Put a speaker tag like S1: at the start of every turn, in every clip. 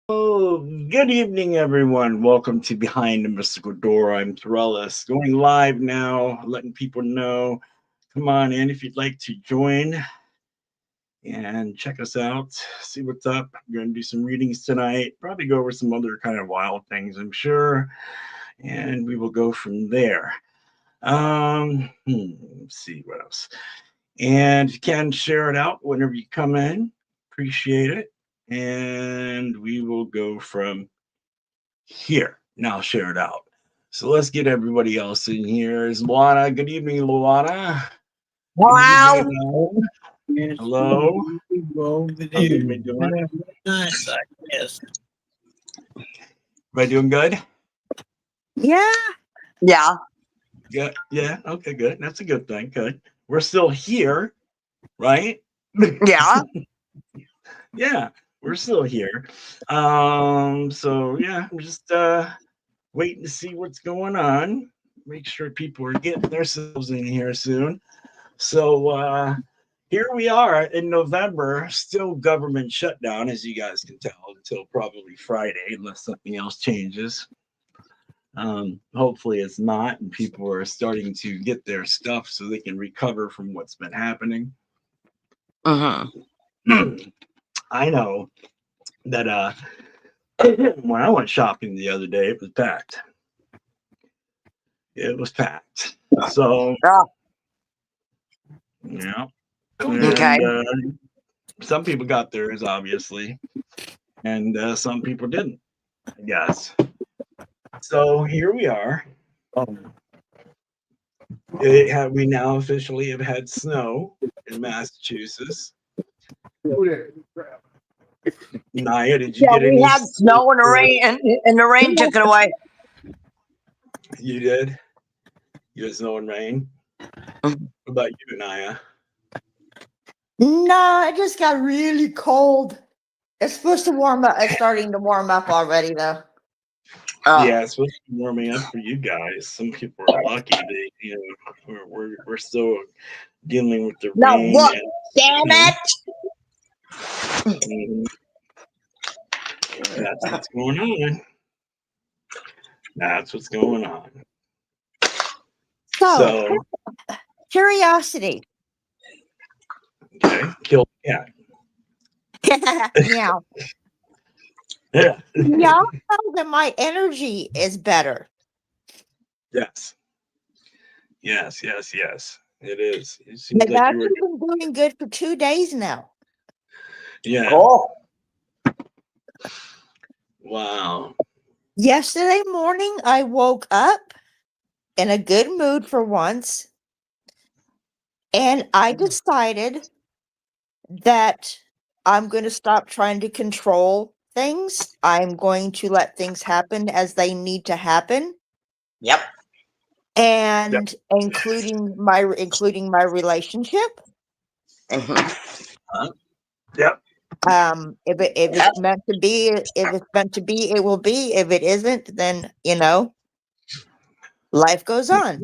S1: Oh, good evening, everyone. Welcome to Behind the Mystical Door. I'm Thrullas, going live now, letting people know. Come on in if you'd like to join and check us out, see what's up. We're going to do some readings tonight, probably go over some other kind of wild things, I'm sure, and we will go from there. Let's see what else. And you can share it out whenever you come in. Appreciate it. And we will go from here. Now share it out. So let's get everybody else in here. Is Luana? Good evening, Luana. Good
S2: Wow.
S1: evening. Hello. How's everybody doing?
S3: Nice, I guess.
S1: Everybody doing good?
S3: Yeah.
S2: Yeah.
S1: Good. Yeah. Okay, good. That's a good thing. Good. We're still here, right?
S2: Yeah.
S1: Yeah, we're still here. So yeah, I'm just waiting to see what's going on. Make sure people are getting themselves in here soon. So here we are in November, still government shutdown, as you guys can tell, until probably Friday, unless something else changes. Hopefully it's not, and people are starting to get their stuff so they can recover from what's been happening. I know that when I went shopping the other day, it was packed. It was packed. So
S2: Oh,
S1: yeah.
S2: okay.
S1: And some people got theirs, obviously, and some people didn't, I guess. So here we are. We now officially have had snow in Massachusetts. Naya, did you
S2: Yeah,
S1: get
S2: we
S1: any?
S2: had snow and the rain, and the rain took it away.
S1: You did? You had snow and rain? What about you, Naya?
S3: No, it just got really cold. It's supposed to warm up. It's starting to warm up already, though.
S1: Yeah, it's supposed to be warming up for you guys. Some people are lucky. We're still dealing with the
S2: Now
S1: rain.
S2: look,
S1: And,
S2: damn it!
S1: Mhm. That's what's going on. That's what's going on.
S3: So,
S1: So,
S3: curiosity.
S1: okay, kill the cat.
S3: Yeah.
S1: Yeah.
S3: Y'all know that my energy is better.
S1: Yes. Yes. Yes. Yes. It is. It seems
S3: Like,
S1: like
S3: I've
S1: you were.
S3: been doing good for 2 days now.
S1: Yeah.
S2: Oh,
S1: Wow.
S3: Yesterday morning, I woke up in a good mood for once, and I decided that I'm going to stop trying to control things. I'm going to let things happen as they need to happen,
S2: yep.
S1: Yep.
S3: and including my relationship.
S1: Yep.
S3: If
S2: Yep.
S3: it's meant to be, it will be. If it isn't, then life goes on.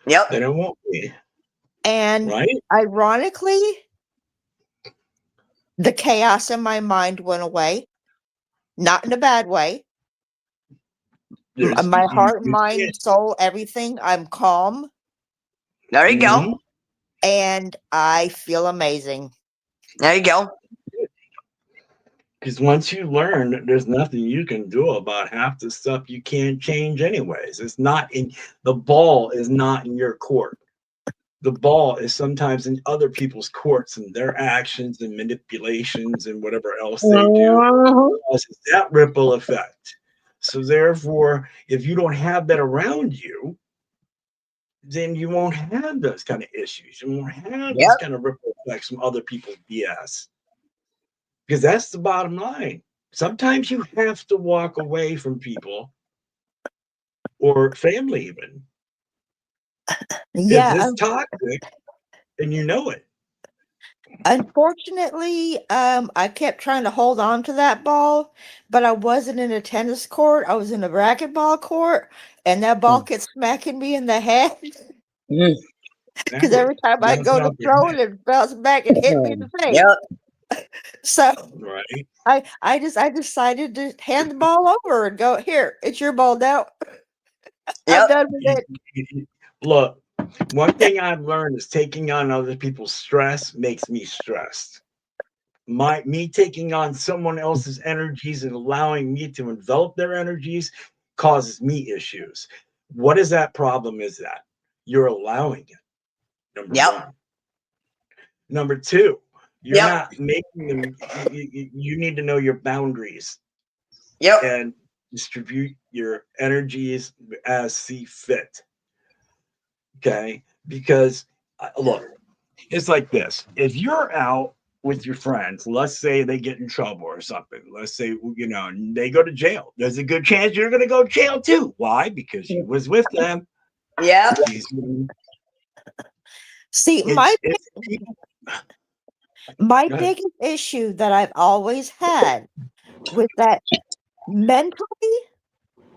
S2: Yep.
S1: Then it won't be.
S3: And
S1: Right?
S3: ironically, the chaos in my mind went away, not in a bad way. My heart,
S1: You see
S3: mind,
S1: it.
S3: soul, everything. I'm calm
S2: There you go.
S1: Mhm.
S3: and I feel amazing.
S2: There you go.
S1: Because once you learn that there's nothing you can do about half the stuff you can't change anyways. It's not in the ball is not in your court. The ball is sometimes in other people's courts and their actions and manipulations and whatever else they do
S2: Mhm.
S1: causes that ripple effect. So therefore, if you don't have that around you, then you won't have those kind of issues. You won't have those
S2: Yep.
S1: kind of ripple effects from other people's BS. Because that's the bottom line. Sometimes you have to walk away from people or family even because
S3: Yeah,
S1: it's toxic and you know it.
S3: unfortunately, I kept trying to hold on to that ball, but I wasn't in a tennis court. I was in a racquetball court, and that ball kept smacking me in the head
S2: Mm.
S3: because every time I
S1: Bouncing
S3: go to
S1: off your
S3: throw
S1: head.
S3: it, it bounced back and hit me in the face.
S2: Yep.
S3: So
S1: Right.
S3: I decided to hand the ball over and go, here, it's your ball now. I'm
S2: Yep.
S3: done with it.
S1: Look, one thing I've learned is taking on other people's stress makes me stressed. Me taking on someone else's energies and allowing me to envelop their energies causes me issues. What is that problem? Is that you're allowing it? Number
S2: Yep.
S1: one. Number two, you're
S2: Yep.
S1: not making them. You need to know your boundaries
S2: Yep.
S1: and distribute your energies as see fit. Okay, because look, it's like this: if you're out with your friends, let's say they get in trouble or something, let's say they go to jail, there's a good chance you're going to go to jail too. Why? Because you was with them.
S2: Yep.
S3: See,
S1: It's people.
S3: my
S1: Go ahead.
S3: biggest issue that I've always had with that mentally,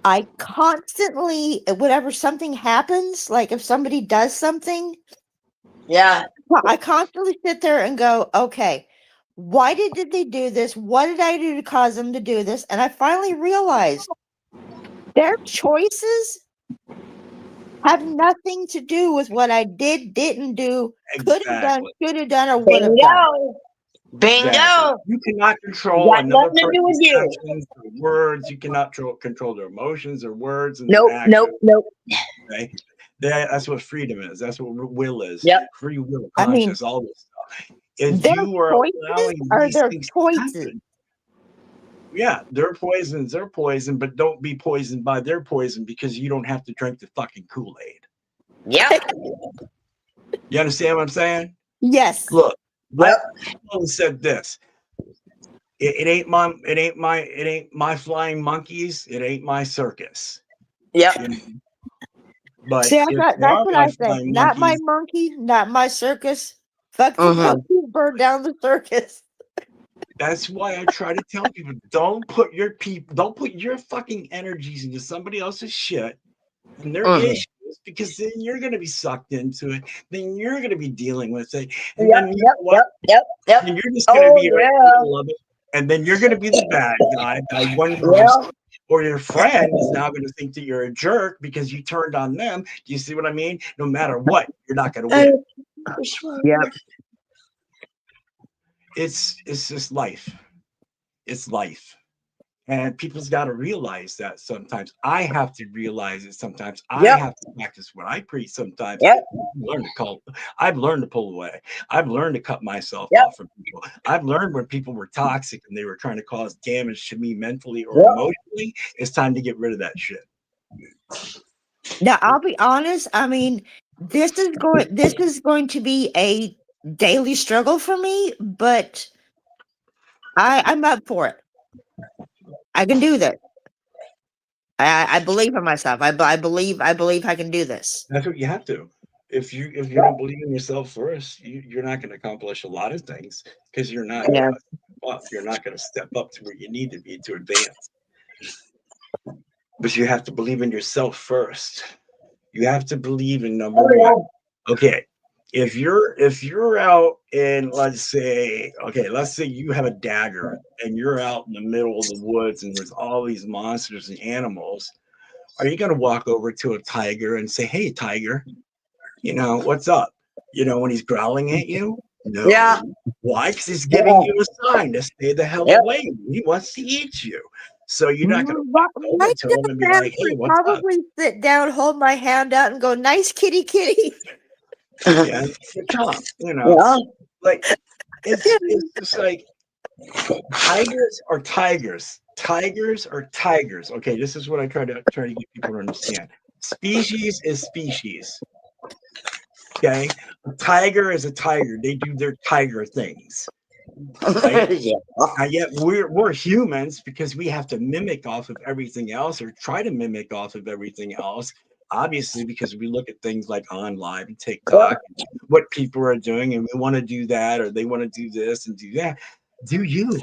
S3: I constantly, whenever something happens, like if somebody does something,
S2: Yeah.
S3: I constantly sit there and go, okay, why did they do this? What did I do to cause them to do this? And I finally realized their choices have nothing to do with what I did, didn't do, could have done,
S1: Exactly.
S3: should have done, or would have done.
S2: Bingo.
S1: Exactly.
S2: Bingo.
S1: You cannot control
S2: Got
S1: another
S2: nothing to do with
S1: person's
S2: you.
S1: actions or words. You cannot control their emotions or words and their
S2: Nope. Nope.
S1: actions.
S2: Nope.
S1: Okay? That's what freedom is. That's what will is.
S2: Yep.
S1: Free will,
S3: I mean,
S1: conscious, all this stuff. Is
S3: their
S1: you are
S3: choices
S1: allowing
S3: are
S1: these
S3: their
S1: things to
S3: choices.
S1: happen. Yeah, their poisons, they're poison, but don't be poisoned by their poison because you don't have to drink the fucking Kool-Aid.
S2: Yep.
S1: You understand what I'm saying?
S3: Yes.
S1: Look,
S2: Yep.
S1: someone said this. It ain't my flying monkeys. It ain't my circus.
S2: Yep.
S1: You know? But
S3: See,
S1: if they
S3: that's
S1: are
S3: what
S1: my
S3: I say.
S1: flying
S3: Not my
S1: monkeys,
S3: monkey, not my circus. Fuck the
S2: Mm-hmm.
S3: monkey, burn down the circus.
S1: that's why I try to tell people: don't put your fucking energies into somebody else's shit and their
S2: Mm-hmm.
S1: issues, because then you're going to be sucked into it. Then you're going to be dealing with it, and
S2: Yep.
S1: then you
S2: Yep.
S1: know what?
S2: Yep. Yep. Yep.
S1: Then you're just going to
S2: Oh
S1: be right in the
S2: yeah.
S1: middle of it, and then you're going to be the bad guy by one
S2: Yeah.
S1: person. Or your friend is now going to think that you're a jerk because you turned on them. Do you see what I mean? No matter what, you're not going to win.
S2: Yep.
S1: It's just life. It's life. And people's got to realize that sometimes. I have to realize it sometimes. I
S2: Yep.
S1: have to practice what I preach sometimes.
S2: Yep.
S1: I've learned to pull away. I've learned to cut myself
S2: Yep.
S1: off from people. I've learned when people were toxic and they were trying to cause damage to me mentally or
S2: Yep.
S1: emotionally, it's time to get rid of that shit.
S3: Now, I'll be honest. I mean, this is going to be a daily struggle for me, but I'm up for it. I can do that. I believe in myself. I believe I can do this.
S1: That's what you have to. If you don't believe in yourself first, you're not going to accomplish a lot of things because you're not
S2: Yeah.
S1: you're not going to step up to where you need to be to advance. But you have to believe in yourself first. You have to believe in number
S2: Oh
S1: one.
S2: yeah.
S1: Okay, if you're out in, let's say you have a dagger and you're out in the middle of the woods and there's all these monsters and animals. Are you going to walk over to a tiger and say, "Hey, tiger, what's up?" When he's growling at you?
S2: Yeah.
S1: No. Why? Because he's giving
S2: Yeah.
S1: you a sign to stay the hell
S2: Yep.
S1: away. He wants to eat you. So you're not going to
S3: Right,
S1: walk over
S3: right
S1: to
S3: then
S1: him and be
S3: and
S1: like,
S3: there,
S1: "Hey,
S3: I'd
S1: what's up?"
S3: probably sit down, hold my hand out, and go, "Nice kitty, kitty."
S1: Yeah, good job.
S2: Yeah.
S1: Like it's just like tigers are tigers. Tigers are tigers. Okay, this is what I try to get people to understand. Species is species. Okay, a tiger is a tiger. They do their tiger things, right?
S2: Yeah.
S1: And yet we're humans because we have to mimic off of everything else or try to mimic off of everything else. Obviously, because we look at things like on live and TikTok, what people are doing, and we want to do that, or they want to do this and do that. Do you?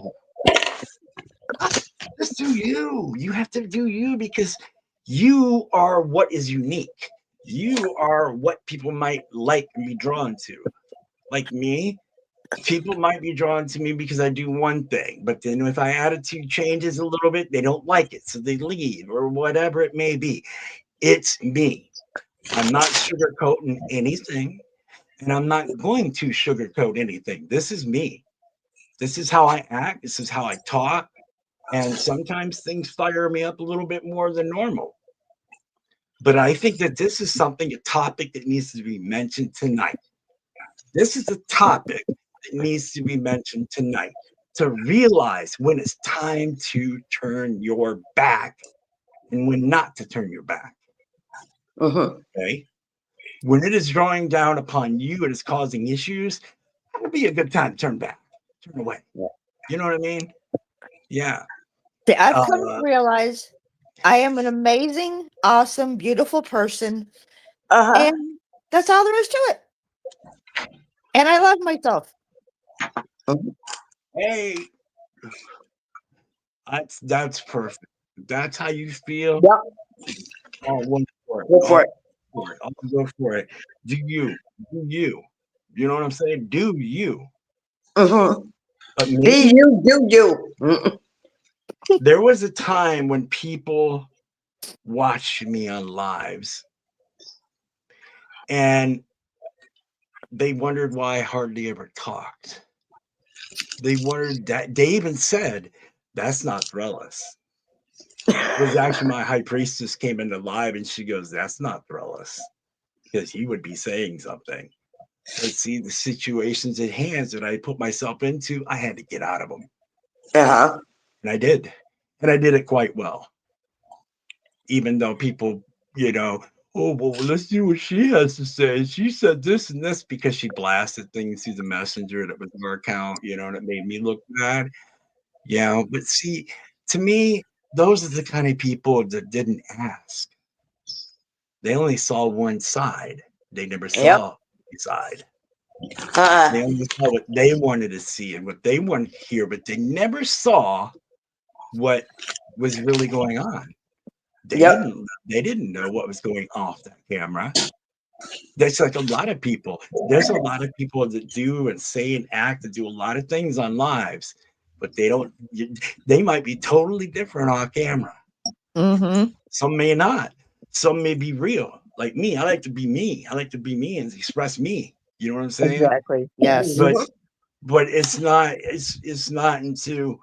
S1: Just do you. You have to do you because you are what is unique. You are what people might like and be drawn to. Like me, People might be drawn to me because I do one thing, but then if my attitude changes a little bit, they don't like it, so they leave or whatever it may be. It's me. I'm not sugarcoating anything, and I'm not going to sugarcoat anything. This is me. This is how I act. This is how I talk. And sometimes things fire me up a little bit more than normal. But I think that this is something, a topic that needs to be mentioned tonight. This is a topic that needs to be mentioned tonight to realize when it's time to turn your back and when not to turn your back. Okay. When it is drawing down upon you and is causing issues, that would be a good time to turn back, turn away. You know what I mean? Yeah.
S3: See, I've come to realize I am an amazing, awesome, beautiful person, and that's all there is to it. And I love myself.
S1: Hey, that's perfect. That's how you feel.
S2: Yep.
S1: Oh, one for it.
S2: Go for it.
S1: I'll go for it. Do you? Do you? You know what I'm saying? Do you? But
S2: Be
S1: maybe
S2: you, do you.
S1: there was a time when people watched me on lives and they wondered why I hardly ever talked. They wondered that they even said, "That's not Thrullas." It was actually my high priestess came into live and she goes, "That's not Thrullas," because he would be saying something. But see, the situations at hand that I put myself into, I had to get out of them. And I did. And I did it quite well. Even though people, oh, well, let's see what she has to say. She said this and this because she blasted things through the messenger that was her account, and it made me look bad. Yeah. But see, to me, those are the kind of people that didn't ask. They only saw one side. They never saw the side. They only saw what they wanted to see and what they wanted to hear, but they never saw what was really going on. They didn't know what was going off that camera. There's like a lot of people. There's a lot of people that do and say and act and do a lot of things on lives, but they don't. They might be totally different off camera. Some may not. Some may be real. Like me, I like to be me. I like to be me and express me. You know what I'm saying?
S3: Exactly. Yes.
S1: But it's not. It's not into.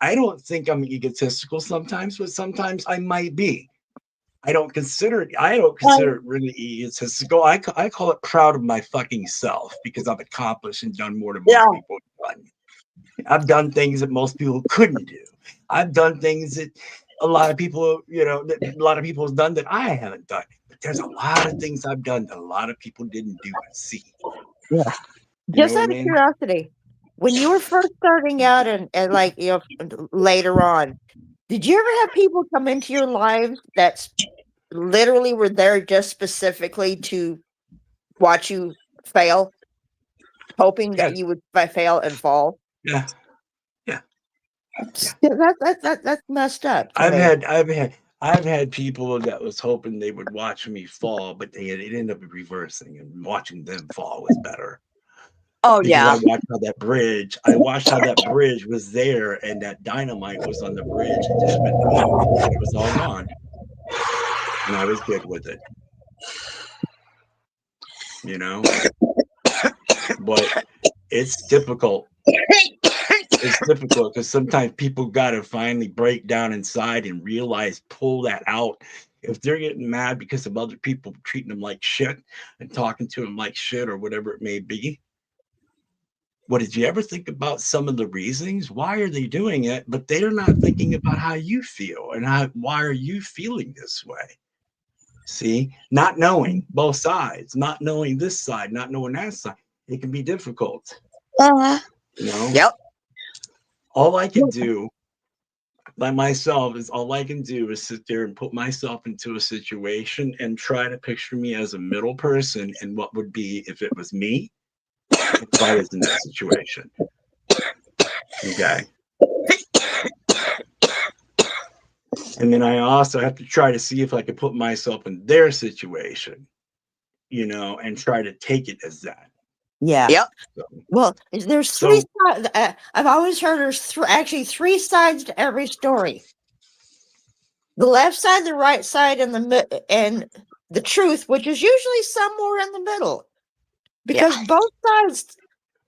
S1: I don't think I'm egotistical sometimes, but sometimes I might be. I don't consider it really egotistical. I call it proud of my fucking self because I've accomplished and done more than most people have done. I've done things that most people couldn't do. I've done things that a lot of people, that a lot of people have done that I haven't done. But there's a lot of things I've done that a lot of people didn't do and see.
S3: Yeah.
S1: You know
S3: Just
S1: what I
S3: out of
S1: mean?
S3: curiosity, when you were first starting out and like later on, did you ever have people come into your lives that literally were there just specifically to watch you fail, hoping that
S1: Yes.
S3: you would fail and fall?
S1: Yeah.
S3: That's messed up to me.
S1: I've had people that was hoping they would watch me fall, but it ended up reversing, and watching them fall was better. Because I watched how that bridge was there, and that dynamite was on the bridge, and just went boom, and it was all gone, and I was good with it, But it's difficult. It's difficult because sometimes people got to finally break down inside and realize, pull that out. If they're getting mad because of other people treating them like shit and talking to them like shit or whatever it may be, what did you ever think about some of the reasons? Why are they doing it? But they're not thinking about how you feel and why are you feeling this way? See, not knowing both sides, not knowing this side, not knowing that side, it can be difficult.
S2: Yep.
S1: All I can do by myself is all I can do is sit there and put myself into a situation and try to picture me as a middle person and what would be if it was me, if I was in that situation. Okay. And then I also have to try to see if I could put myself in their situation, and try to take it as that.
S3: Yeah.
S2: Yep.
S3: Well, there's three
S1: So
S3: sides. I've always heard there's actually three sides to every story: the left side, the right side, and the truth, which is usually somewhere in the middle, because both sides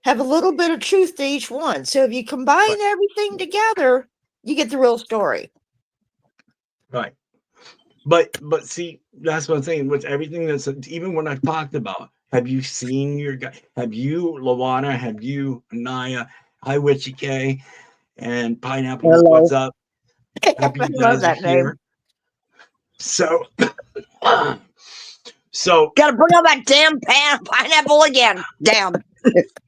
S3: have a little bit of truth to each one. So if you combine
S1: right,
S3: everything together, you get the real story.
S1: right. But see, that's what I'm saying. With everything that's even when I've talked about, have you seen your guy? Have you, Lawana? Have you, Naya? Hi, Witchy K and Pineapple. What's
S2: Hello.
S1: up?
S3: I
S1: Happy you
S3: love
S1: guys are
S3: that name.
S1: here. So, so
S2: Gotta bring up that damn pineapple again. Damn.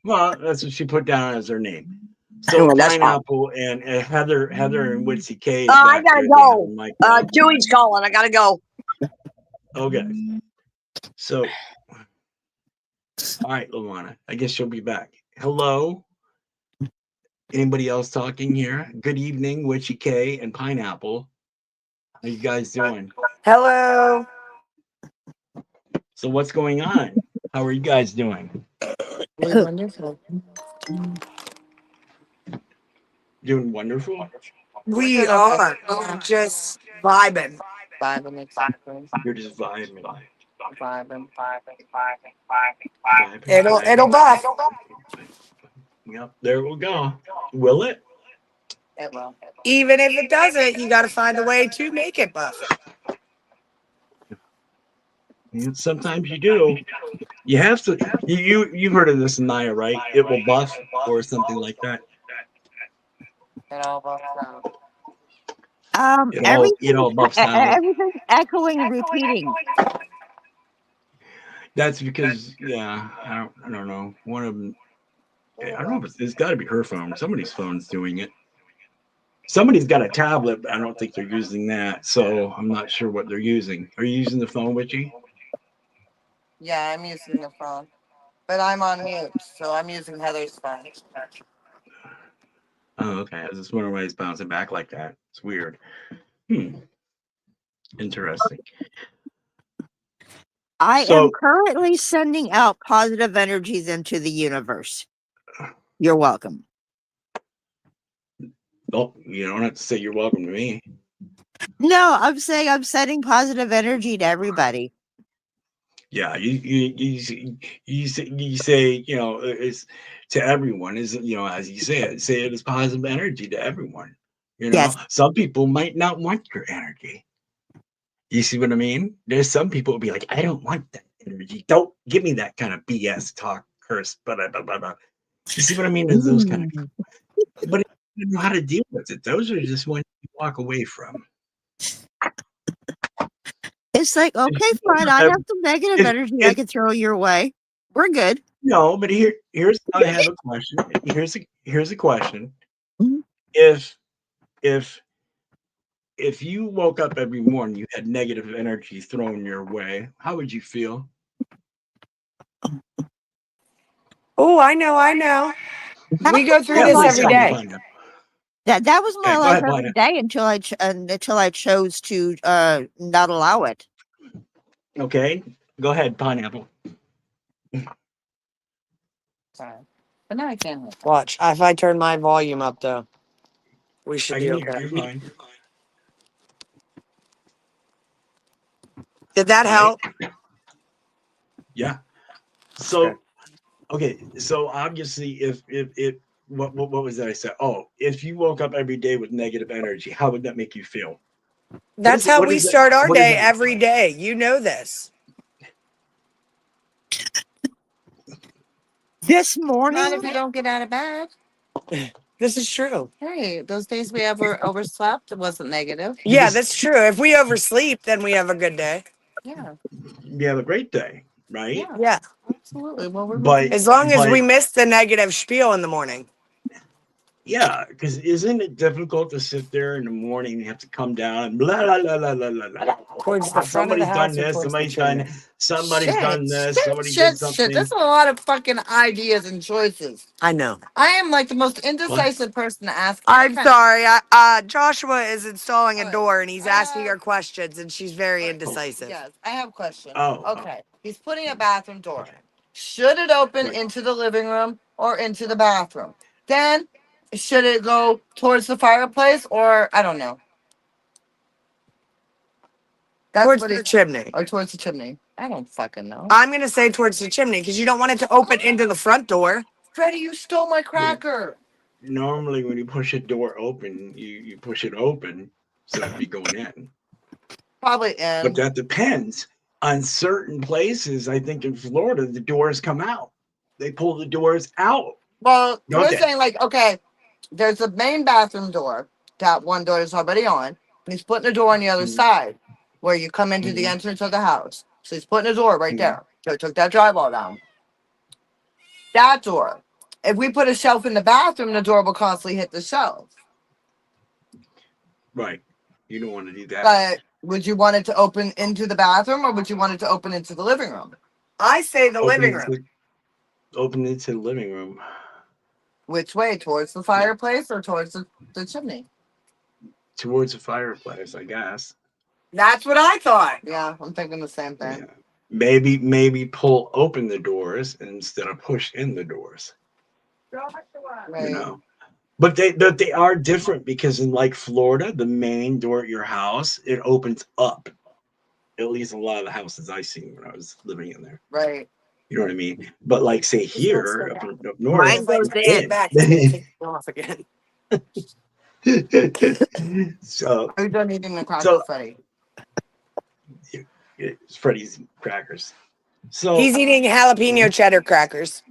S1: well, that's what she put down as her name. So
S2: Well, that's fine.
S1: Pineapple and Heather and Witchy K is
S2: I
S1: back
S2: gotta
S1: there. They have a
S2: go.
S1: mic up.
S2: Chewy's calling. I gotta go.
S1: Okay. So, all right, Lawana. I guess she'll be back. Hello. Anybody else talking here? Good evening, Witchy K and Pineapple. How you guys doing?
S4: Hello.
S1: So what's going on? How are you guys doing?
S4: We're wonderful.
S1: Doing wonderful?
S4: We are just vibing.
S5: Vibing exactly.
S1: You're just vibing.
S5: Vibing.
S1: Vibing,
S4: It'll
S1: vibing.
S4: buff.
S1: Yep, there we go. Will it?
S5: It will.
S4: Even if it doesn't, you got to find a way to make it buff.
S1: And sometimes you do. You have to. You've heard of this, Naya, right? It will buff or something like that.
S5: It all buffs out.
S1: It all buffs out.
S3: Everything's echoing and repeating.
S1: That's because I don't know. One of them. I don't know if it's got to be her phone. Somebody's phone's doing it. Somebody's got a tablet, but I don't think they're using that. So I'm not sure what they're using. Are you using the phone, Witchy?
S5: Yeah, I'm using the phone. But I'm on mute, so I'm using Heather's phone.
S1: Oh, okay. I was just wondering why it's bouncing back like that. It's weird. Interesting.
S3: I am
S1: So,
S3: currently sending out positive energies into the universe. You're welcome.
S1: oh, you don't have to say you're welcome to me.
S3: No, I'm saying I'm sending positive energy to everybody.
S1: Yeah, you say it's to everyone is as you say it as positive energy to everyone.
S3: Yes.
S1: Some people might not want your energy. You see what I mean? There's some people will be like, I don't want that energy. Don't give me that kind of BS talk, curse, blah, blah, blah, blah, blah. You see what I mean? There's those kind of, but you know how to deal with it. Those are just ones you walk away from.
S3: It's like, okay, fine. I have some negative energy I can throw your way. We're good.
S1: No, but here's I have a question. Here's a question.
S3: Mhm.
S1: If you woke up every morning, you had negative energy thrown your way, how would you feel?
S4: Oh, I know.
S3: That
S4: We go
S3: was
S4: through
S3: my
S1: Yeah,
S4: this
S3: life
S1: please
S4: every
S1: tell me,
S4: day.
S1: Panya.
S3: that was my
S1: Okay, go
S3: life
S1: ahead,
S3: every
S1: Panya.
S3: day until I chose to not allow it.
S1: Okay, go ahead, Pineapple.
S5: Sorry. But now I can.
S4: Watch. If I turn my volume up, though, we should
S1: I
S4: be
S1: can hear
S4: okay.
S1: you fine.
S4: Did that
S1: Right?
S4: help?
S1: Yeah.
S4: Okay.
S1: So okay, so obviously if what was that I said? Oh, if you woke up every day with negative energy, how would that make you feel?
S4: That's how
S1: What
S4: we
S1: is it?
S4: start our
S1: What is
S4: day
S1: that?
S4: every day. You know this.
S3: This
S5: Not
S3: morning,
S5: if you don't get out of bed.
S4: This is true.
S5: Hey, those days we ever overslept, it wasn't negative.
S4: Yeah, that's true. If we oversleep, then we have a good day.
S5: Yeah.
S1: You have a great day, right?
S5: Yeah.
S4: Yeah.
S5: Absolutely. Well, we're
S1: But
S4: As long as
S1: but
S4: we miss the negative spiel in the morning.
S1: yeah, because isn't it difficult to sit there in the morning and have to come down and blah blah blah blah blah blah.
S4: Towards the front of the
S1: Somebody's done
S4: house or
S1: this,
S4: towards the
S1: somebody's done,
S4: chimney?
S1: somebody's
S5: shit.
S1: done this,
S5: Shit,
S1: somebody did
S5: shit, shit.
S1: something.
S5: There's a lot of fucking ideas and choices.
S4: I know.
S5: I am like the most
S1: What?
S5: indecisive person to ask.
S4: I'm sorry. Joshua is installing a
S5: Okay.
S4: door and he's asking her questions and she's very indecisive.
S5: Yes, I have a question.
S1: Oh,
S5: Okay. He's putting a bathroom door in. Should it open
S1: Right.
S5: into the living room or into the bathroom? Then, should it go towards the fireplace or I don't know? That's
S4: Towards
S5: what
S4: the
S5: it
S4: chimney.
S5: or towards the chimney. I don't fucking know.
S4: I'm going to say towards the chimney because you don't want it to open into the front door.
S5: Freddie, you stole my cracker.
S1: Normally, when you push a door open, you push it open so it'd be going in.
S5: Probably
S1: But
S5: in.
S1: that depends. On certain places, I think in Florida, the doors come out. They pull the doors out.
S5: Well,
S1: Don't
S5: we're
S1: they?
S5: saying like, okay, there's a main bathroom door. That one door is already on. And he's putting a door on the other
S1: Mhm,
S5: side where you come into the
S1: mhm,
S5: entrance of the house. So he's putting a door right
S1: mhm.
S5: there. So he took that drywall down. That door. If we put a shelf in the bathroom, the door will constantly hit the shelf.
S1: Right. You don't want to do that.
S5: But would you want it to open into the bathroom or would you want it to open into the living room?
S4: I say the
S1: Open
S4: living
S1: it
S4: room.
S1: to, open it to the living room.
S5: Which way? Towards the fireplace or towards the chimney?
S1: Towards the fireplace, I guess.
S4: That's what I thought.
S5: Yeah, I'm thinking the same thing.
S1: Yeah. Maybe pull open the doors instead of push in the doors. You
S5: Right.
S1: know. But they are different because in like Florida, the main door at your house, it opens up. At least a lot of the houses I seen when I was living in there.
S5: Right.
S1: You know what I mean? But like say here up north,
S3: Mine goes
S1: it's
S4: Sit
S3: in.
S4: back. It's going to take you off again.
S1: in. So
S5: Are you done eating the cracker,
S1: so
S5: Freddie?
S1: it's Freddy's crackers. So
S4: He's eating jalapeno cheddar crackers.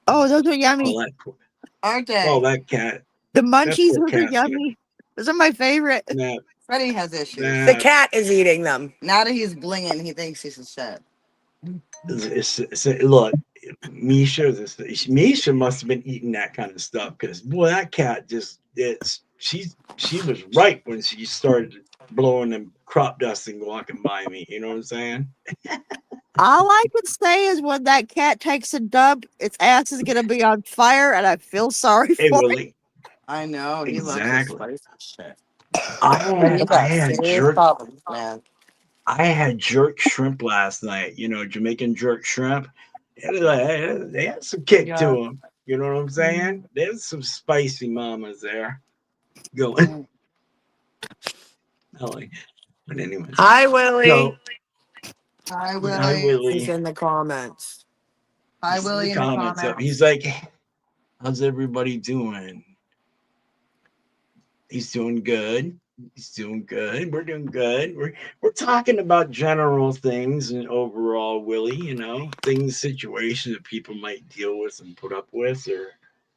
S3: Oh, those are yummy.
S1: oh
S5: Aren't they?
S1: that cat,
S3: The
S1: that
S3: munchies,
S1: poor
S3: those are
S1: cat's gonna
S3: yummy. Those are my favorite.
S1: that
S5: Freddie has issues.
S4: The
S1: that
S4: cat is eating them.
S5: Now that he's blinging, he thinks he's a shit.
S1: look. Misha must have been eating that kind of stuff because boy, that cat just she was right when she started blowing them crop dust and walking by me. You know what I'm saying?
S3: All I can say is when that cat takes a dump, its ass is gonna be on fire, and I feel sorry
S1: Hey
S3: for it.
S1: Willie,
S5: I know. He loves his
S1: exactly.
S5: spicy shit.
S1: I
S5: He
S1: I
S5: got
S1: had
S5: serious
S1: jerk
S5: problems, man.
S1: I had jerk shrimp last night. You know, Jamaican jerk shrimp. They had some kick to
S5: Yeah.
S1: them. You know what I'm saying? There's some spicy mamas there going. Like, but anyways,
S4: Hi, Willie.
S1: so
S5: Hi,
S1: hi
S5: Willie.
S4: He's
S1: Willie.
S4: in the comments.
S5: Hi,
S1: He's in
S5: Willie
S1: the
S5: in the
S1: comments up.
S5: comments.
S1: He's like, "How's everybody doing?" He's doing good. He's doing good. We're doing good. We're talking about general things and overall, Willie. You know, things, situations that people might deal with and put up with, or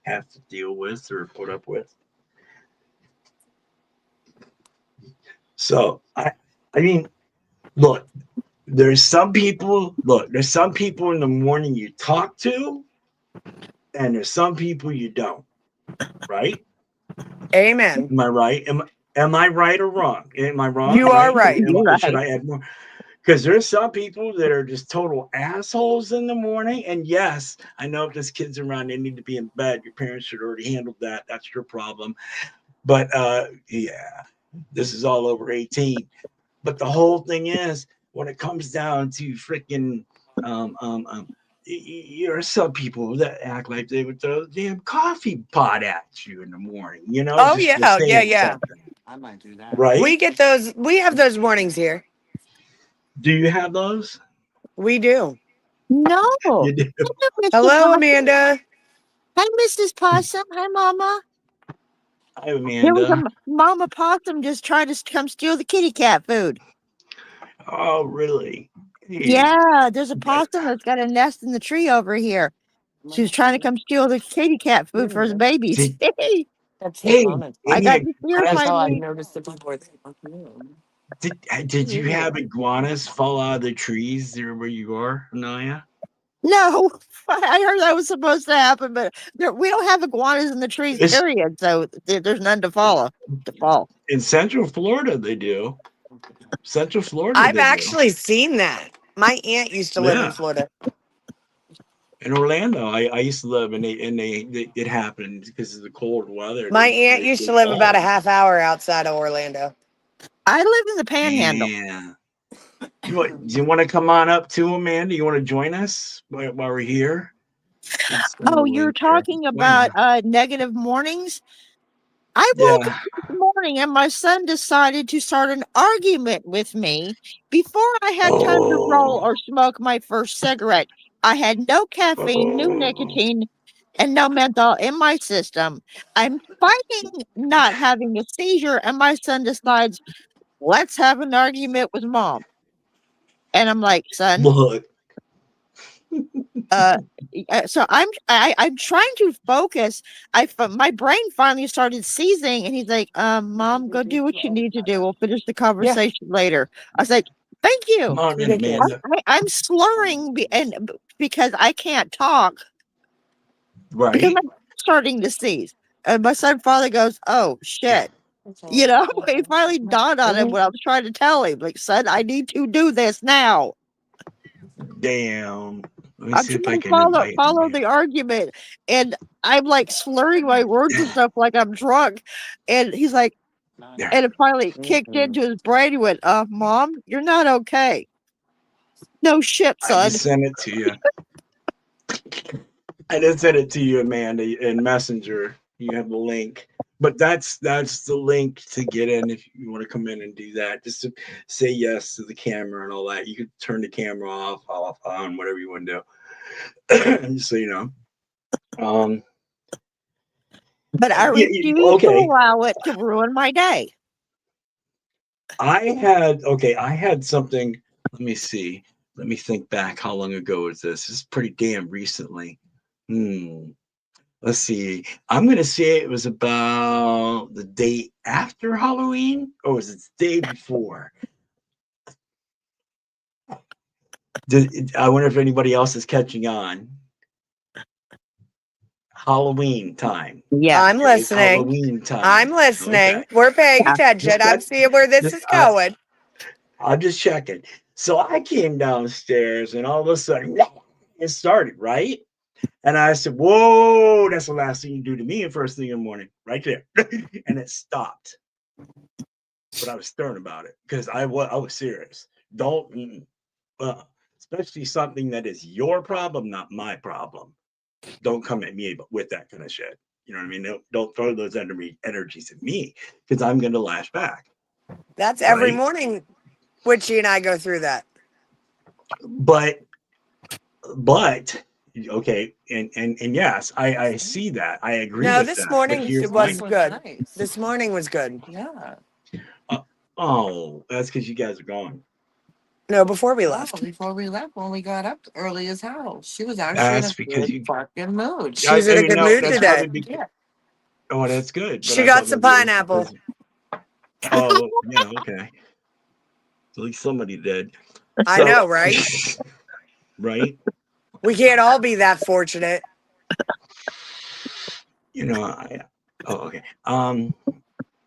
S1: have to deal with, or put up with. So I mean, look. There's some people. Look, there's some people in the morning you talk to, and there's some people you don't. Right?
S4: Amen.
S1: Am I right? Am I right or wrong? Am I wrong?
S4: You are
S1: Right?
S4: right.
S3: You're
S1: Should
S3: right.
S1: I add more? Because there's some people that are just total assholes in the morning. And yes, I know if there's kids around, they need to be in bed. Your parents should already handle that. That's your problem. But yeah, this is all over 18. But the whole thing is, when it comes down to freaking there are some people that act like they would throw a damn coffee pot at you in the morning, you know,
S4: Oh,
S1: just for
S4: yeah. Yeah,
S1: saying
S4: yeah.
S1: something,
S5: I might do that.
S1: right?
S4: We get those. We have those mornings here.
S1: Do you have those?
S4: We do.
S3: No,
S1: You do.
S3: Hello, Mr.
S4: Hello,
S3: Possum.
S4: Amanda.
S3: Hi, Mrs. Possum. Hi, Mama.
S1: Hi,
S3: There was a
S1: Amanda.
S3: Mama Possum just trying to come steal the kitty cat food.
S1: Oh, really? Hey,
S3: Yeah, there's a
S1: but
S3: possum that's got a nest in the tree over here. She was trying to come steal the kitty cat food for the babies.
S1: did,
S5: That's his
S1: hey,
S5: comment.
S3: I got to see her
S5: That's how I
S3: finally.
S5: noticed the people were
S1: did you have iguanas fall out of the trees there where you are, Naya?
S3: No, I heard that was supposed to happen, but we don't have iguanas in the trees,
S1: It's
S3: period. So there's none to follow. To fall.
S1: in Central Florida. They do. Central Florida,
S4: I've
S1: they do.
S4: actually seen that. My aunt used to live in
S1: Yeah.
S4: Florida.
S1: In Orlando, I used to live, and it happened because of the cold weather.
S4: My aunt used to live about a half hour outside of Orlando.
S3: I live in the Panhandle.
S1: Yeah. Do you want to come on up too, Amanda? You want to join us while we're here?
S3: Oh, you're talking about negative mornings? I woke up
S1: Yeah.
S3: this morning and my son decided to start an argument with me before I had time to roll
S1: Oh.
S3: or smoke my first cigarette. I had no caffeine, no
S1: Oh.
S3: nicotine, and no menthol in my system. I'm fighting not having a seizure, and my son decides, let's have an argument with mom. And I'm like, son,
S1: Look.
S3: so I'm trying to focus. My brain finally started seizing, and he's like, Mom, go do what you need to do. We'll finish the conversation later. I was like, thank
S1: Come
S3: you.
S1: on in, Amanda.
S3: I'm slurring because I can't talk because
S1: Right.
S3: I'm starting to seize. And my son finally goes, oh shit. It finally dawned on him what I was trying to tell him. Like, son, I need to do this now.
S1: Damn. Let me
S3: I'm
S1: see if I
S3: trying to
S1: can invite
S3: follow
S1: Amanda.
S3: the argument, and I'm like slurring my words and stuff like I'm drunk. And he's like,
S1: There.
S3: and it finally kicked into his brain. He went, Mom, you're not okay. No shit,
S1: I
S3: son.
S1: just sent it to you. I just sent it to you, Amanda, in Messenger. You have the link. But that's the link to get in if you want to come in and do that. Just to say yes to the camera and all that. You could turn the camera off, on, whatever you want to do. Just so you know.
S3: But I refuse to
S1: okay.
S3: allow it to ruin my day.
S1: I had something. Let me see. Let me think back. How long ago was this? This is pretty damn recently. Let's see. I'm gonna say it was about the day after Halloween, or was it the day before? I wonder if anybody else is catching on. Halloween time.
S3: Yeah.
S5: I'm
S1: Right?
S5: listening.
S1: Halloween time.
S5: I'm listening.
S1: Okay.
S5: We're paying
S3: Yeah.
S5: attention. I'm seeing where this is going.
S1: I'm just checking. So I came downstairs, and all of a sudden, it started, right? And I said, whoa, that's the last thing you do to me first thing in the morning, right there. And it stopped. But I was stern about it because I was serious. Don't, especially something that is your problem, not my problem. Don't come at me with that kind of shit. You know what I mean? Don't throw those energies at me because I'm going to lash back.
S5: That's every
S1: Right?
S5: morning. Witchy and I go through that.
S1: But okay, and yes, I see that. I agree
S5: No,
S1: with
S5: this
S1: that. But
S5: morning
S1: here's
S5: was
S1: my
S5: good.
S4: Nice.
S5: This morning was good.
S4: Yeah.
S1: oh, that's because you guys are gone.
S5: No, before we left.
S4: Before we left, when we got up early as hell, she was actually
S1: That's
S4: in a
S1: because
S4: good
S1: you.
S4: fucking mood.
S5: She's in a good mood
S1: That's
S5: today.
S1: probably because. Oh, that's good. But
S5: She
S1: I
S5: got
S1: thought
S5: some
S1: maybe it was
S5: pineapple.
S1: because. Oh, yeah, okay. At least somebody did.
S5: I
S1: So,
S5: know, right?
S1: right?
S5: We can't all be that fortunate.
S1: Okay.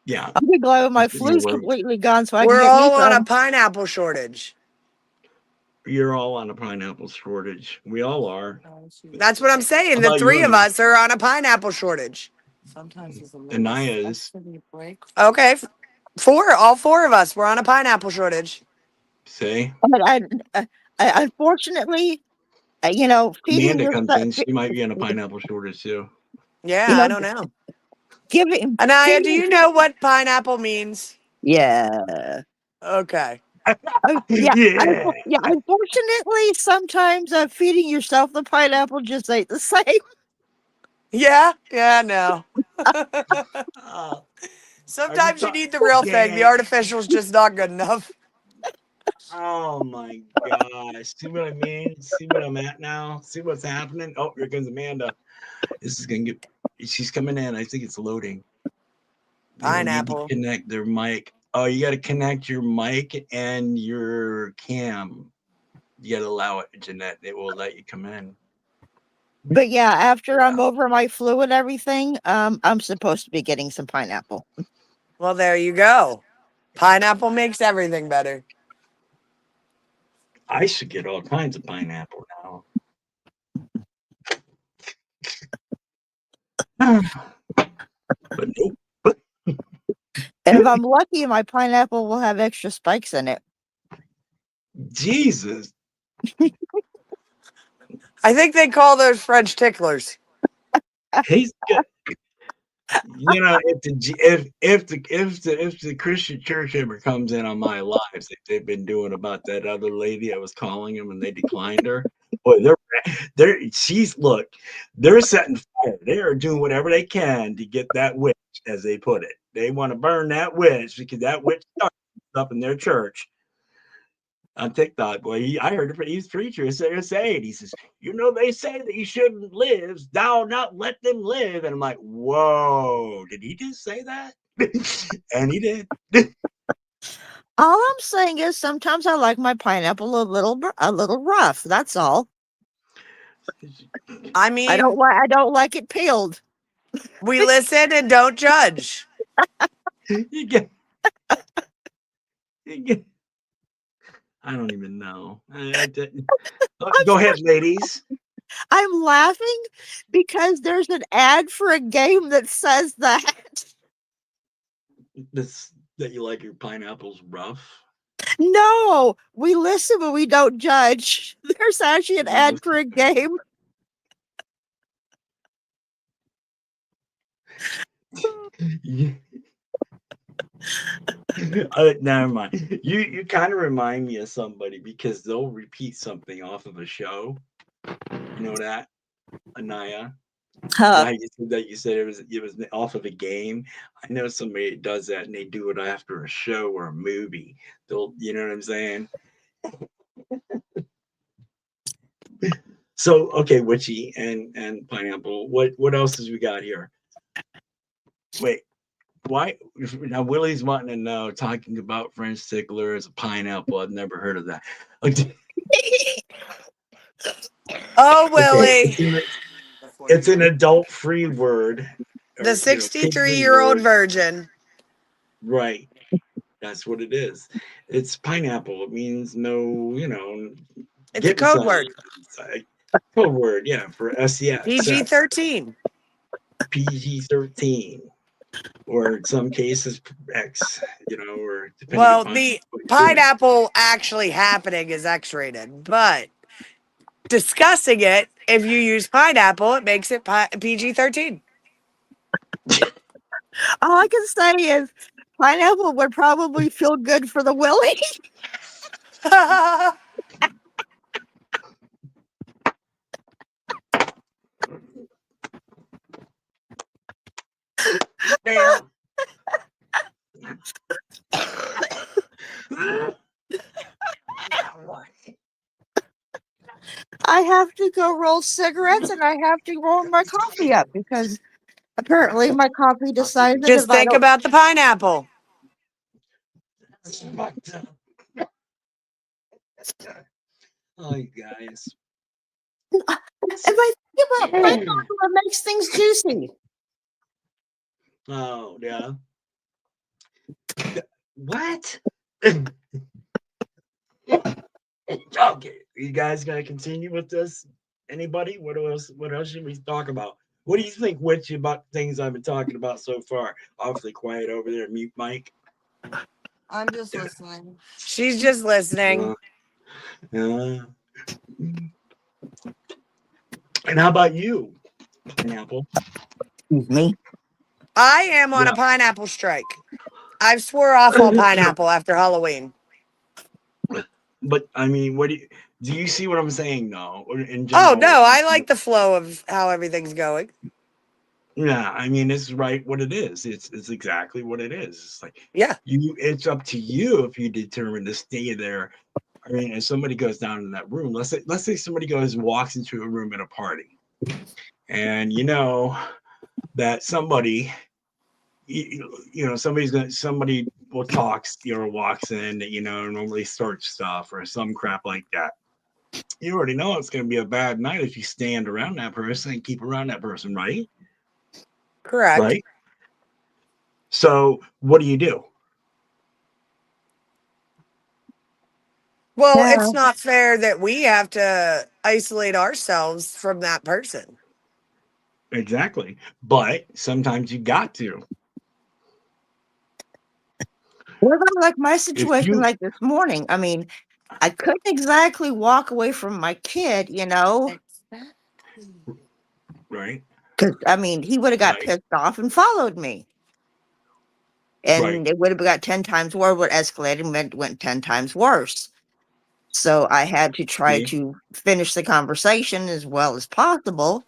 S1: Yeah.
S3: I'm glad my
S1: Just give me a
S3: flu's
S1: word.
S3: completely gone, so I can
S5: We're
S3: get me
S5: all on a
S3: some.
S5: pineapple shortage.
S1: You're all on a pineapple shortage. We all are.
S5: That's what I'm saying.
S1: How
S5: The
S1: about you,
S5: three of us are on a pineapple shortage.
S4: Sometimes it's a little
S1: Anaya is.
S4: city break.
S5: Okay. All four of us. We're on a pineapple shortage.
S1: Say.
S3: But unfortunately, feeding
S1: Amanda comes
S3: yourself,
S1: in. She might be on a pineapple shortage too.
S5: Yeah, I don't know.
S3: giving,
S5: Anaya, do
S3: feeding,
S5: you know what pineapple means?
S3: yeah.
S5: Okay.
S1: Yeah.
S3: Unfortunately, sometimes feeding yourself the pineapple just ain't the same.
S5: Yeah? Yeah, no.
S1: Uh,
S5: Sometimes you need the real thing. The
S1: yeah.
S5: artificial's just not good enough.
S1: Oh my gosh. See what I mean? See what I'm at now? See what's happening? Oh, here comes Amanda. This is gonna get she's coming in. I think it's loading. They need to
S5: Pineapple.
S1: connect their mic. Oh, you gotta connect your mic and your cam. You gotta allow it, Jeanette. It will let you come in.
S3: But yeah, after I'm over my flu and everything, I'm supposed to be getting some pineapple.
S5: Well, there you go. Pineapple makes everything better.
S1: I should get all kinds of pineapple now. But nope.
S3: And if I'm lucky, my pineapple will have extra spikes in it.
S1: Jesus.
S4: I think they call those French ticklers.
S1: He's good. You know, if the Christian church ever comes in on my lives, like they've been doing about that other lady I was calling him and they declined her. Boy, they're setting fire. They are doing whatever they can to get that witch, as they put it. They want to burn that witch because that witch started up in their church on TikTok. Boy, I heard he's preacher saying, he says, they say that you shouldn't live, thou not let them live. And I'm like, whoa, did he just say that? And he did.
S3: All I'm saying is sometimes I like my pineapple a little rough. That's all.
S4: I mean,
S3: I don't like it peeled.
S4: we listen and don't judge.
S1: You get, I don't even know. Go ahead, ladies.
S3: I'm laughing because there's an ad for a game that says that.
S1: That you like your pineapples rough.
S3: No, we listen but we don't judge. There's actually an ad for a game.
S1: Yeah. Never mind. You kind of remind me of somebody because they'll repeat something off of a show. You know that, Anaya?
S3: Huh.
S1: You said it was off of a game. I know somebody that does that and they do it after a show or a movie. You know what I'm saying? So okay, Witchy and Pineapple. What else has we got here? Wait. Why now? Willie's wanting to know, talking about French tickler as a pineapple. I've never heard of that.
S4: Oh,
S1: Okay,
S4: Willie,
S1: it's an adult-free word.
S4: the
S1: Or, kid-free
S4: 63-year-old
S1: word.
S4: virgin.
S1: Right. That's what it is. It's pineapple. It means no,
S4: It's a code word.
S1: Code word, yeah, for SEX.
S4: PG-13.
S1: PG-13. Or in some cases, X, or depending
S4: Well,
S1: upon
S4: the
S1: what you're doing.
S4: pineapple actually happening is X-rated, but discussing it, if you use pineapple, it makes it PG-13.
S3: All I can say is pineapple would probably feel good for the Willie.
S1: Damn.
S3: I have to go roll cigarettes and I have to roll my coffee up because apparently my coffee decided that
S4: Just
S3: if I
S4: think
S3: don't.
S4: about the pineapple.
S1: Oh, you guys.
S3: If I think about pineapple, it makes things juicy.
S1: Oh, yeah. What? Okay, you guys gonna continue with this? Anybody? What else? What else should we talk about? What do you think, Witch, about things I've been talking about so far? Awfully quiet over there, mute mic.
S5: I'm just listening.
S4: She's just listening.
S1: And how about you, Pineapple?
S3: Excuse me.
S4: I am on
S1: Yeah.
S4: a pineapple strike. I've swore off all pineapple after Halloween.
S1: But I mean, do you see what I'm saying? No, in
S4: Oh,
S1: general.
S4: no, I like the flow of how everything's going.
S1: Yeah, I mean, it's right what it is. It's exactly what it is. It's like
S4: Yeah.
S1: It's up to you if you determine to stay there. I mean, if somebody goes down in that room, let's say somebody walks into a room at a party, and that somebody, somebody will talk, walks in, normally starts stuff or some crap like that. You already know it's going to be a bad night if you stand around that person and keep around that person, right?
S4: Correct.
S1: Right. So what do you do?
S4: Well,
S3: Yeah.
S4: it's not fair that we have to isolate ourselves from that person.
S1: Exactly. But sometimes you got to.
S3: What about like my
S1: If
S3: situation
S1: you
S3: like this morning? I mean, I couldn't exactly walk away from my kid, you know,
S1: Right.
S3: because I mean, he would have got
S1: Right.
S3: pissed off and followed me,
S1: Right.
S3: and it would have got 10 times worse. What escalated and went 10 times worse. So I had to try
S1: See?
S3: to finish the conversation as well as possible,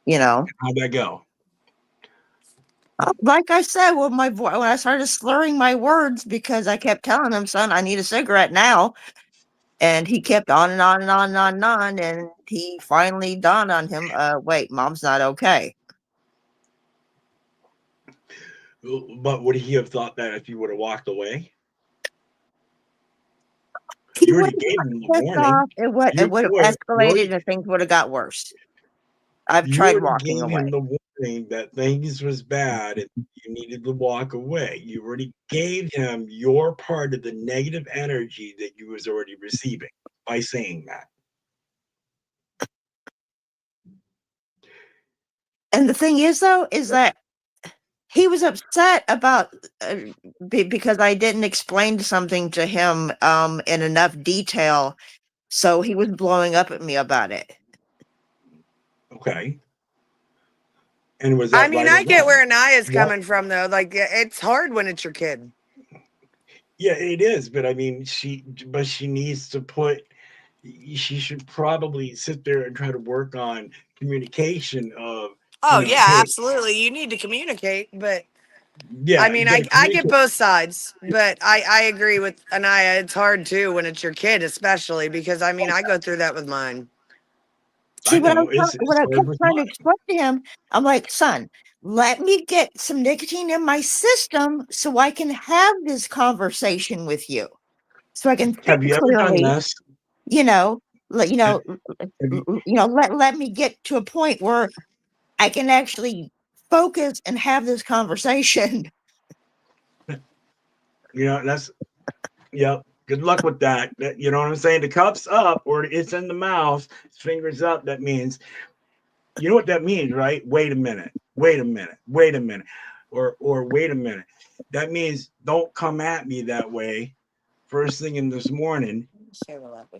S3: you know.
S1: How'd that go?
S3: Like I said, when when I started slurring my words because I kept telling him, "Son, I need a cigarette now," and he kept on and on and on and on and on, and he finally dawned on him, wait, mom's not okay.
S1: But would he have thought that if you would have walked away?
S3: He
S1: You
S3: would
S1: already gave him the
S3: have pissed
S1: warning.
S3: off. It would have
S1: You
S3: escalated
S1: already
S3: and things would have got worse. I've
S1: you
S3: tried
S1: already
S3: walking
S1: gave him
S3: away.
S1: the warning that things was bad and you needed to walk away. You already gave him your part of the negative energy that you was already receiving by saying that.
S3: And the thing is, though, is that he was upset about because I didn't explain something to him in enough detail, so he was blowing up at me about it.
S1: Okay. And was
S4: I
S1: that
S4: mean,
S1: right or
S4: I get
S1: wrong?
S4: where Anaya's
S1: What?
S4: coming from, though. Like, it's hard when it's your kid.
S1: Yeah, it is. But I mean, she needs to put. She should probably sit there and try to work on communication of,
S4: Oh, yeah,
S1: hey,
S4: absolutely. You need to communicate, but I
S1: yeah,
S4: mean,
S1: you got to
S4: I get
S1: communicate.
S4: both sides, but I agree with Anaya. It's hard too when it's your kid, especially because I mean, I go through that with mine.
S3: See,
S1: I know
S3: what
S1: it's
S3: I
S1: hard
S3: kept
S1: with
S3: trying to
S1: mine.
S3: explain to him, I'm like, son, let me get some nicotine in my system so I can have this conversation with you, so I can think
S1: Have you ever done
S3: clearly,
S1: this?
S3: you know,
S1: Have, have you,
S3: let me get to a point where I can actually focus and have this conversation.
S1: that's yep. Good luck with that. You know what I'm saying? The cup's up or it's in the mouth, fingers up. That means you know what that means, right? Wait a minute. Wait a minute. Wait a minute. Or wait a minute. That means don't come at me that way first thing in this morning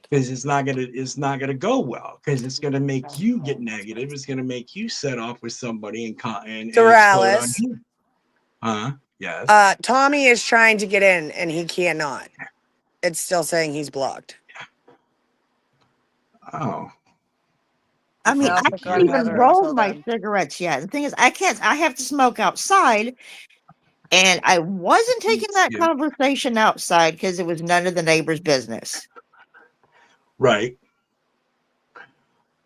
S1: because it's not gonna go well because it's gonna make you get negative. It's gonna make you set off with somebody and explode on
S4: Thrullas,
S1: you. Yes.
S4: Tommy is trying to get in and he cannot. It's still saying he's blocked.
S1: Oh,
S3: I mean, I
S1: that's
S5: I'll pick on
S3: haven't
S1: secure.
S5: the
S3: even
S5: other
S3: rolled
S5: until
S3: my
S5: then.
S3: cigarettes yet. The thing is, I have to smoke outside. And I wasn't taking
S1: It's
S3: that
S1: you.
S3: conversation outside because it was none of the neighbors' business.
S1: Right.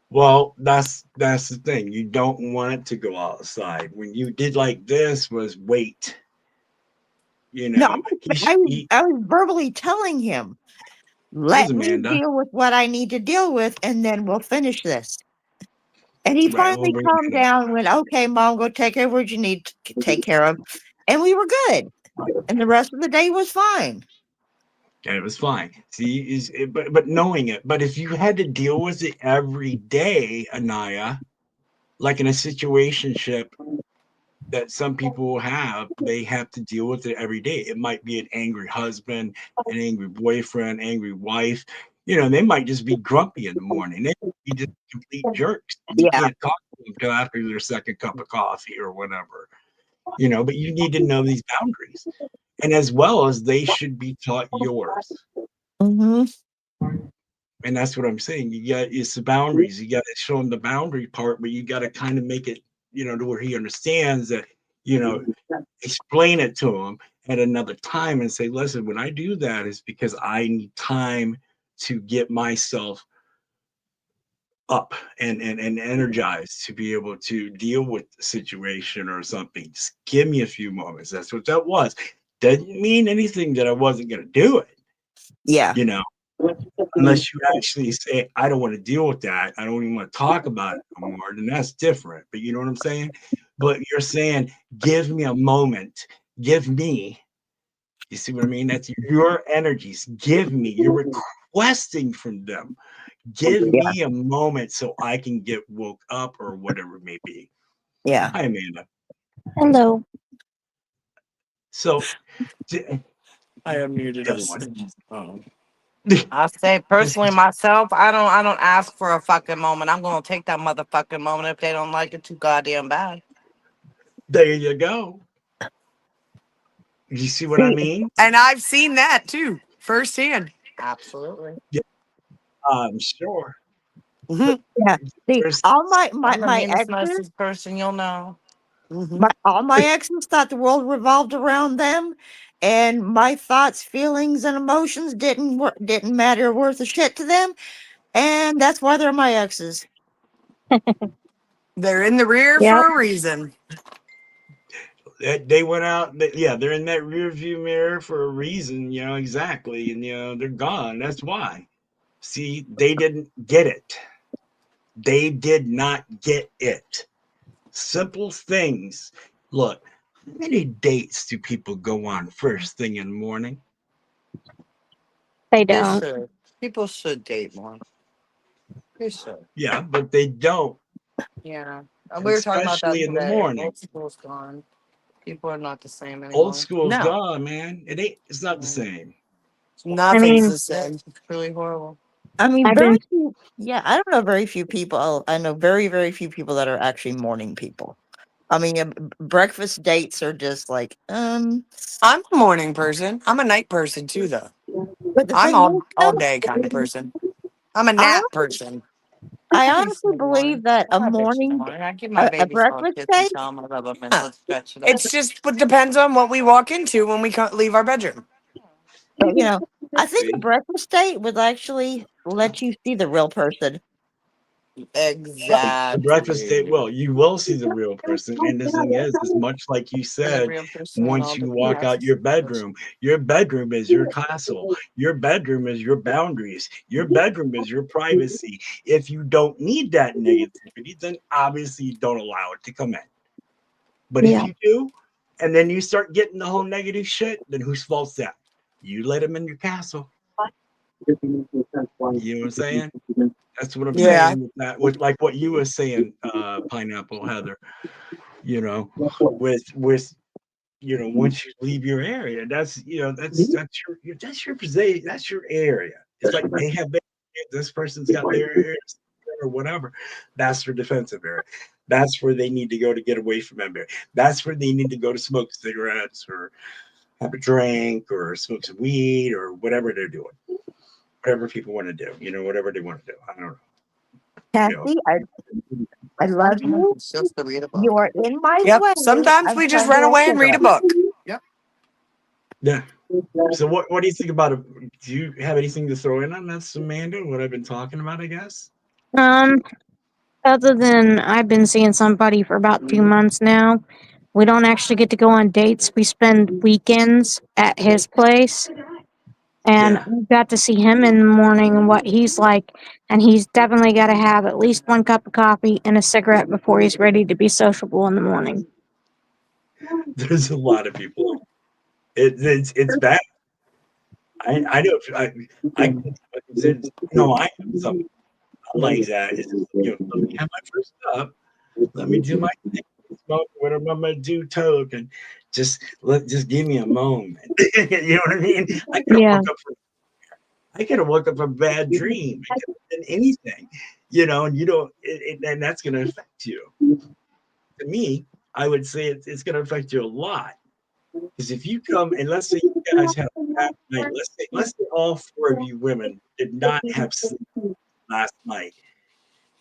S1: Well, that's the thing. You don't want it to go outside. When you did like this was wait.
S3: No,
S1: He should be.
S3: I was verbally telling him,
S1: That was
S3: let me
S1: Amanda.
S3: deal with what I need to deal with, and then we'll finish this. And he
S1: Right. We'll
S3: finally
S1: bring
S3: calmed
S1: Amanda
S3: down and went, okay, mom, go take care of what you need to take care of. And we were good. And the rest of the day was fine.
S1: and it was fine. See, but knowing it. But if you had to deal with it every day, Anaya, like in a situationship that some people have, they have to deal with it every day. It might be an angry husband, an angry boyfriend, angry wife. They might just be grumpy in the morning. They might be just complete jerks. You
S3: Yeah.
S1: can't talk to them until after their second cup of coffee or whatever. But you need to know these boundaries. And as well as they should be taught yours.
S3: Mm-hmm.
S1: And that's what I'm saying. It's the boundaries. You got to show him the boundary part, but you got to kind of make it, to where he understands that, you know, explain it to him at another time and say, listen, when I do that, it's because I need time to get myself up and energized to be able to deal with the situation or something. Just give me a few moments. That's what that was. Doesn't mean anything that I wasn't going to do it,
S3: Yeah.
S1: you know, unless you actually say, I don't want to deal with that. I don't even want to talk about it no more. Then that's different. But you know what I'm saying? But you're saying, give me a moment. Give me. You see what I mean? That's your energies. Give me. You're requesting from them. Give
S3: Yeah.
S1: me a moment so I can get woke up or whatever it may be.
S3: Yeah.
S1: Hi, Amanda.
S3: Hello.
S1: So
S4: I unmuted us.
S1: Everyone. Oh.
S5: I say personally myself, I don't ask for a fucking moment. I'm gonna take that motherfucking moment if they don't like it too goddamn bad.
S1: There you go. You see what I mean?
S4: And I've seen that too, firsthand.
S5: Absolutely.
S1: I'm sure.
S4: Mhm.
S3: Yeah. See,
S1: There's
S3: all
S5: I'm the
S3: my
S5: meanest,
S3: exes,
S5: nicest person you'll know.
S4: Mhm.
S3: all my exes thought the world revolved around them, and my thoughts, feelings, and emotions didn't matter worth a shit to them, and that's why they're my exes.
S4: They're in the rear
S6: Yep.
S4: for a reason.
S1: they went out. Yeah, they're in that rear view mirror for a reason. Exactly, and they're gone. That's why. See, they didn't get it. They did not get it. Simple things. Look, how many dates do people go on first thing in the morning?
S6: They
S5: They
S6: don't.
S5: should. People should date more. They should.
S1: Yeah, but they don't,
S5: Yeah. We were talking about that
S1: especially in the
S5: today.
S1: morning.
S5: Old school's gone. People are not the same
S1: Old
S5: anymore.
S1: school's
S4: No,
S1: gone, man. It's not the same.
S6: I
S4: nothing's
S6: mean,
S4: the same.
S5: It's really horrible.
S3: I mean,
S6: I've been.
S3: I don't know very few people. I know very, very few people that are actually morning people. I mean, breakfast dates are just like,
S4: I'm a morning person. I'm a night person too, though.
S3: but the
S4: I'm
S3: thing is,
S4: all
S3: though,
S4: day kind of person. I'm a
S3: I,
S4: nap person.
S3: I
S5: I'm
S3: honestly
S5: decent in the morning.
S3: believe that
S5: I'm not bitch in the morning. I give my
S3: a
S5: babies all
S3: breakfast
S5: kids and
S3: date,
S5: tell them I love them and
S4: Huh.
S5: let's stretch it up.
S4: It's just what depends on what we walk into when we leave our bedroom.
S3: I think a
S1: See?
S3: breakfast date would actually let you see the real person.
S1: Right. The breakfast date,
S5: Exactly.
S1: well, you will see the real person. And the thing is much like you
S5: And the
S1: said,
S5: real person and
S1: once
S5: all
S1: you
S5: the
S1: walk out
S5: process.
S1: your bedroom is your castle. Your bedroom is your boundaries. Your bedroom is your privacy. If you don't need that negativity, then obviously you don't allow it to come in. But if
S6: Yeah.
S1: you do, and then you start getting the whole negative shit, then whose fault's that? You let him in your castle. You know what I'm saying? That's what I'm
S4: Yeah.
S1: saying with that, with like what you were saying, Pineapple Heather. You know, with once you leave your area, that's your position, that's your area. It's like they have this person's got their area or whatever. That's their defensive area. That's where they need to go to get away from that area. That's where they need to go to smoke cigarettes or have a drink or smoke some weed or whatever they're doing. Whatever people want to do, whatever they want to do. I don't know.
S3: Kathy, I love
S5: Sometimes
S3: you.
S5: it's just to read a book.
S3: You are in my
S4: Yep.
S3: way.
S4: Sometimes
S3: I'm
S4: we just
S3: trying to
S4: run
S3: walk
S4: away and read a
S3: cigarette.
S4: book.
S1: Yeah. So what do you think about it? Do you have anything to throw in on that, Amanda? What I've been talking about, I guess.
S6: Um. Other than I've been seeing somebody for about 2 months now. We don't actually get to go on dates. We spend weekends at his place, and
S1: Yeah.
S6: we got to see him in the morning and what he's like. And he's definitely got to have at least 1 cup of coffee and a cigarette before he's ready to be sociable in the morning.
S1: There's a lot of people. It's bad. I know. I have some. I'm like that. It's just, let me have my first cup. Let me do my thing. Smoke whatever I'm gonna do, toke, and just give me a moment. You know what I mean?
S6: Yeah.
S1: I could have woke up from a bad dream. It could have been anything, and you don't, and that's going to affect you. To me, I would say it's going to affect you a lot. Because if you come and let's say you guys have a bad night, let's say all four of you women did not have sleep last night,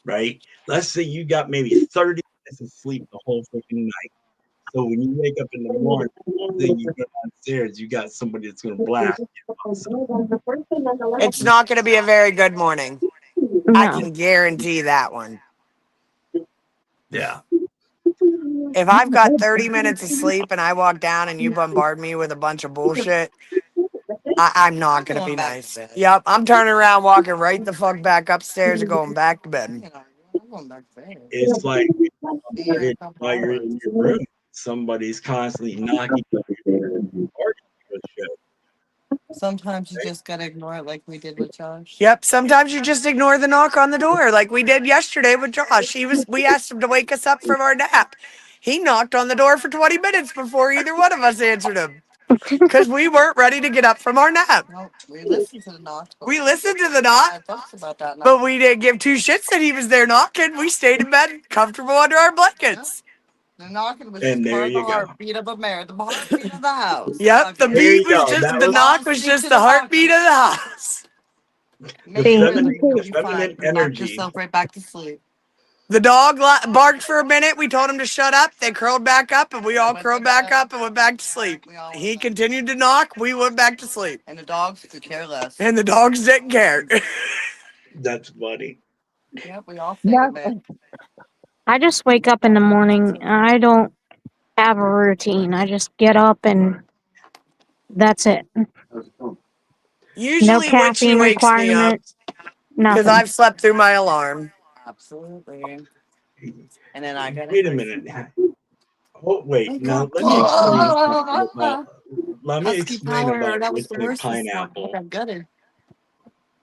S1: right? Let's say you got maybe 30 minutes of sleep the whole freaking night. So when you wake up in the morning, then you go downstairs, you got somebody that's going to blast you.
S4: It's not going to be a very good morning. I
S6: No.
S4: can guarantee that one.
S1: Yeah.
S4: If I've got 30 minutes of sleep and I walk down and you bombard me with a bunch of bullshit, I'm not going to be nice. Yep. I'm turning around, walking right the fuck back upstairs and going back to bed.
S5: I'm going back there.
S1: It's like
S5: Yeah, a couple
S1: while you're
S5: hours.
S1: in your room, somebody's constantly knocking on your door, with shit.
S5: Sometimes you just gotta ignore it like we did with Josh.
S4: Yep. Sometimes you just ignore the knock on the door like we did yesterday with Josh. We asked him to wake us up from our nap. He knocked on the door for 20 minutes before either one of us answered him. Because we weren't ready to get up from our nap.
S5: No, we listened to the knock.
S4: We listened to the knock,
S5: I talked about that.
S4: but we didn't give two shits that he was there knocking. We stayed in bed, comfortable under our blankets.
S5: The knocking was
S1: And
S5: just
S1: there
S5: part of the
S1: you go.
S5: heartbeat of America, the heartbeat of the house.
S4: Yep, the
S1: There
S4: beat
S1: you
S4: was
S1: go.
S4: just
S1: That
S4: the
S1: was
S4: knock was just the heartbeat of the house.
S1: the
S6: See.
S1: feminine, the
S5: You're
S1: feminine
S5: fine. Knock
S1: energy.
S5: yourself right back to sleep.
S4: The dog barked for a minute. We told him to shut up. They curled back up, and we all curled back up and went back to sleep. He continued to knock. We went back to sleep.
S5: And the dogs could care less.
S4: And the dogs didn't care.
S1: That's funny.
S5: Yep, we all stayed in bed.
S6: I just wake up in the morning. I don't have a routine. I just get up and that's it. No
S4: Usually, when she
S6: caffeine
S4: wakes me up,
S6: requirement.
S4: because
S6: Nothing.
S4: I've slept through my alarm.
S5: Absolutely. And then I got
S1: Wait a minute. Oh, wait. Now let me explain something about. Let me
S5: Husky
S1: explain
S5: power.
S1: about
S5: That was the
S1: Witchy
S5: worst.
S1: Pineapple.
S5: I got gutted.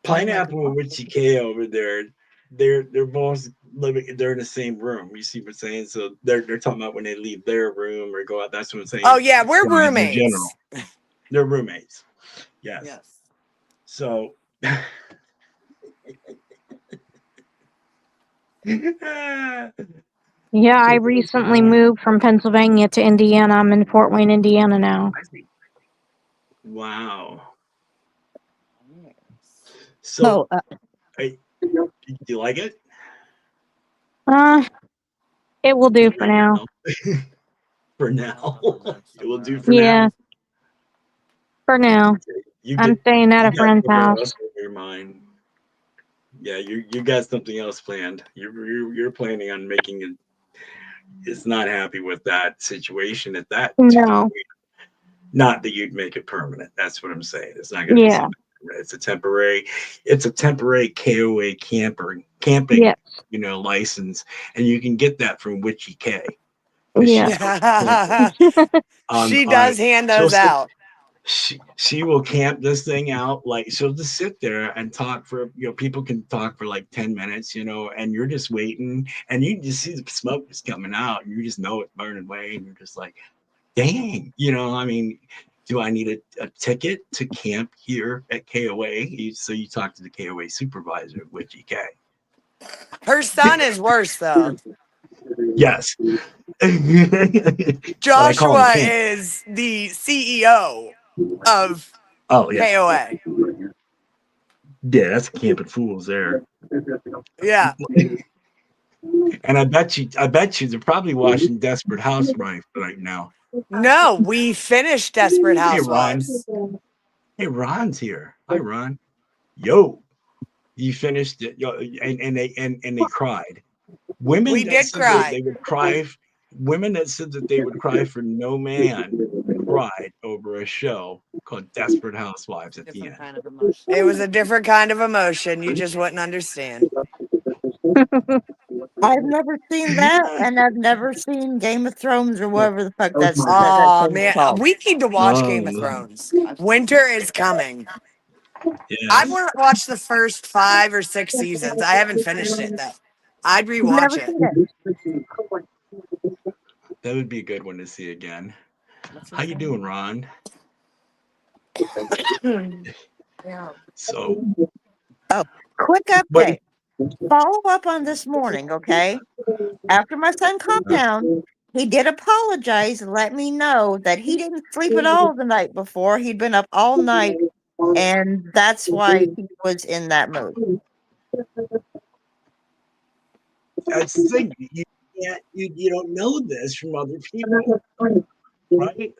S1: Pineapple and Witchy K over there. They're both living. They're in the same room. You see what I'm saying? So they're talking about when they leave their room or go out. That's what I'm saying.
S4: Oh yeah, we're
S1: In
S4: roommates.
S1: general, they're roommates. Yes.
S5: Yes.
S1: So.
S6: Yeah, I recently moved from Pennsylvania to Indiana. I'm in Fort Wayne, Indiana now.
S1: Wow. So, do you like it?
S6: It will do for now.
S1: For now, it will do for
S6: Yeah,
S1: now.
S6: for now. I'm staying at a
S1: got
S6: friend's
S1: something
S6: house.
S1: else in your mind. Yeah, you got something else planned. You're planning on making it. It's not happy with that situation at that.
S6: No.
S1: Not that you'd make it permanent. That's what I'm saying. It's not going to be something permanent. It's a temporary. It's a temporary KOA camping.
S6: Yes.
S1: License, and you can get that from Witchy K.
S4: Yeah. She does hand those out.
S1: She will camp this thing out, like she'll just sit there and talk for people can talk for like 10 minutes, and you're just waiting and you just see the smoke is coming out and you just know it's burning away and you're just like, dang, I mean, do I need a ticket to camp here at KOA? So you talk to the KOA supervisor at Witchy K.
S4: Her son is worse though.
S1: Yes.
S4: Joshua is the CEO of KOA.
S1: Yeah, that's Camping Fools there.
S4: Yeah.
S1: And I bet you they're probably watching Desperate Housewives right now.
S4: No, we finished Desperate Housewives.
S1: Hey, Ron's here. Hi, Ron. Yo, you finished it. And they cried. Women
S4: we did cry.
S1: They would cry. Women that said that they would cry for no man cried over a show called Desperate Housewives at the end.
S5: Kind of emotion.
S4: It was a different kind of emotion. You just wouldn't understand.
S3: I've never seen that, and I've never seen Game of Thrones or whatever the fuck that's
S4: Oh
S3: thing's
S4: man,
S3: called.
S4: we need to watch Game of Thrones. Winter is coming.
S1: Yeah.
S4: I've watched the first 5 or 6 seasons. I haven't finished it though. I'd rewatch it.
S1: That would be a good one to see again. How you doing, Ron?
S5: Yeah.
S1: So,
S3: Quick update. Follow up on this morning, okay? After my son calmed down, he did apologize and let me know that he didn't sleep at all the night before. He'd been up all night, and that's why he was in that mood.
S1: that's the thing. You don't know this from other people, right?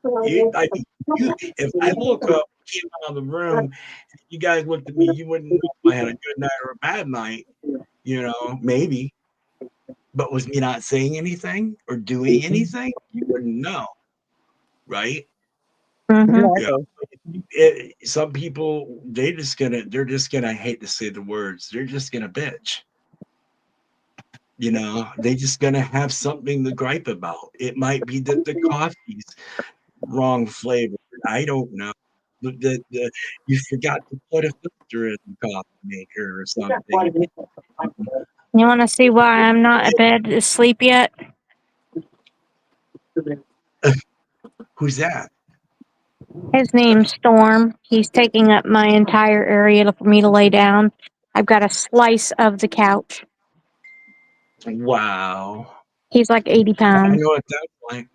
S1: If I woke up, came out of the room, you guys looked at me, you wouldn't know if I had a good night or a bad night, maybe. But was me not saying anything or doing anything, you wouldn't know, right?
S6: Mm-hmm.
S1: Some people they're just gonna I hate to say the words, they're just gonna bitch. They just gonna have something to gripe about. It might be that the coffee's wrong flavor. I don't know. You forgot to put a filter in the coffee maker or something.
S6: You want to see why I'm not in bed asleep yet?
S1: Who's that?
S6: His name's Storm. He's taking up my entire area for me to lay down. I've got a slice of the couch.
S1: Wow.
S6: He's like 80
S1: I
S6: pounds.
S1: know what that's like.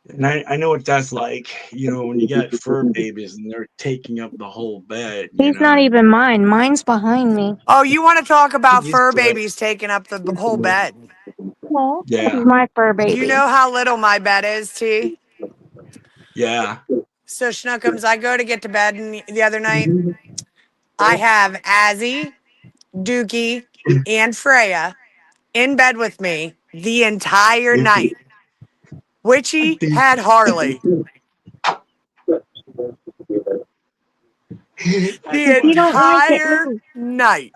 S1: And I know what that's like, when you got fur babies and they're taking up the whole bed,
S6: He's not even mine. Mine's behind me.
S4: Oh, you want to talk
S1: Get
S4: about
S1: used
S4: fur
S1: to it.
S4: babies taking up the whole bed?
S6: Well,
S1: Yeah.
S6: he's my fur
S4: Do you
S6: baby.
S4: know how little my bed is, T?
S1: Yeah.
S4: So, Schnookums, I go to get to bed the other night. I have Azzy, Dookie, and Freya in bed with me the entire night. Witchy had Harley the
S6: You don't like it,
S4: entire
S6: move.
S4: night.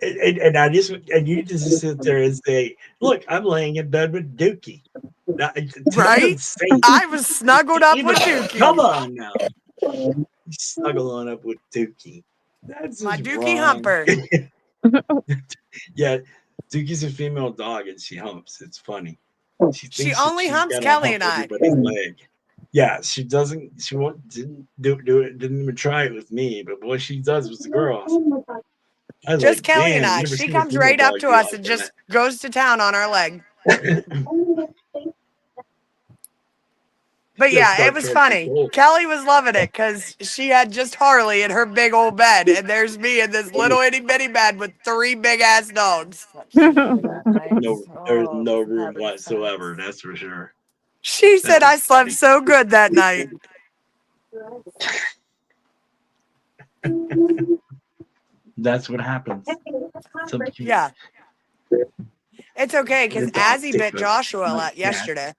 S1: And you just sit there and say, "Look, I'm laying in bed with Dookie." Now, don't even
S4: Right?
S1: say it.
S4: I was snuggled up
S1: Even
S4: with
S1: come
S4: Dookie.
S1: on now, you snuggle on up with Dookie. That's
S4: My
S1: just
S4: Dookie
S1: wrong.
S4: humper.
S1: Yeah, Dookie's a female dog and she humps. It's funny. She
S4: She
S1: thinks that
S4: only
S1: she's
S4: humps
S1: got to
S4: Kelly
S1: hump
S4: and I.
S1: everybody's leg. Yeah, she doesn't. She won't. Didn't do it. Didn't even try it with me. But what she does with the girls, I was
S4: Just
S1: like,
S4: Kelly and
S1: damn,
S4: I.
S1: never
S4: She
S1: seen a
S4: comes
S1: female
S4: right up
S1: dog
S4: to
S1: be
S4: us
S1: like
S4: and just goes to town on our leg.
S1: that.
S4: But
S1: She'll
S4: yeah, it
S1: start
S4: was
S1: trying to
S4: funny.
S1: control.
S4: Kelly was loving it because she had just Harley in her big old bed, and there's me in this little itty bitty bed with 3 big ass dogs.
S1: No, there's no room whatsoever. That's for sure.
S4: She
S1: That
S4: said I
S1: was
S4: slept
S1: funny.
S4: so good that night.
S1: That's what happens. Some people,
S4: Yeah, it's okay
S1: the
S4: because
S1: dog
S4: Azzy
S1: take
S4: bit
S1: over.
S4: Joshua
S1: Yeah,
S4: yesterday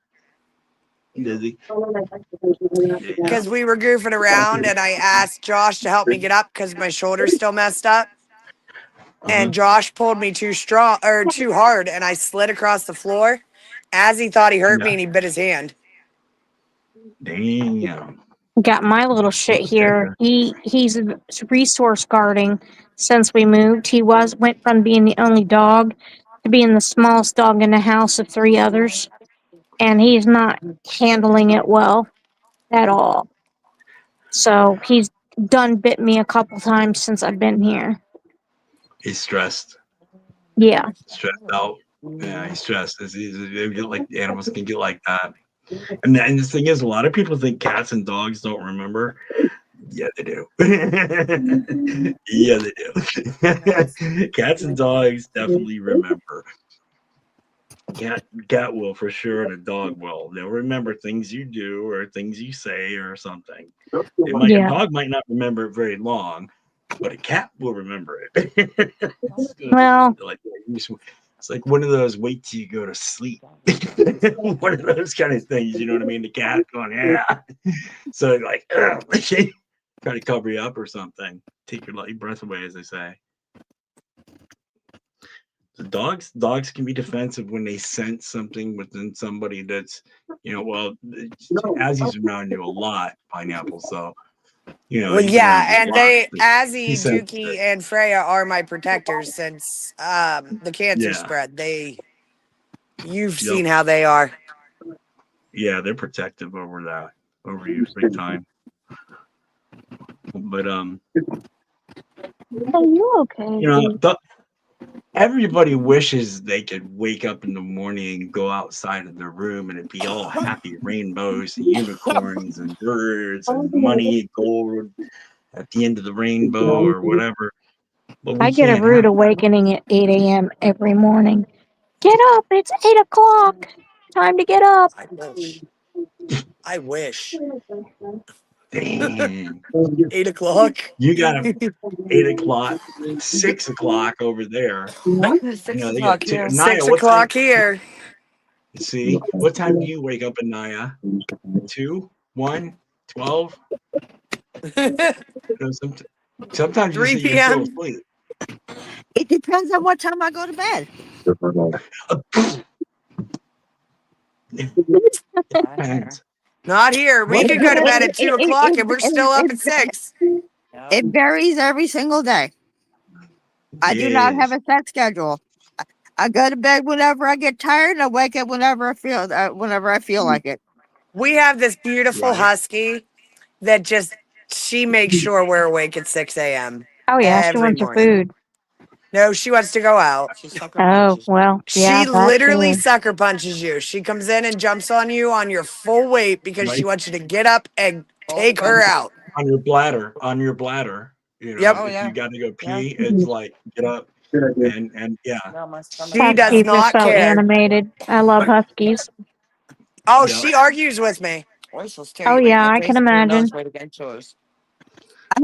S1: does he? Yeah.
S4: because we were goofing around, and I asked Josh to help me get up because my shoulder's still messed up.
S1: Uh-huh.
S4: And Josh pulled me too strong or too hard, and I slid across the floor. Azzy thought he hurt me,
S1: Yeah.
S4: and he bit his hand.
S1: Damn.
S6: Got my little shit here. He's resource guarding since we moved. He went from being the only dog to being the smallest dog in the house of 3 others, and he's not handling it well at all. So he's done bit me a couple times since I've been here.
S1: He's stressed.
S6: Yeah.
S1: Stressed out. Yeah, he's stressed. They get like animals can get like that. And the thing is, a lot of people think cats and dogs don't remember. Yeah, they do. Yeah, they do. Cats and dogs definitely remember. Cat will for sure, and a dog will. They'll remember things you do or things you say or something. A
S6: Yeah.
S1: dog might not remember it very long, but a cat will remember it.
S6: Well,
S1: Like, it's like one of those wait till you go to sleep. One of those kind of things, you know what I mean? The cat going, yeah. So like, try to cover you up or something. Take your breath away, as they say. The dogs can be defensive when they sense something within somebody that's, as he's around you a lot, Pineapple. So,
S4: Well,
S1: he's around you
S4: yeah,
S1: a
S4: and
S1: lot.
S4: they,
S1: He
S4: Azzy,
S1: senses
S4: Dookie,
S1: it.
S4: and Freya are my protectors since the cancer
S1: Yeah.
S4: spread. You've
S1: Yep.
S4: seen how they are.
S1: Yeah, they're protective over you big time. But
S6: are you okay?
S1: everybody wishes they could wake up in the morning and go outside of their room and it'd be all happy rainbows and unicorns and birds and money and gold at the end of the rainbow or whatever. But we
S6: I get a
S1: can't
S6: rude
S1: have that.
S6: awakening at 8 a.m. every morning. Get up! It's 8 o'clock! Time to get up!
S4: I wish. I wish.
S1: Dang.
S4: 8 o'clock.
S1: You got a 8 o'clock, 6 o'clock over there.
S5: 6
S1: They got
S5: o'clock here.
S1: Naya.
S4: 6
S1: What time?
S4: o'clock here.
S1: See, what time do you wake up at Naya? 2, 1, 12? Sometimes you
S4: 3
S1: say you're still
S4: p.m.
S1: asleep.
S2: It depends on what time I go to bed.
S1: Depends.
S4: Not here. We could go to bed at 2 o'clock and we're still up at 6.
S2: It varies every single day. I do not have
S1: Yes.
S2: a set schedule. I go to bed whenever I get tired, and I wake up whenever I feel like it.
S4: We have this beautiful
S1: Right.
S4: husky that just she makes sure we're awake at 6 a.m.
S6: Oh yeah, she
S4: every
S6: wants her
S4: morning.
S6: food.
S4: No, she wants to go out.
S5: She sucker
S6: Oh
S5: punches.
S6: well, yeah,
S4: She
S6: that
S4: literally
S6: too.
S4: sucker punches you. She comes in and jumps on you on your full weight because she
S1: Right.
S4: wants you to get up and
S5: All the
S4: take her
S5: time.
S4: out.
S1: On your bladder. On your bladder. You know,
S4: Yep.
S5: Oh
S1: if
S5: yeah.
S1: you got to go
S5: Yeah.
S1: pee, it's like get up and yeah.
S5: No, my stomach.
S4: She does
S6: Huskies are
S4: not
S6: so
S4: care.
S6: animated. I love huskies.
S4: Oh,
S1: Yeah.
S4: she argues with me.
S5: Boy, she'll stare
S6: Oh
S5: you right in
S6: yeah,
S5: the
S6: I
S5: face
S6: can
S5: with your
S6: imagine.
S5: nose right against yours.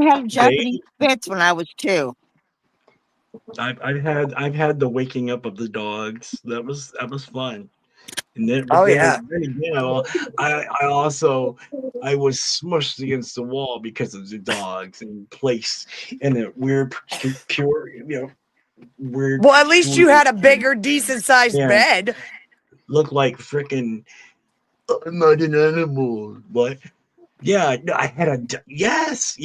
S3: I had
S1: They
S3: Japanese Spitz when I was 2.
S1: I've had the waking up of the dogs. That was fun. And then,
S4: Oh
S1: but then,
S4: yeah.
S1: then again, I was smushed against the wall because of the dogs and placed in a weird, pure, weird,
S4: Well, at least you
S1: peculiar
S4: had a
S1: thing.
S4: bigger, decent sized
S1: Yeah,
S4: bed.
S1: looked like freaking. I'm not an animal. What? Yeah, no, I had yes.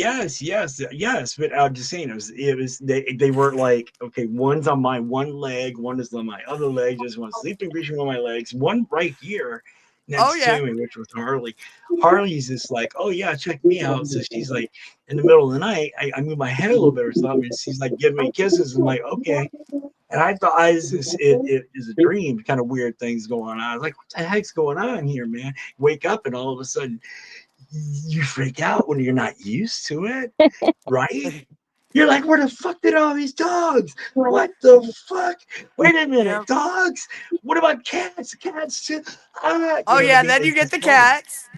S1: But I'm just saying, it was they weren't like, okay, one's on my one leg, one is on my other leg, just one sleeping position on my legs, one right here
S4: Oh
S1: next
S4: yeah.
S1: to me, which was Harley. Harley's just like, oh yeah, check me out. So she's like, in the middle of the night, I move my head a little bit or something, and she's like giving me kisses. I'm like, okay. And I thought it is a dream, kind of weird things going on. I was like, what the heck's going on here, man? Wake up and all of a sudden you freak out when you're not used to it, right? You're like, where the fuck did all these dogs? What the fuck? Wait a minute,
S4: Yep.
S1: dogs? What about cats? Cats too?
S4: Oh
S1: To
S4: yeah.
S1: me,
S4: Then you
S1: it's
S4: get
S1: just
S4: the
S1: funny,
S4: cats.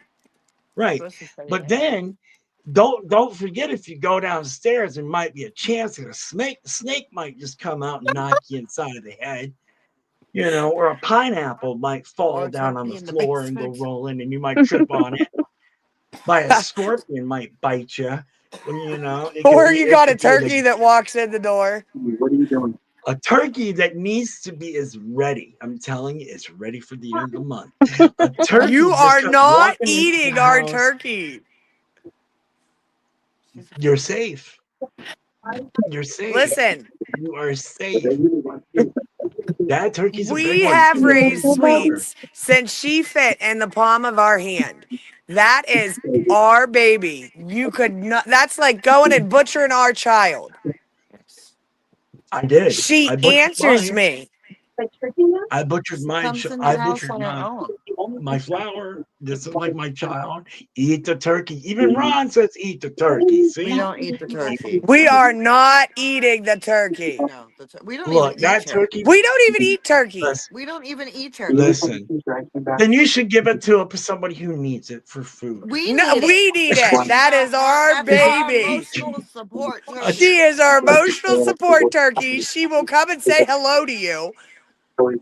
S1: right?
S5: Supposed to say
S1: But
S5: yeah.
S1: then don't forget, if you go downstairs, there might be a chance that a snake might just come out and knock you inside of the head. Or a pineapple might
S5: Or
S1: fall
S5: a
S1: down on
S5: turkey
S1: the
S5: in the
S1: floor and go
S5: basement.
S1: rolling, and you might trip on it. By a scorpion might bite you. It could
S4: Or
S1: be
S4: you
S1: it
S4: got a
S1: could be
S4: turkey that walks in the door.
S1: a turkey that needs to be is ready. I'm telling you, it's ready for the end of the month. A
S4: You
S1: turkey just
S4: are
S1: comes
S4: not
S1: walking into the
S4: eating our
S1: house.
S4: turkey.
S5: She's a
S1: You're
S5: turkey.
S1: safe. You're safe.
S4: Listen,
S1: You are safe. That turkey's a big
S4: we
S1: one.
S4: have
S1: It's a
S4: raised
S1: big fucker.
S4: sweets since she fit in the palm of our hand. That is our baby. You could not, that's like going and butchering our child.
S5: Yes.
S1: I did.
S4: She
S1: I butchered
S4: answers
S1: mine.
S4: me.
S1: I butchered
S5: She
S1: mine.
S5: comes in the
S1: I
S5: house
S1: butchered
S5: on her own.
S1: my flower. This is like my child. Eat the turkey. Even Ron says eat the turkey.
S5: We
S1: See?
S5: don't eat the turkey.
S4: We are not eating the turkey.
S5: No, we don't even
S1: Look,
S5: eat
S1: that
S5: turkey.
S1: turkey.
S4: We don't even eat turkey.
S1: Listen,
S5: We don't even eat turkey.
S1: listen. Then you should give it to somebody who needs it for food.
S5: We
S4: No,
S5: need it.
S4: we need it. That is our
S5: That's our
S4: baby.
S5: emotional support
S1: A,
S5: turkey.
S4: She is our emotional support turkey. She will come and say hello to you.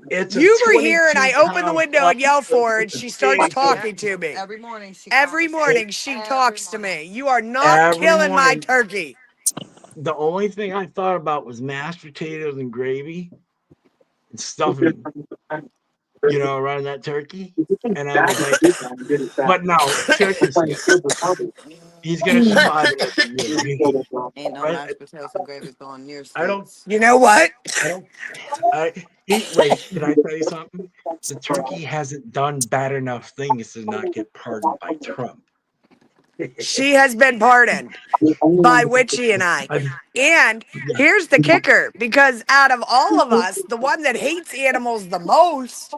S1: it's a
S4: You were here and I
S1: 22
S4: open the
S1: pound
S4: window and yell
S1: flower.
S4: for her and
S1: It's a
S4: she starts
S1: big
S5: Yeah.
S4: talking
S1: turkey.
S4: to me.
S5: Every morning she
S4: Every
S5: conversates.
S4: morning she
S5: Every
S4: talks to
S5: morning.
S4: me. You are not
S1: Every
S4: killing my
S1: morning,
S4: turkey.
S1: the only thing I thought about was mashed potatoes and gravy and stuffing, around that turkey. And I was like, but no, seriously, he's gonna survive another year.
S5: Ain't no
S1: I,
S5: mashed potatoes and gravy going near
S1: I don't,
S5: sweets.
S4: You know what?
S1: I don't, wait, can I tell you something? The turkey hasn't done bad enough things to not get pardoned by Trump.
S4: She has been pardoned by Witchy and I.
S1: I,
S4: And
S1: yeah,
S4: here's the kicker because out of all of us, the one that hates animals the most,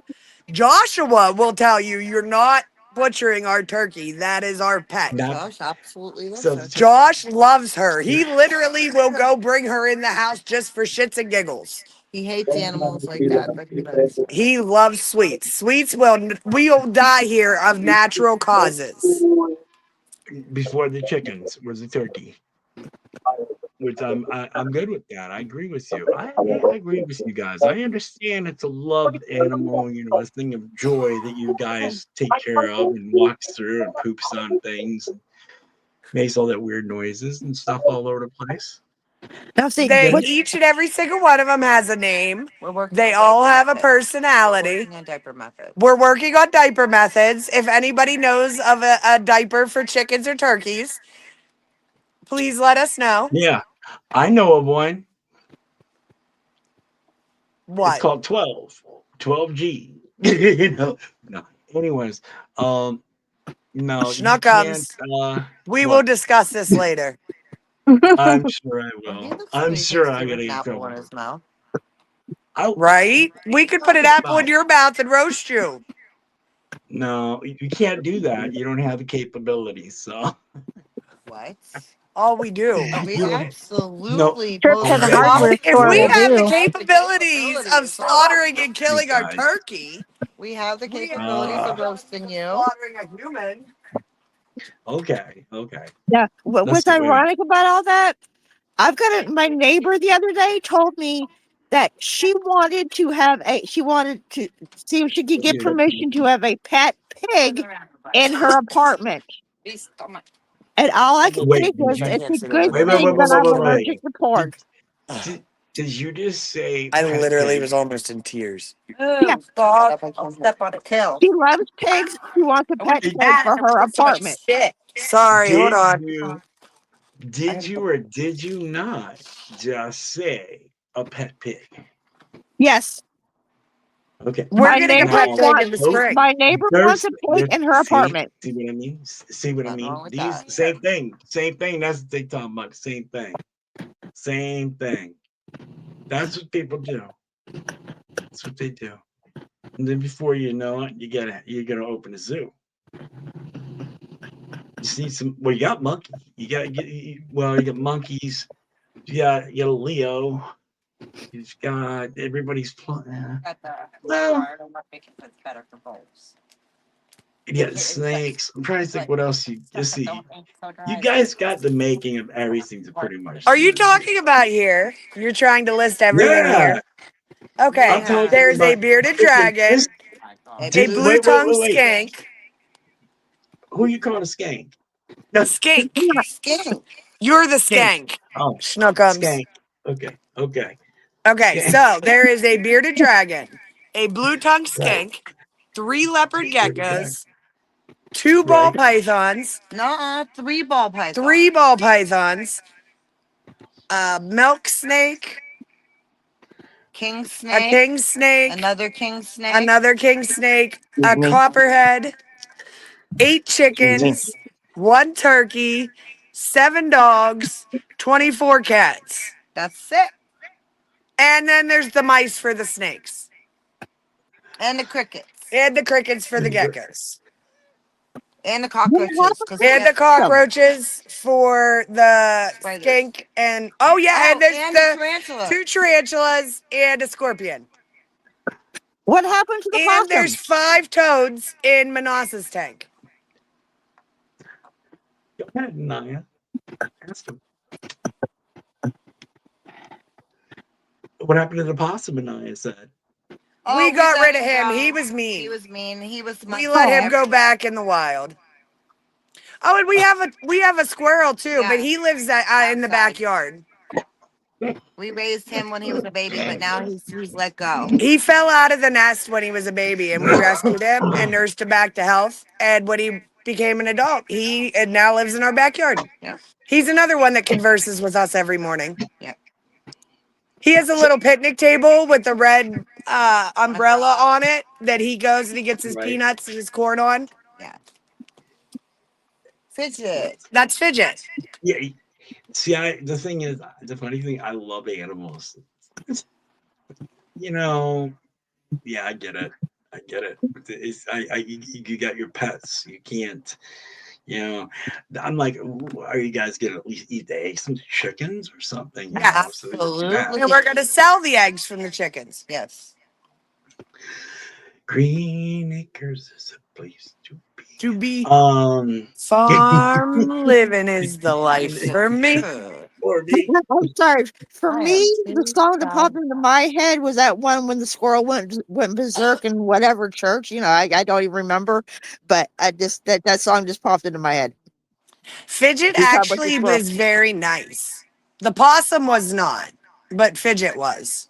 S4: Joshua will tell you you're not butchering our turkey. That is our pet.
S1: not
S5: Josh absolutely loves
S1: so.
S5: her.
S4: Josh loves her. He literally will go bring her in the house just for shits and giggles.
S5: He hates animals like that, but he loves her.
S4: He loves sweets. Sweets will die here of natural causes.
S1: Before the chickens was the turkey, which I'm good with that. I agree with you. I agree with you guys. I understand it's a loved animal, a thing of joy that you guys take care of and walks through and poops on things and makes all that weird noises and stuff all over the place.
S3: Now see,
S4: They
S3: what
S4: each and every single one of them has a name.
S5: We're working
S4: They
S5: on
S4: all
S5: diaper
S4: have a
S5: methods.
S4: personality.
S5: Working on diaper methods.
S4: We're working on diaper methods. If anybody knows of a diaper for chickens or turkeys, please let us know.
S1: Yeah, I know of one. It's
S4: What?
S1: called 12G. No. Anyways, um, No, you can't.
S4: Schnuckums. We will
S1: What?
S4: discuss this later.
S1: I'm sure I
S5: Well, he
S1: will.
S5: looks
S1: I'm
S5: pretty
S1: sure
S5: tasty
S1: I'm
S5: with
S1: gonna
S5: an
S1: get
S5: apple in
S1: trouble.
S5: his mouth.
S4: Right? We could put an apple in your mouth and roast you.
S1: No, you can't do that. You don't have the capabilities. So
S5: What?
S4: All we do.
S5: We
S1: you
S5: absolutely
S6: Trip to the
S1: Okay.
S6: hardware
S4: If
S6: store
S4: we
S6: will
S4: have the
S6: do.
S4: capabilities of slaughtering and
S1: you
S4: killing our
S1: guys.
S4: turkey,
S5: We have the
S4: we have
S5: capabilities
S1: Uh,
S5: of roasting you.
S4: slaughtering a human.
S1: Okay.
S3: Yeah.
S1: Let's
S3: What's
S1: see. Wait a minute.
S3: ironic about all that? My neighbor the other day told me that she wanted to see if she could get
S1: Yeah.
S3: permission to have a pet pig in her apartment. And all I can
S1: Wait.
S3: think
S1: Did
S3: is
S1: you?
S3: it's a good
S1: Wait. Wait.
S3: thing
S1: Wait. Wait.
S3: that
S1: Wait.
S3: I'm
S1: Wait.
S3: allergic
S1: Wait.
S3: to pork.
S1: Did you just say
S4: I
S1: pet
S4: literally
S1: pig?
S4: was almost in tears.
S3: Yeah,
S5: Stop! I'll step on a tail.
S3: she loves pigs. She wants a pet
S1: Did,
S3: pig for her apartment.
S4: Sorry, hold
S1: did
S4: on.
S1: you? Did you or did you not just say a pet pig?
S3: Yes,
S1: Okay.
S4: We're getting a pet pig in the spring.
S3: my neighbor wants a pig
S1: There's
S3: in her
S1: see
S3: apartment.
S1: see what I mean? See what I
S5: Nothing wrong
S1: mean?
S5: with
S1: These
S5: that.
S1: same thing. Same thing. That's what they talking about. Same thing. Same thing. That's what people do. That's what they do. And then before you know it, you're gonna open a zoo. You see some. Well, you got monkey. You got you got monkeys. You got a Leo. You've got everybody's playing. Well,
S5: Better for both.
S1: you got snakes. I'm trying to think what else you see. You guys got the making of everything to pretty much.
S4: Are
S1: do
S4: you
S1: the zoo.
S4: talking about here? You're trying to list everything
S1: Yeah,
S4: here. Okay.
S1: I'm talking
S4: There's a
S1: about.
S4: bearded
S1: Listen,
S4: dragon, a
S1: wait, wait,
S4: blue-tongued
S1: wait, wait.
S4: skank,
S1: Who you calling a skank?
S4: a skink.
S5: Skink.
S4: You're the
S1: Skank.
S4: skank,
S1: Oh,
S4: Schnookums.
S1: skank. Okay.
S4: Okay,
S1: Skank.
S4: so there is a bearded dragon, a blue-tongued
S1: Right.
S4: skink, 3 leopard
S1: Bearded dragon.
S4: geckos, 2 ball
S1: Right.
S4: pythons,
S5: Nuh-uh, 3 ball pythons.
S4: 3 ball pythons, a milk snake,
S5: King
S4: a
S5: snake.
S4: king snake,
S5: Another king snake.
S4: another king snake, a copperhead, 8 chickens, 1 turkey, 7 dogs, 24 cats.
S5: That's it.
S4: And then there's the mice for the snakes.
S5: And the crickets.
S4: And the crickets for the geckos.
S5: And the cockroaches.
S4: And the cockroaches for the skink. And and there's
S5: and
S4: the
S5: tarantula.
S4: 2 tarantulas and a scorpion.
S3: What happened to the
S4: And
S3: possum?
S4: there's 5 toads in Manas's tank.
S1: Go ahead, Naya. Ask him. What happened to the possum? Naya said.
S4: We got
S5: let
S4: rid of him.
S5: go.
S4: He was mean.
S5: He was mean. He was.
S4: We let him go back in the wild. Oh, and we have a squirrel too, but he lives in the backyard.
S5: We raised him when he was a baby, but now he's let go.
S4: He fell out of the nest when he was a baby, and we rescued him and nursed him back to health. And when he became an adult, he now lives in our backyard.
S5: Yeah.
S4: He's another one that converses with us every morning.
S5: Yeah.
S4: He has a little picnic table with the red umbrella on it that he goes and he gets his peanuts and his corn on.
S5: Yeah. Fidget.
S4: That's Fidget.
S1: Yeah. See, the thing is, the funny thing, I love animals. Yeah, I get it. You got your pets. You can't. I'm like, are you guys gonna at least eat the eggs from the chickens or something?
S5: Absolutely.
S4: And we're gonna sell the eggs from the chickens.
S5: Yes.
S1: Green Acres is a place
S4: to be.
S1: Farm
S4: living is the life for me.
S3: I'm sorry. For me, the song that popped into my head was that one when the squirrel went berserk in whatever church. I don't even remember, but I just that song just popped into my head.
S4: Fidget actually was very nice. The possum was not, but Fidget was.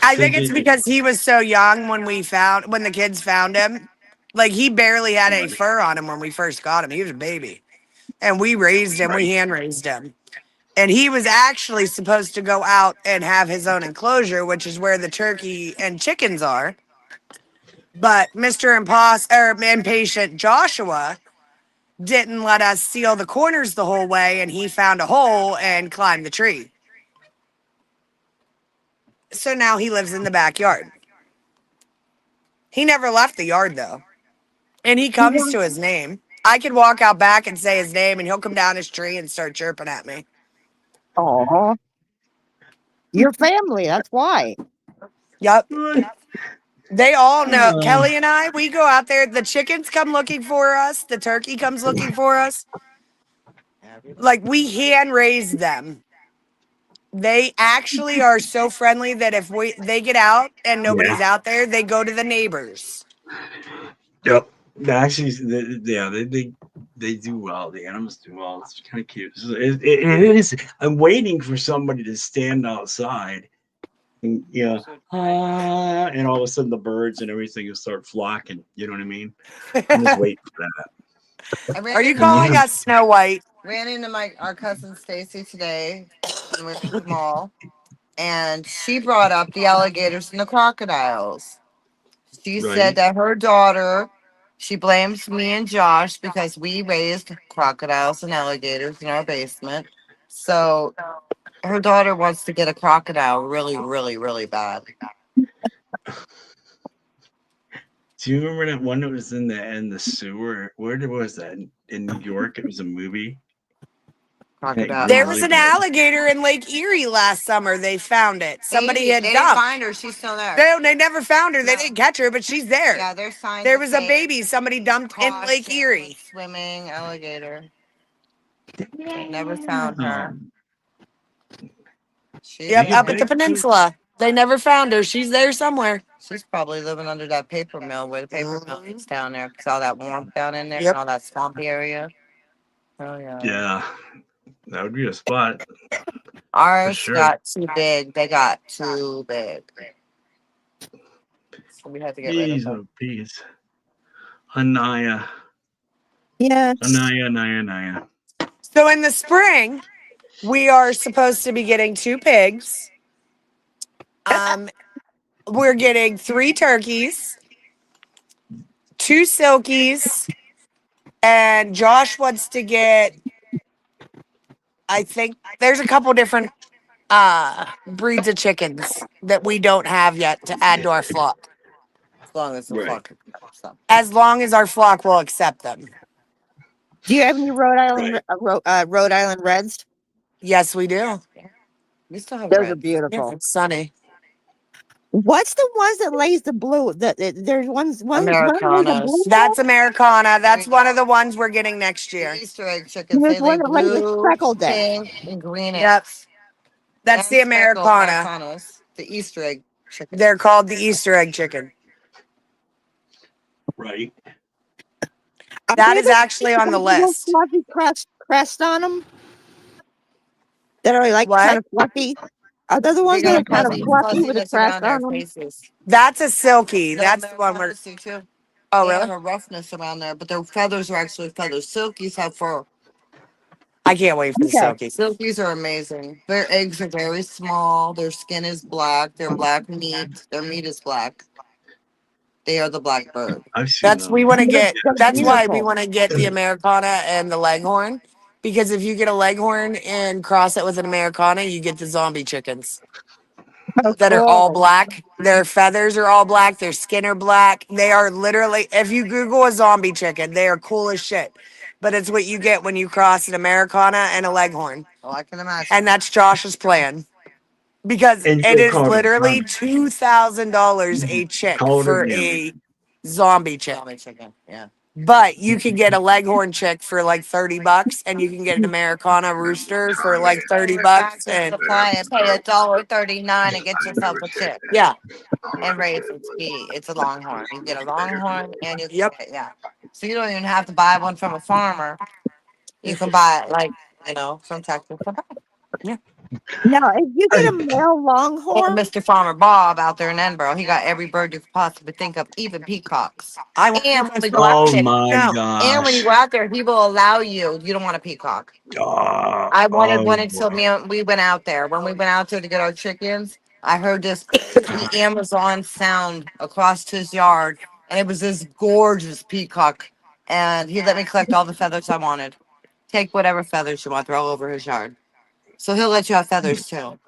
S4: I think it's because he was so young when the kids found him. Like, he barely had any fur on him when we first got him. He was a baby. And we raised him. We hand raised him. And he was actually supposed to go out and have his own enclosure, which is where the turkey and chickens are. But Mr. Impatient Joshua didn't let us seal the corners the whole way, and he found a hole and climbed the tree. So now he lives in the backyard. He never left the yard, though. And he comes to his name. I could walk out back and say his name, and he'll come down his tree and start chirping at me.
S2: Oh, your family. That's why.
S4: Yup. They all know.
S1: Oh,
S4: Kelly and I, we go out there. The chickens come looking for us. The turkey comes looking for us. Like, we hand raise them. They actually are so friendly that if they get out and nobody's out there, they go to the neighbors.
S1: yep. Actually, they do well. The animals do well. It's kind of cute. So it is. I'm waiting for somebody to stand outside, and and all of a sudden the birds and everything will start flocking. You know what I mean? I'm just waiting for that.
S4: Are you calling us Snow White?
S5: Ran into our cousin Stacy today when we went to the mall, and she brought up the alligators and the crocodiles. She said that her daughter, she blames me and Josh because we raised crocodiles and alligators in our basement. So her daughter wants to get a crocodile really, really, really bad.
S1: Do you remember that one that was in the sewer? Where was that? In New York? It was a movie.
S5: Crocodile.
S4: There was an alligator in Lake Erie last summer. They found it. Somebody had
S5: They
S4: dumped.
S5: didn't find her. She's still there.
S4: They never found her. They didn't catch her, but she's there.
S5: Yeah, there's signs.
S4: There was a baby somebody dumped in Lake Erie.
S5: Swimming alligator. They never found her.
S4: Yep, up at the peninsula. They never found her. She's there somewhere.
S5: She's probably living under that paper mill where the paper mill is down there because all that warmth down in there and all that swampy area. Oh, yeah.
S1: Yeah, that would be a spot.
S5: Ours got too big. They got too big. So we had to get rid of them.
S1: Peas. Anaya.
S2: Yes.
S1: Anaya.
S4: So in the spring, we are supposed to be getting 2 pigs. We're getting 3 turkeys, 2 silkies, and Josh wants to get, I think there's a couple different breeds of chickens that we don't have yet to add to our flock.
S5: As long as the flock.
S4: As long as our flock will accept them.
S2: Do you have any Rhode Island Rhode Island Reds?
S4: Yes, we do.
S5: We still have
S2: Those
S5: reds.
S2: are beautiful.
S4: It's sunny.
S2: What's the ones that lays the blue? There's one
S5: Americanas.
S4: That's Americana. That's one of the ones we're getting next year.
S5: The Easter egg chickens.
S2: There's
S5: They
S2: one
S5: lay
S2: that lays the
S5: blue,
S2: speckled egg.
S5: pink, and green
S4: Yep.
S5: eggs.
S4: That's
S5: And
S4: the
S5: speckled
S4: Americana.
S5: Americanas. The Easter egg chickens.
S4: They're called the Easter egg chicken.
S1: Right.
S4: That is actually on the list.
S2: Fluffy crest on them that are like kind of fluffy. Are they the ones that are kind of fluffy with a crest on them?
S4: That's a silky. That's the one we're.
S5: Too.
S4: Oh,
S5: They
S4: really?
S5: have a roughness around there, but their feathers are actually feathers. Silkies have fur.
S4: I can't wait for the silkies.
S5: Silkies are amazing. Their eggs are very small. Their skin is black. They're black meat. Their meat is black. They are the black bird.
S1: I've seen
S4: That's
S1: them.
S4: we want to get. That's why we
S2: beautiful.
S4: want to get the Americana and the Leghorn, because if you get a Leghorn and cross it with an Americana, you get the zombie chickens that are all black. Their feathers are all black. Their skin are black. They are literally. If you Google a zombie chicken, they are cool as shit. But it's what you get when you cross an Americana and a Leghorn.
S5: Oh, I can imagine.
S4: And that's Josh's plan. Because
S1: And
S4: it
S1: you
S4: is
S1: call it
S4: literally
S1: zombie.
S4: $2,000 a chick
S1: Call it
S4: for
S1: a
S4: a zombie chick.
S5: Zombie chicken. Yeah.
S4: But you can get a Leghorn chick for like $30, and you can get an Americana rooster for like $30. And
S5: Supply and pay $1.39 and get yourself a chick.
S4: yeah,
S5: And raise its key. It's a longhorn. You get a longhorn and you
S4: Yep.
S5: yeah. So you don't even have to buy one from a farmer. You can buy it from Texas.
S4: yeah.
S2: Now, if you get a male
S5: Or
S2: longhorn,
S5: Mr. Farmer Bob out there in Edinburgh, he got every bird you could possibly think of, even peacocks.
S4: I want
S5: And when we go out
S1: Oh
S5: there,
S1: my
S5: and when you
S1: gosh.
S5: go out there, he will allow you. You don't want a peacock. I wanted one until we went out there. When we went out there to get our chickens, I heard this the Amazon sound across his yard, and it was this gorgeous peacock. And he let me collect all the feathers I wanted. Take whatever feathers you want, they're all over his yard. So he'll let you have feathers too.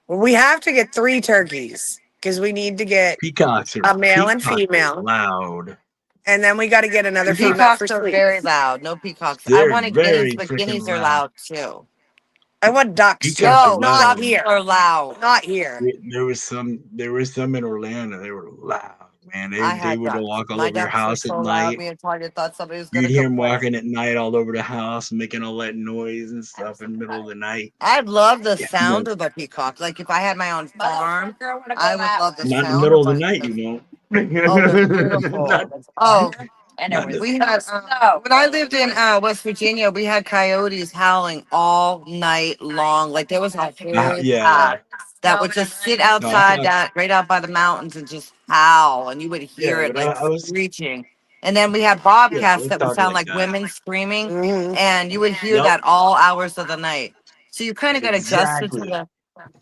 S4: Well, we have to get 3 turkeys because we need to get
S1: Peacocks are
S4: a male and female,
S1: loud.
S4: and then we got to get another female
S5: Peacocks
S4: for
S5: are
S4: sleep.
S5: very loud. No peacocks. I
S1: They're
S5: wanted
S1: very
S5: guineas, but
S1: freaking
S5: guineas are
S1: loud.
S5: loud too.
S4: I want ducks too.
S1: Peacocks are
S5: No,
S4: Not
S5: ducks
S4: here.
S5: are loud.
S4: Not here.
S1: There was some in Orlando. They were loud, man.
S5: I
S1: They
S5: had
S1: would
S5: ducks.
S1: walk all
S5: My
S1: over your
S5: ducks were
S1: house at
S5: so loud.
S1: night.
S5: Me and Tanya thought somebody was going
S1: You'd
S5: to
S1: hear them
S5: complain.
S1: walking at night all over the house, making all that noise and stuff in the middle of the night.
S5: I love the
S1: Yeah,
S5: sound of a peacock. Like if I had my own farm, I would love the
S1: not in the
S5: sound
S1: middle
S5: of
S1: of the
S5: one.
S1: night, you know.
S5: Oh, they're beautiful.
S1: Not-
S5: Oh,
S1: not the-
S5: we had when I lived in West Virginia, we had coyotes howling all night long. Like there was a whole
S1: yeah.
S5: pack that would just sit
S1: No, I
S5: outside
S1: thought,
S5: that right out by the mountains and just howl, and you would hear
S1: yeah,
S5: it
S1: but
S5: like
S1: I was,
S5: screeching. And then we had
S1: yeah, I
S5: bobcats
S1: was
S5: that would
S1: talking
S5: sound
S1: like
S5: like
S1: that.
S5: women screaming,
S4: Mhm.
S5: and you would hear
S1: Yep,
S5: that all hours of the night. So you kind of got adjusted
S1: exactly.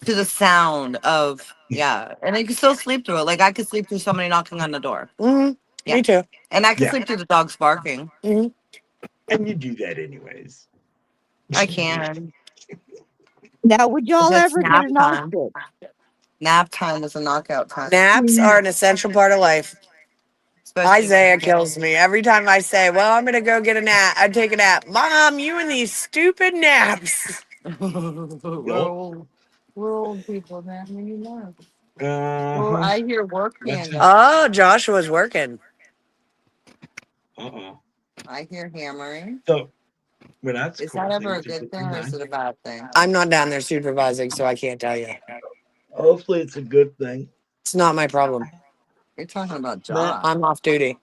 S5: to the sound of and you can still sleep through it. Like I could sleep through somebody knocking on the door.
S4: Mhm.
S5: Yeah.
S4: Me too.
S5: And I can
S1: Yeah,
S5: sleep through the dogs barking.
S4: Mhm.
S1: and you do that anyways.
S5: I can.
S2: Now, would
S5: If
S2: y'all
S5: it's
S2: ever get
S5: nap
S2: an
S5: time.
S2: ostrich?
S5: Nap time is a knockout time.
S4: Naps are an essential part of life.
S5: Especially
S4: Isaiah kills me every time I say, "Well, I'm gonna go get a nap. I'd take a nap." Mom, you and these stupid naps.
S5: we're old people, man. We need naps. Well,
S1: Uh-huh.
S5: I hear work
S1: That's
S5: hand.
S4: Oh, Joshua's working.
S1: uh-uh.
S5: I hear hammering.
S1: So, well, that's
S5: Is
S1: cool.
S5: that ever a
S1: Things are
S5: good
S1: getting
S5: thing or is
S1: done.
S5: it a bad thing?
S4: I'm not down there supervising, so I can't tell you.
S1: Hopefully, it's a good thing.
S4: It's not my problem.
S5: You're talking about
S1: But
S5: Josh.
S4: I'm off duty.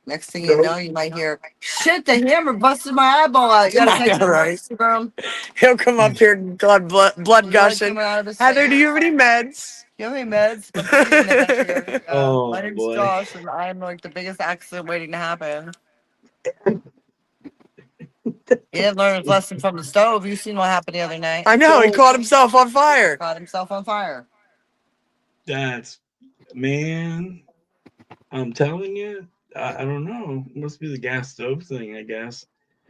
S5: Next thing you know, you might hear, shit, the hammer busted my eyeball out. You gotta
S4: I
S5: take it
S4: know,
S5: to the
S4: right?
S5: emergency room.
S4: He'll come up here, blood
S5: Blood
S4: gushing.
S5: coming out of his
S4: Heather,
S5: face.
S4: do you have any meds?
S5: You have any meds? I'm bleeding to death here.
S1: oh
S5: My name's
S1: boy,
S5: Josh, and I'm like the biggest accident waiting to happen. He didn't learn his lesson from the stove. You seen what happened the other night?
S4: I know, he caught himself on fire.
S5: Caught himself on fire.
S1: that's man. I'm telling you, I don't know. It must be the gas stove thing, I guess,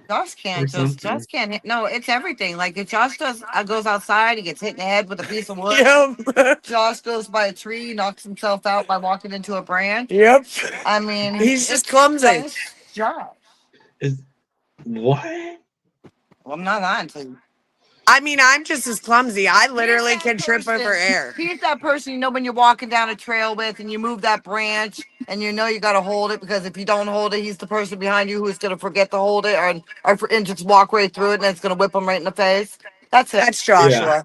S5: Josh
S1: or
S5: can't just.
S1: something.
S5: Josh can't. No, it's everything. Like if Josh goes outside, he gets hit in the head with a piece of wood.
S4: Yep.
S5: Josh goes by a tree, knocks himself out by walking into a branch.
S4: Yep.
S5: I mean,
S4: He's just clumsy.
S5: Josh.
S1: Is what?
S5: Well, I'm not lying to you.
S4: I mean, I'm just as clumsy. I literally can trip over air.
S5: He's that person, you know, when you're walking down a trail with and you move that branch and you know you got to hold it because if you don't hold it, he's the person behind you who's going to forget to hold it and just walk right through it and it's going to whip him right in the face. That's it.
S4: That's Joshua.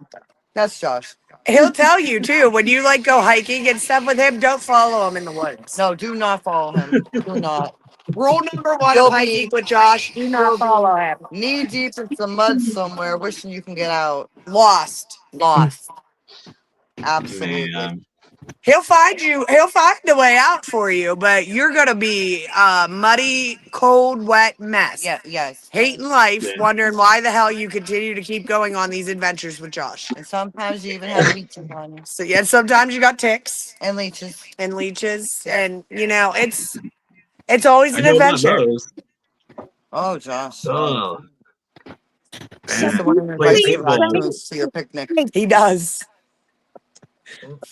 S5: That's Josh.
S4: He'll tell you too when you like go hiking and stuff with him. Don't follow him in the woods.
S5: No, do not follow him. Do not.
S4: Rule number one
S5: You'll
S4: of
S5: be
S4: hiking with Josh: do not follow him.
S5: knee deep in some mud somewhere, wishing you can get out.
S4: Lost.
S5: Lost. Absolutely.
S1: Man,
S4: He'll find you. He'll find a way out for you, but you're gonna be a muddy, cold, wet mess.
S5: Yeah, yes.
S4: Hating life,
S1: yeah.
S4: wondering why the hell you continue to keep going on these adventures with Josh.
S5: And sometimes you even have leeches on you.
S4: So yeah, sometimes you got ticks
S5: And leeches.
S4: and leeches, and you know it's always
S1: I
S4: an
S1: know about
S4: adventure.
S1: those.
S5: Oh, Josh.
S1: Oh,
S5: He's
S1: man.
S5: the one who
S1: Play
S5: invites you
S1: paintball.
S5: to your picnic.
S4: He does.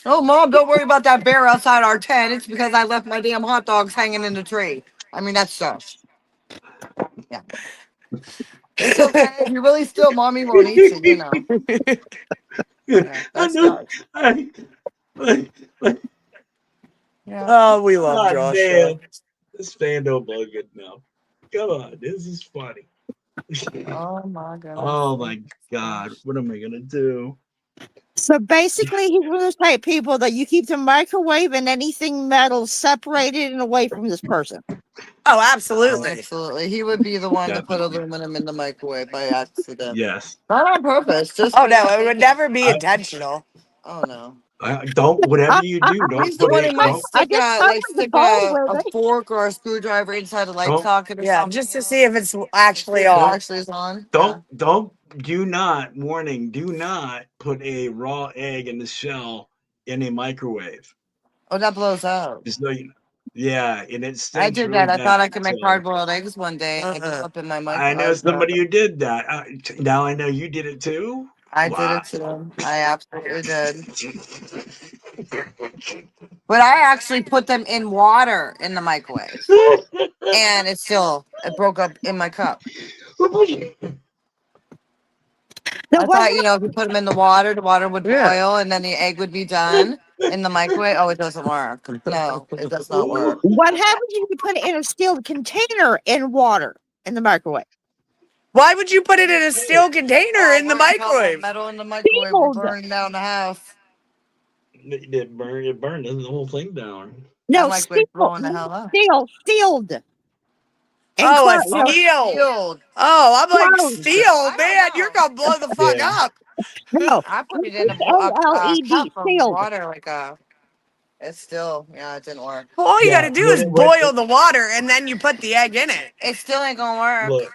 S5: Oh, Mom, don't worry about that bear outside our tent. It's because I left my damn hot dogs hanging in the tree. I mean, that's Josh. Yeah. It's okay. If you really still, Mommy won't eat you, you know. Yeah,
S1: I
S5: that's
S1: know.
S5: Josh.
S1: Like,
S5: Yeah.
S4: Oh, we love
S1: God
S4: Joshua.
S1: damn. This fan don't bug it now. Come on, this is funny.
S5: Oh, my goodness.
S1: Oh my God, what am I gonna do?
S2: So basically, he's one of those type people that you keep the microwave and anything metal separated and away from this person.
S4: Oh, absolutely.
S5: Absolutely. He would be the one to put
S1: Definitely.
S5: aluminum in the microwave by accident.
S1: Yes.
S5: Not on purpose. Just
S4: Oh no, it would never be
S1: I-
S4: intentional.
S5: Oh, no.
S1: Don't whatever you do, don't
S5: He's the
S1: put
S5: one
S1: it.
S5: who might
S1: Don't
S5: stick
S2: just
S5: a fork or a screwdriver inside a light
S1: Don't-
S5: socket or
S4: Yeah,
S5: something.
S4: just to see if it's actually
S5: It
S4: on.
S5: actually is on.
S1: do not warning. Do not put a raw egg in the shell in a microwave.
S5: Oh, that blows up.
S1: Just so you, yeah, and it
S5: I
S1: stinks
S5: did
S1: really
S5: that. I thought I
S1: bad.
S5: could make
S1: So
S5: hard boiled eggs one day. I blew up in my
S1: I know
S5: microwave.
S1: somebody who did that. Now I know you did it too.
S5: I did
S1: Wow.
S5: it too. I absolutely did. But I actually put them in water in the microwave, and it broke up in my cup.
S2: So
S5: I
S2: what
S5: thought, if you put them in the water would boil, and then the egg would be done in the microwave. Oh, it doesn't work. No, it does not work.
S2: what happens if you put it in a steel container in water in the microwave?
S4: Why would you put it in a steel container in the microwave?
S5: Metal in the microwave will
S2: Sealed.
S5: burn down the house.
S1: It burned the whole thing down.
S5: My
S2: No,
S5: microwave
S2: sealed.
S5: blowing the hell up.
S2: Sealed. And
S4: Oh, a
S2: closed.
S4: steel. Oh, I'm like,
S2: Closed.
S4: steel, man, you're going to blow the fuck
S1: Yeah.
S4: up.
S2: No.
S5: I put it in a cup
S2: CLED.
S5: of
S2: Sealed.
S5: water, it's still, it didn't work.
S4: Well, all you got
S1: Yeah.
S4: to do is boil the water and then you put the egg in it.
S5: It still ain't gonna work.
S1: Look,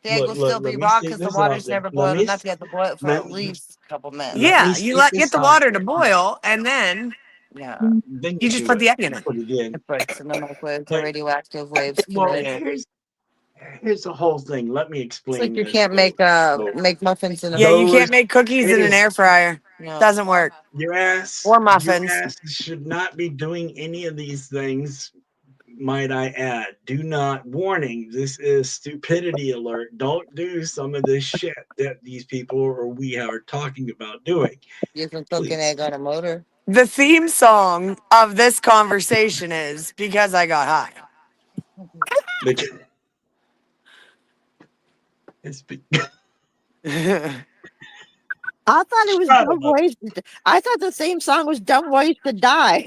S5: The egg will still
S1: let
S5: be
S1: me
S5: raw
S1: say
S5: because the
S1: this out
S5: water's
S1: there.
S5: never boiled enough. You have to boil it for at least a couple minutes.
S1: Let me
S4: Yeah, you
S1: say
S4: get
S1: this
S4: the
S1: out
S4: water to
S1: there.
S4: boil and then
S5: Yeah.
S1: Then
S4: you just put the egg in it.
S1: put it in.
S5: It breaks in the microwave. The
S1: But
S5: radioactive waves
S1: well,
S5: kill it.
S1: here's the whole thing. Let me
S5: It's
S1: explain
S5: like you
S1: this.
S5: can't make muffins in a
S4: Yeah, you
S1: Those
S4: can't make cookies
S1: it
S4: in an
S1: is
S4: air fryer.
S5: No.
S4: Doesn't work.
S1: your ass.
S4: Or
S1: Your
S4: muffins.
S1: ass should not be doing any of these things. Might I add? Do not warning. This is stupidity alert. Don't do some of this shit that these people or we are talking about doing.
S5: You can cook an
S1: Please.
S5: egg on a motor.
S4: The theme song of this conversation is Because I Got High.
S1: It's
S2: I thought it was
S1: Shut
S2: dumb
S1: up.
S2: ways. I thought the same song was dumb ways to die.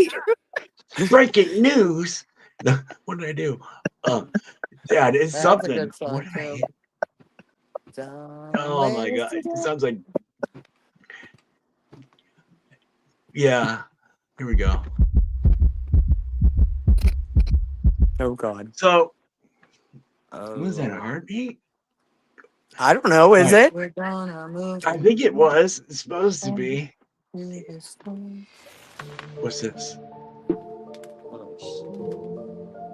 S1: Breaking news. What did I do? Yeah, it's
S5: That's a
S1: something.
S5: good song
S1: What did I
S5: too.
S1: hit? Oh my god. It sounds like yeah. Here we go.
S4: Oh, God.
S1: So was that a heartbeat?
S4: I don't know. Is it?
S5: We're gonna move.
S1: I think it was. It's supposed to be. What's this?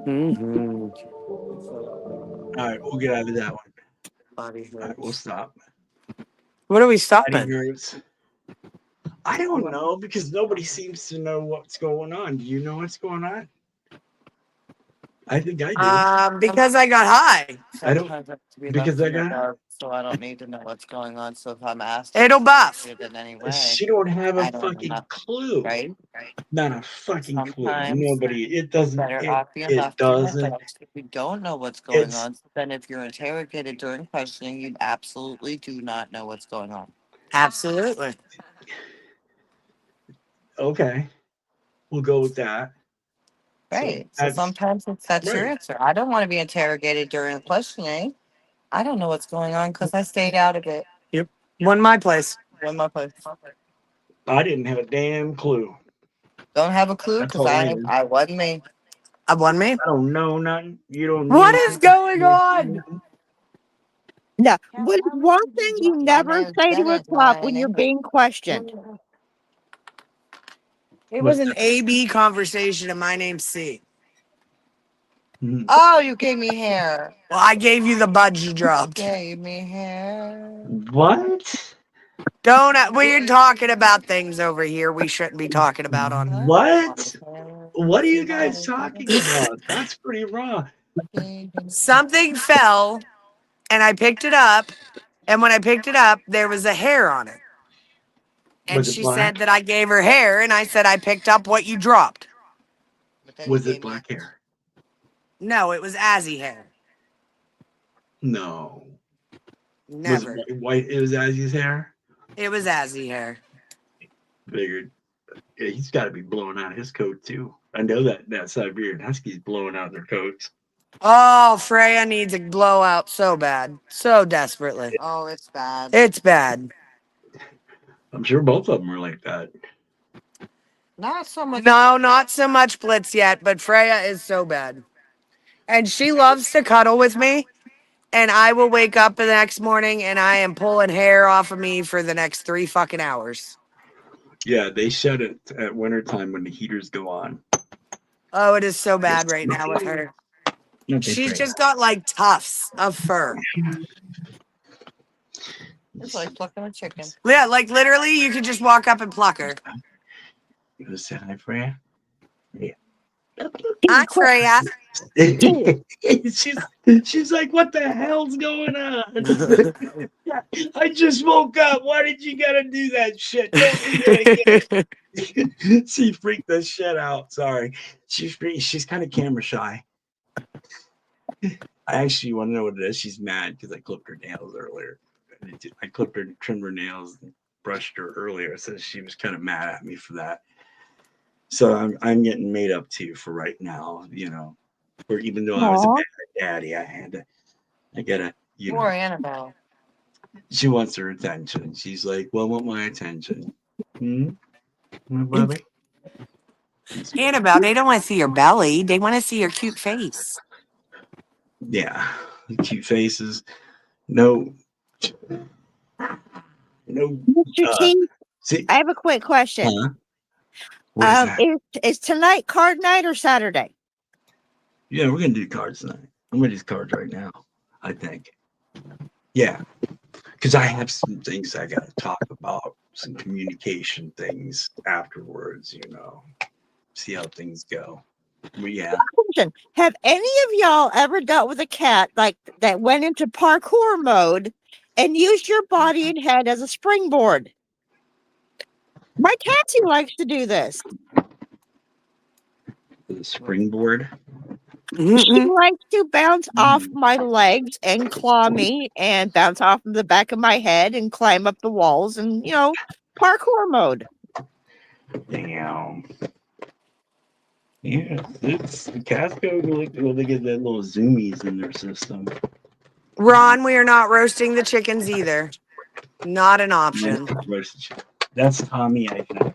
S4: Mm-hmm.
S1: All right, we'll get out of that one. All right, we'll stop.
S4: What are we
S1: Body
S4: stopping?
S1: hurts. I don't know because nobody seems to know what's going on. Do you know what's going on? I think I do.
S4: Because I got high.
S1: I don't
S5: Sometimes I have to be
S1: because
S5: left
S1: I
S5: in the
S1: got
S5: dark, so I don't need to know what's going on. So if I'm asked
S4: It'll buff.
S5: in any way,
S1: she don't have a
S5: I don't know
S1: fucking
S5: nothing,
S1: clue.
S5: right?
S1: Not a fucking clue.
S5: Sometimes
S1: Nobody. It doesn't.
S5: better off being
S1: It
S5: left in the
S1: doesn't.
S5: dark if you don't know what's going
S1: It's
S5: on. So then if you're interrogated during questioning, you absolutely do not know what's going on.
S4: Absolutely.
S1: okay. We'll go with that.
S5: Right. So
S1: That's
S5: sometimes that's your
S1: right.
S5: answer. I don't want to be interrogated during questioning. I don't know what's going on because I stayed out of it.
S4: Yep. One my place.
S5: One my place.
S1: I didn't have a damn clue.
S5: Don't have a clue
S1: That's
S5: because
S1: all I knew.
S5: I wasn't me.
S4: One me.
S1: I don't know nothing. You don't
S4: What
S1: know.
S4: is going on?
S2: No, what is one thing you
S5: My
S2: never
S5: name's
S2: say to a
S5: Bennett.
S2: cop
S5: My
S2: when you're
S5: name.
S2: being questioned?
S4: It was an A-B conversation and my name's C.
S1: Mhm.
S5: Oh, you gave me hair.
S4: Well, I gave you the bud you dropped.
S5: Gave me hair.
S1: What?
S4: We're talking about things over here we shouldn't be talking about on.
S1: What? What are you guys talking about? That's pretty raw.
S4: Something fell and I picked it up. And when I picked it up, there was a hair on it. And
S1: Was it
S4: she
S1: black?
S4: said that I gave her hair, and I said I picked up what you dropped.
S1: Was it black hair?
S4: No, it was Azzy hair.
S1: No.
S4: Never.
S1: Was it white? It was Azzy's hair?
S4: It was Azzy hair.
S1: Figured. Yeah, he's got to be blowing out his coat, too. I know that Siberian Husky's blowing out their coats.
S4: Oh, Freya needs a blowout so bad. So desperately.
S5: Oh, it's bad.
S4: It's bad.
S1: I'm sure both of them are like that.
S5: Not so much.
S4: No, not so much Blitz yet, but Freya is so bad. And she loves to cuddle with me. And I will wake up the next morning and I am pulling hair off of me for the next 3 fucking hours.
S1: Yeah, they shut it at wintertime when the heaters go on.
S4: Oh, it is so bad right now with her. She's just got like tufts of fur.
S5: It's like plucking a chicken.
S4: Yeah, like literally, you could just walk up and pluck her.
S1: You gonna say hi, Freya? Yeah.
S4: Hi, Freya.
S1: she's like, what the hell's going on? I just woke up. Why did you gotta do that shit? Don't do that again. She freaked the shit out. Sorry. She's kind of camera shy. I actually want to know what it is. She's mad because I clipped her nails earlier. I clipped her and trimmed her nails and brushed her earlier, so she was kind of mad at me for that. So I'm getting made up to for right now, Or even though I was a
S3: Aw.
S1: bad daddy, I gotta,
S5: Poor Annabelle.
S1: she wants her attention. She's like, well, I want my attention. My baby?
S4: Annabelle, they don't want to see your belly. They want to see your cute face.
S1: Yeah, cute faces. No, no.
S3: Mr. T,
S1: See,
S3: I have a quick question.
S1: huh? What is that?
S3: Is tonight card night or Saturday?
S1: Yeah, we're gonna do cards tonight. I'm gonna do cards right now. I think. Yeah, because I have some things I gotta talk about, some communication things afterwards. See how things go. But yeah.
S3: Question. Have any of y'all ever dealt with a cat like that went into parkour mode and used your body and head as a springboard? My Cassie likes to do this.
S1: The springboard.
S3: She likes to bounce off my legs and claw me and bounce off the back of my head and climb up the walls and, parkour mode.
S1: Damn. Yeah, it's Casco. They get that little zoomies in their system.
S4: Ron, we are not roasting the chickens either. Not an option.
S1: That's Tommy, I think.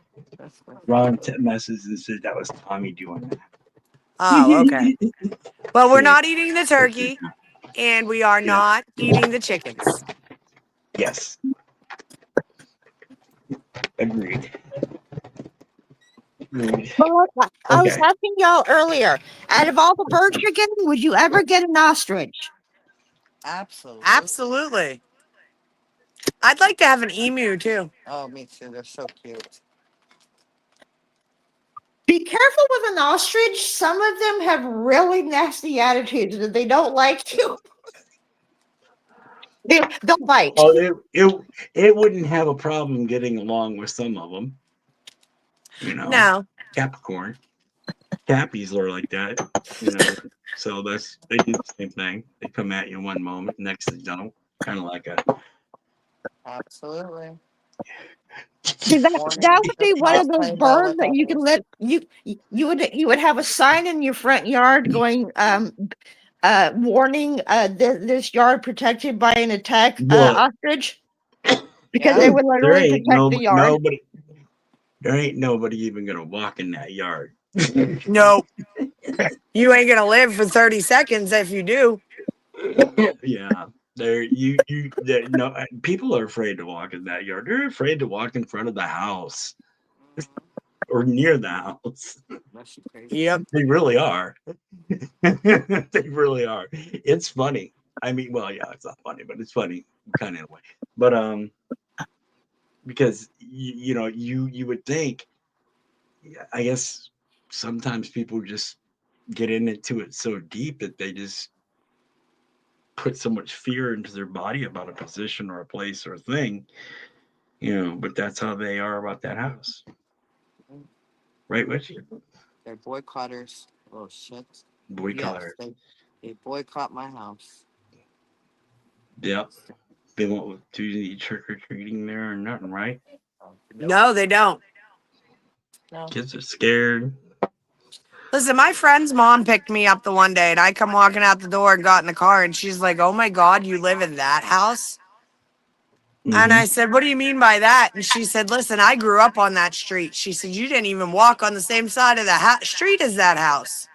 S1: Ron messages and said that was Tommy doing that.
S4: Oh, okay. Well, we're not eating the turkey, and we are not eating the chickens.
S1: Yes. Agreed.
S3: Well, I was asking y'all earlier, out of all the birds you're getting, would you ever get an ostrich?
S4: Absolutely. I'd like to have an emu, too.
S5: Oh, me too. They're so cute.
S3: Be careful with an ostrich. Some of them have really nasty attitudes that they don't like you. They'll bite.
S1: Oh, it wouldn't have a problem getting along with some of them.
S4: No.
S1: Capricorn. Cappies are like that. So they do the same thing. They come at you one moment, next they don't. Kind of like a.
S5: Absolutely.
S3: That would be one of those birds that you can let you would have a sign in your front yard going warning this yard protected by an attack ostrich, because they would literally protect the yard.
S1: There ain't nobody even gonna walk in that yard.
S4: No. You ain't gonna live for 30 seconds if you do.
S1: Yeah. People are afraid to walk in that yard. They're afraid to walk in front of the house or near the house.
S4: Yep.
S1: They really are. They really are. It's funny. I mean, well, yeah, it's not funny, but it's funny kind of in a way. But because you would think, I guess sometimes people just get into it so deep that they just put so much fear into their body about a position or a place or a thing, but that's how they are about that house. Right, Witch?
S5: They're boycotters. Oh, shit.
S1: Boycotters.
S5: Yes, they boycott my house.
S1: Yep. They won't do any trick-or-treating there or nothing, right?
S4: No, they don't.
S5: No.
S1: Kids are scared.
S4: Listen, my friend's mom picked me up the one day, and I come walking out the door and got in the car, and she's like, "Oh my God, you live in that house?" And I said, "What do you mean by that?" And she said, "Listen, I grew up on that street." She said, "You didn't even walk on the same side of the street as that house."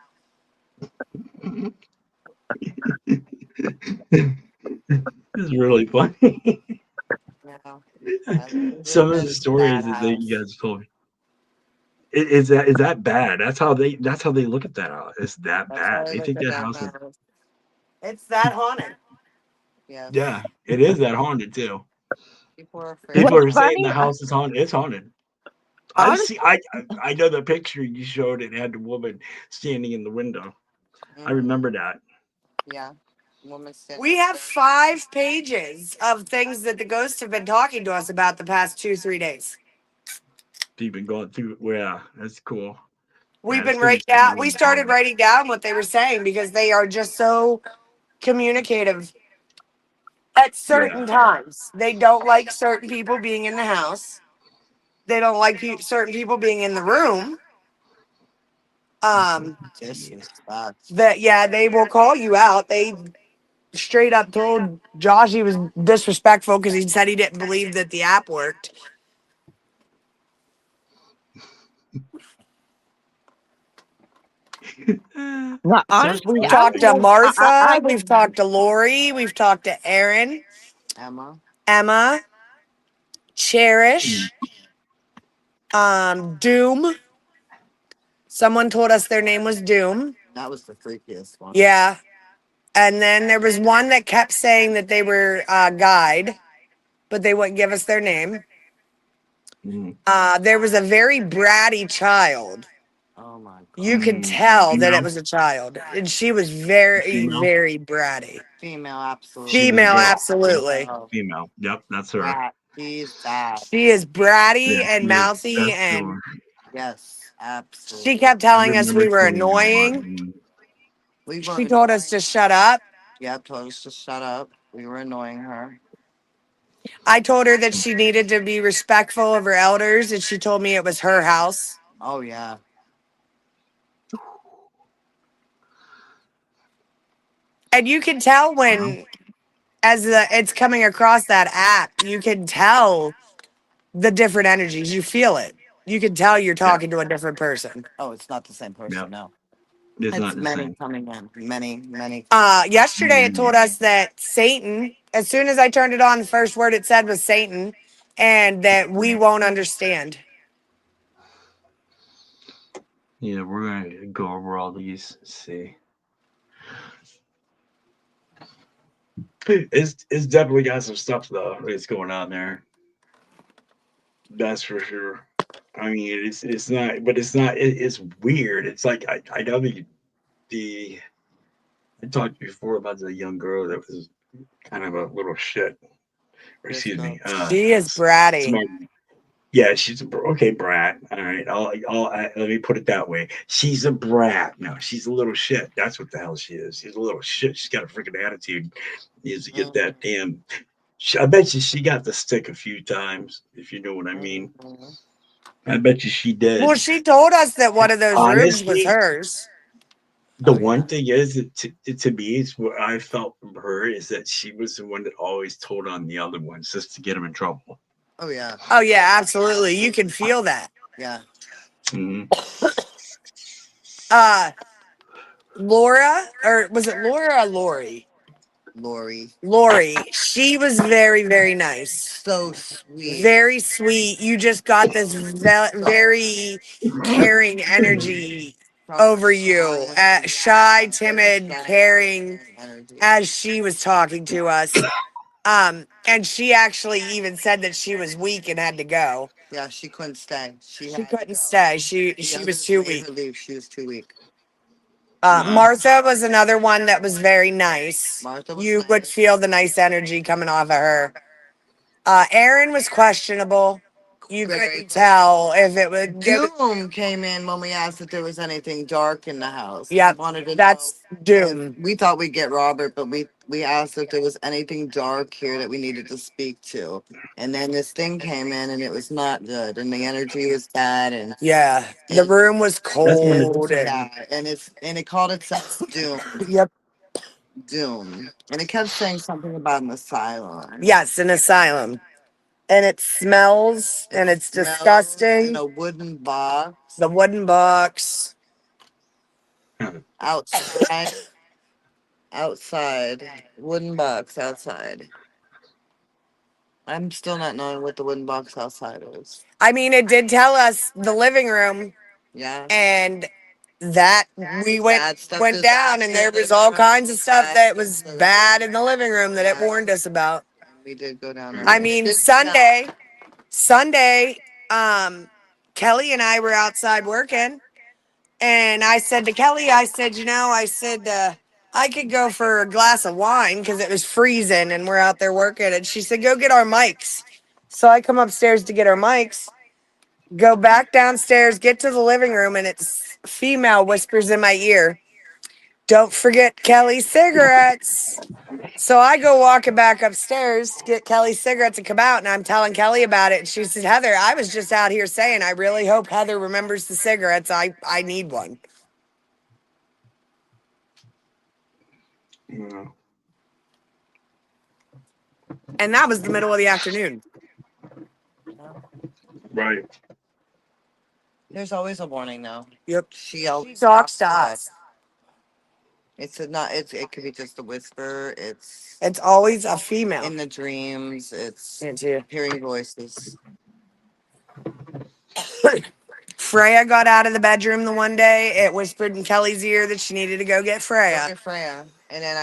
S1: This is really funny.
S5: Yeah.
S1: Some of the stories that you guys told me. Is that bad? That's how they look at that house. It's that
S5: That's how
S1: bad.
S5: I
S1: They
S5: look
S1: think
S5: at
S1: that
S5: that
S1: house is
S5: house.
S4: It's that haunted.
S5: Yes.
S1: yeah, it is that haunted too.
S5: People are afraid.
S1: People
S2: What's
S1: are saying
S2: funny,
S1: the house is haunted. It's haunted. I've
S2: honestly,
S1: seen. I know the picture you showed. It had the woman standing in the window. I remember that.
S5: Yeah. Woman standing.
S4: We have 5 pages of things that the ghosts have been talking to us about the past 2-3 days.
S1: You've been going through. Yeah, that's cool.
S4: We've
S1: Yeah, it's
S4: been
S1: gonna be
S4: writing down.
S1: cool
S4: We
S1: when
S4: started writing down what they were saying because they are just so communicative at certain times. They don't like certain people being in the house. They don't like certain people being in the room.
S5: Disrespect.
S4: That yeah, they will call you out. They straight up told Josh he was disrespectful because he said he didn't believe that the app worked.
S2: well,
S1: Some
S2: honestly,
S4: We've
S1: stories
S2: I
S4: talked
S1: like
S4: to
S2: was,
S4: Martha.
S2: I was,
S4: We've talked to Lori. We've talked to Aaron,
S5: Emma.
S4: Emma, Cherish, Doom. Someone told us their name was Doom.
S5: That was the freakiest one.
S4: Yeah. And then there was one that kept saying that they were guide, but they wouldn't give us their name. There was a very bratty child.
S5: Oh my god.
S4: You could tell that it
S1: female.
S4: was a child. And she was very,
S1: Female.
S4: very bratty.
S5: Female, absolutely.
S1: She was a
S4: Female,
S1: girl.
S4: absolutely.
S5: Oh,
S1: Female. Yep, that's her.
S5: that. She's that.
S4: She is bratty
S1: Yeah,
S4: and
S1: she is.
S4: mouthy,
S1: That's
S4: and
S1: sure.
S5: Yes,
S4: she
S5: absolutely.
S4: kept
S1: I
S4: telling us
S1: remember
S4: we were
S1: seeing that one.
S4: annoying.
S5: We were
S4: She told us to
S5: annoying
S4: shut
S5: her.
S4: up.
S5: Yep, told us to shut up. We were annoying her.
S4: I told her that she needed to be respectful of her elders, and she told me it was her house.
S5: Oh yeah.
S4: And you can tell when, as it's coming across that app, you can tell the different energies. You feel it. You can tell you're
S1: Yeah,
S4: talking to a different person.
S5: Oh, it's not the same
S1: yeah.
S5: person. No.
S1: It's
S5: It's
S1: not the
S5: many
S1: same.
S5: coming in. Many.
S4: Yesterday it
S1: Mhm.
S4: told us that Satan, as soon as I turned it on, the first word it said was Satan, and that we won't understand.
S1: Yeah, we're gonna go over all these. See, it's definitely got some stuff though. That's going on there. That's for sure. I mean, it's not, but it's not. It's weird. It's like I know the I talked before about the young girl that was kind of a little shit. Or
S5: This
S1: excuse
S5: girl.
S1: me,
S4: She is bratty.
S1: smart. Yeah, she's okay, brat. All right, let me put it that way. She's a brat. No, she's a little shit. That's what the hell she is. She's a little shit. She's got a freaking attitude. Needs to get that damn. I bet you she got the stick a few times, if you know what I mean.
S5: Mhm.
S1: I bet you she
S4: Well,
S1: did.
S4: she told us that one of those rooms was
S1: Honestly,
S4: hers.
S1: the
S5: Oh
S1: one
S5: yeah.
S1: thing is that to me, it's what I felt from her is that she was the one that always told on the other ones just to get them in trouble.
S5: Oh yeah.
S4: Oh yeah, absolutely. You can feel that.
S5: Yeah.
S1: Hmm.
S4: Uh Laura, or was it Laura or Lori?
S5: Lori.
S4: Lori. She was very, very nice.
S5: So sweet.
S4: Very sweet. You just got this very caring energy over you. Shy, timid, caring,
S5: energy.
S4: as she was talking to us. And she actually even said that she was weak and had to go.
S5: Yeah, she couldn't stay. She
S4: She
S5: had to
S4: couldn't
S5: go.
S4: stay. She
S5: The
S4: was
S5: others
S4: too
S5: made
S4: weak.
S5: her leave. She was too weak.
S1: Wow.
S4: Martha was another one that was very nice.
S5: Martha was
S4: You would
S5: nice.
S4: feel the nice energy coming off of her. Aaron was questionable. You
S5: Very
S4: couldn't tell if it was.
S5: Doom came in when we asked if there was anything dark in the house.
S4: Yep,
S5: We wanted to
S4: that's
S5: know
S4: Doom.
S5: we thought we'd get Robert, but we asked if there was anything dark here that we needed to speak to. And then this thing came in and it was not good and the energy was bad and
S4: Yeah, the room was
S1: That's when it.
S4: cold. And,
S5: yeah, and it called itself Doom.
S4: yep.
S5: Doom. And it kept saying something about an asylum.
S4: Yes, an asylum. And it smells and it's
S5: smells in
S4: disgusting.
S5: a wooden box
S4: The wooden box.
S5: outside. Outside. Wooden box outside. I'm still not knowing what the wooden box outside is.
S4: I mean, it did tell us the living room,
S5: Yeah.
S4: and that we went
S5: Bad stuff
S4: went down, and there was all kinds of stuff that was bad in the living room that it warned us about.
S5: We did go down there.
S4: I mean, Sunday, Kelly and I were outside working, and I said to Kelly, I said, I could go for a glass of wine because it was freezing and we're out there working. And she said, go get our mics. So I come upstairs to get our mics, go back downstairs, get to the living room, and it's female whispers in my ear, don't forget Kelly's cigarettes. So I go walking back upstairs to get Kelly's cigarettes and come out, and I'm telling Kelly about it. And she said, Heather, I was just out here saying, I really hope Heather remembers the cigarettes. I need one.
S1: Yeah.
S4: And that was the middle of the afternoon.
S1: Right.
S5: There's always a warning, though.
S4: Yep.
S5: She always
S4: talks to us.
S5: It's not. It could be just a whisper.
S4: It's always a female.
S5: In the dreams. It's
S4: Into
S5: hearing voices.
S4: Freya got out of the bedroom the one day. It whispered in Kelly's ear that she needed to go get Freya.
S5: Go get Freya. And then